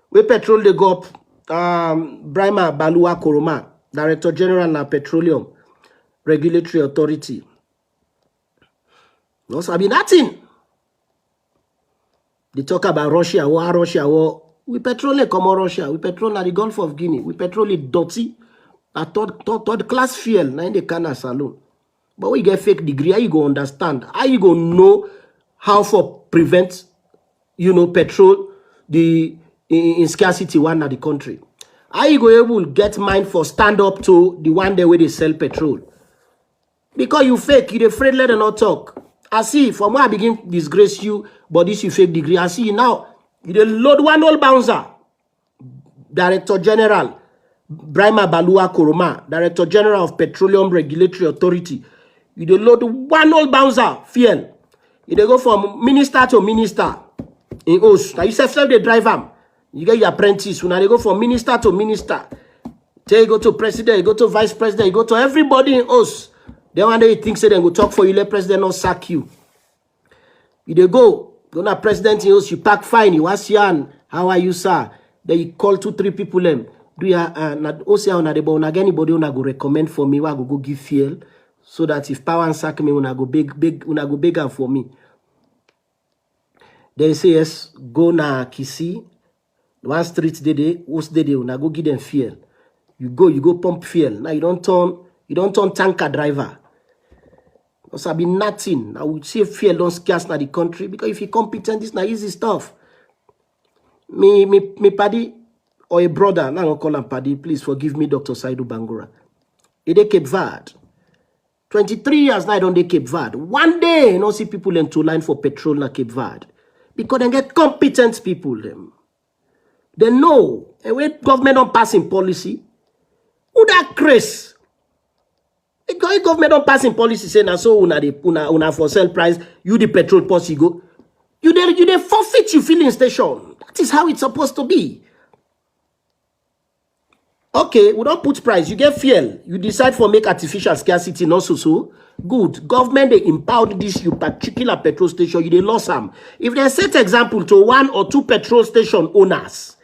Speaker 1: Where petrol they go up. Brahma Balua Koroma, Director General of Petroleum Regulatory Authority. No, so I mean nothing. They talk about Russia war. We petrol come on Russia. We petrol at the Gulf of Guinea. We petrol it dirty. A third class fuel. Now in the Canada saloon. But we get fake degree. How you go understand? How you go know how for prevent, petrol in scarcity one at the country? How you go able to get mind for stand up to the one day where they sell petrol? Because you fake, you afraid let them not talk. I see, from where I begin to disgrace you, but this you fake degree. I see you now, you dey load one old bouncer. Director General, Brahma Balua Koroma, Director General of Petroleum Regulatory Authority. You dey load one old bouncer, fuel. You dey go from minister to minister in Os. Now you self they drive them. You get your apprentice. When they go from minister to minister. Then you go to president, you go to vice president, you go to everybody in Os. Then one day you think say they go talk for you, let president not sack you. You dey go to president in Os, you pack fine, you ask Yan, how are you, sir? Then you call 2-3 people them. Do you also on the but anybody wanna go recommend for me, I go give fuel, so that if power and sack me, wanna go beg for me. They say yes, go na Kisi, one street they wanna go give them fuel. You go pump fuel. Now you don't turn tanker driver. Because I be nothing. I would say fuel don't scarce na the country. Because if you competent, this na easy stuff. Me paddy or a brother, now I call him paddy, please forgive me, Dr. Saidu Bangura. He dey Cape Verde. 23 years now I don't dey Cape Verde. One day, you know, see people in to line for petrol na Cape Verde. Because they get competent people them. They know. And when government don't pass in policy, who that craze? Because government don't pass in policy saying so una for sell price, you the petrol post you go. You dey forfeit your filling station. That is how it's supposed to be. Okay, we don't put price. You get fuel. You decide for make artificial scarcity, not so. Good. Government, they empowered this you particular petrol station. You they lost some. If they set example to 1 or 2 petrol station owners,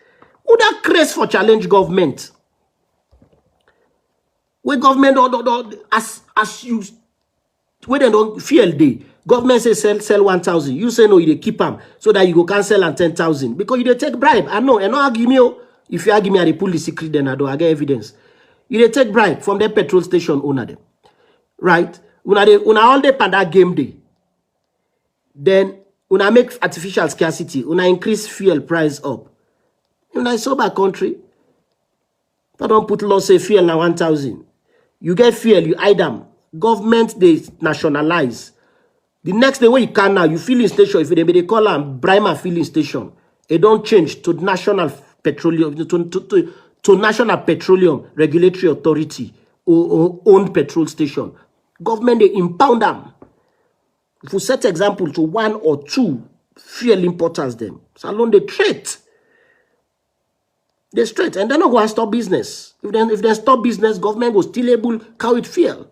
Speaker 1: who that craze for challenge government? When government as you when they don't feel day, government say sell 1,000. You say no, you keep them so that you go cancel and 10,000 because you dey take bribe. I know, and no argue me. If you argue me, I dey pull the secret, then I get evidence. You dey take bribe from the petrol station owner them, right? Una all day panda game day. Then una make artificial scarcity. Una increase fuel price up. Una sober country. I don't put law say fuel now 1,000. You get fuel, you hide them. Government they nationalize. The next day when you can now, you filling station. If they call them Brima filling station, it don't change to national petroleum to National Petroleum Regulatory Authority or own petrol station. Government they impound them. If we set example to 1 or 2 fuel importers, them so alone they trade. They straight and they're not going to stop business. If they stop business, government will still able carry it fuel.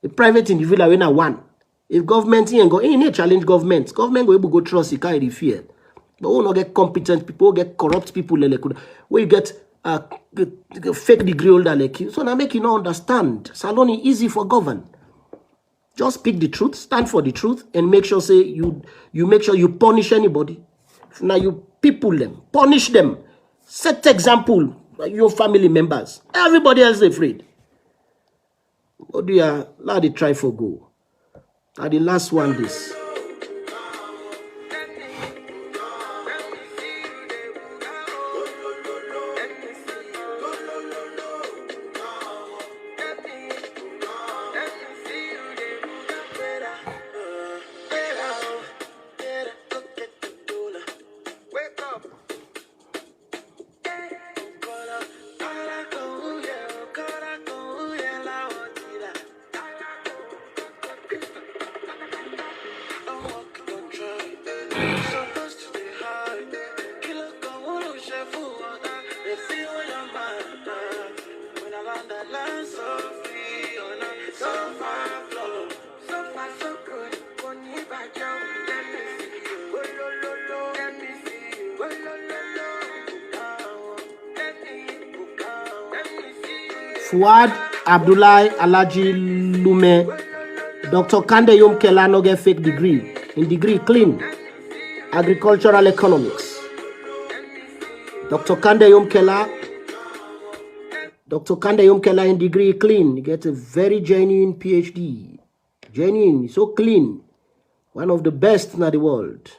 Speaker 1: The private individual when I one. If government ain't go, any challenge government go able to go trust the carry the fuel. But we not get competent people, get corrupt people where you get fake degree holder like you. So now make you not understand. Saloni easy for govern. Just speak the truth, stand for the truth, and make sure say you make sure you punish anybody. Now you people them, punish them, set example your family members. Everybody else is afraid. What do you let it try for go? Now the last one this. Fuad Abdullahi Alaji Lume, Dr. Kande Yom Kela no get fake degree. In degree clean. Agricultural economics. Dr. Kande Yom Kela in degree clean. You get a very genuine PhD. Genuine, so clean. One of the best in the world.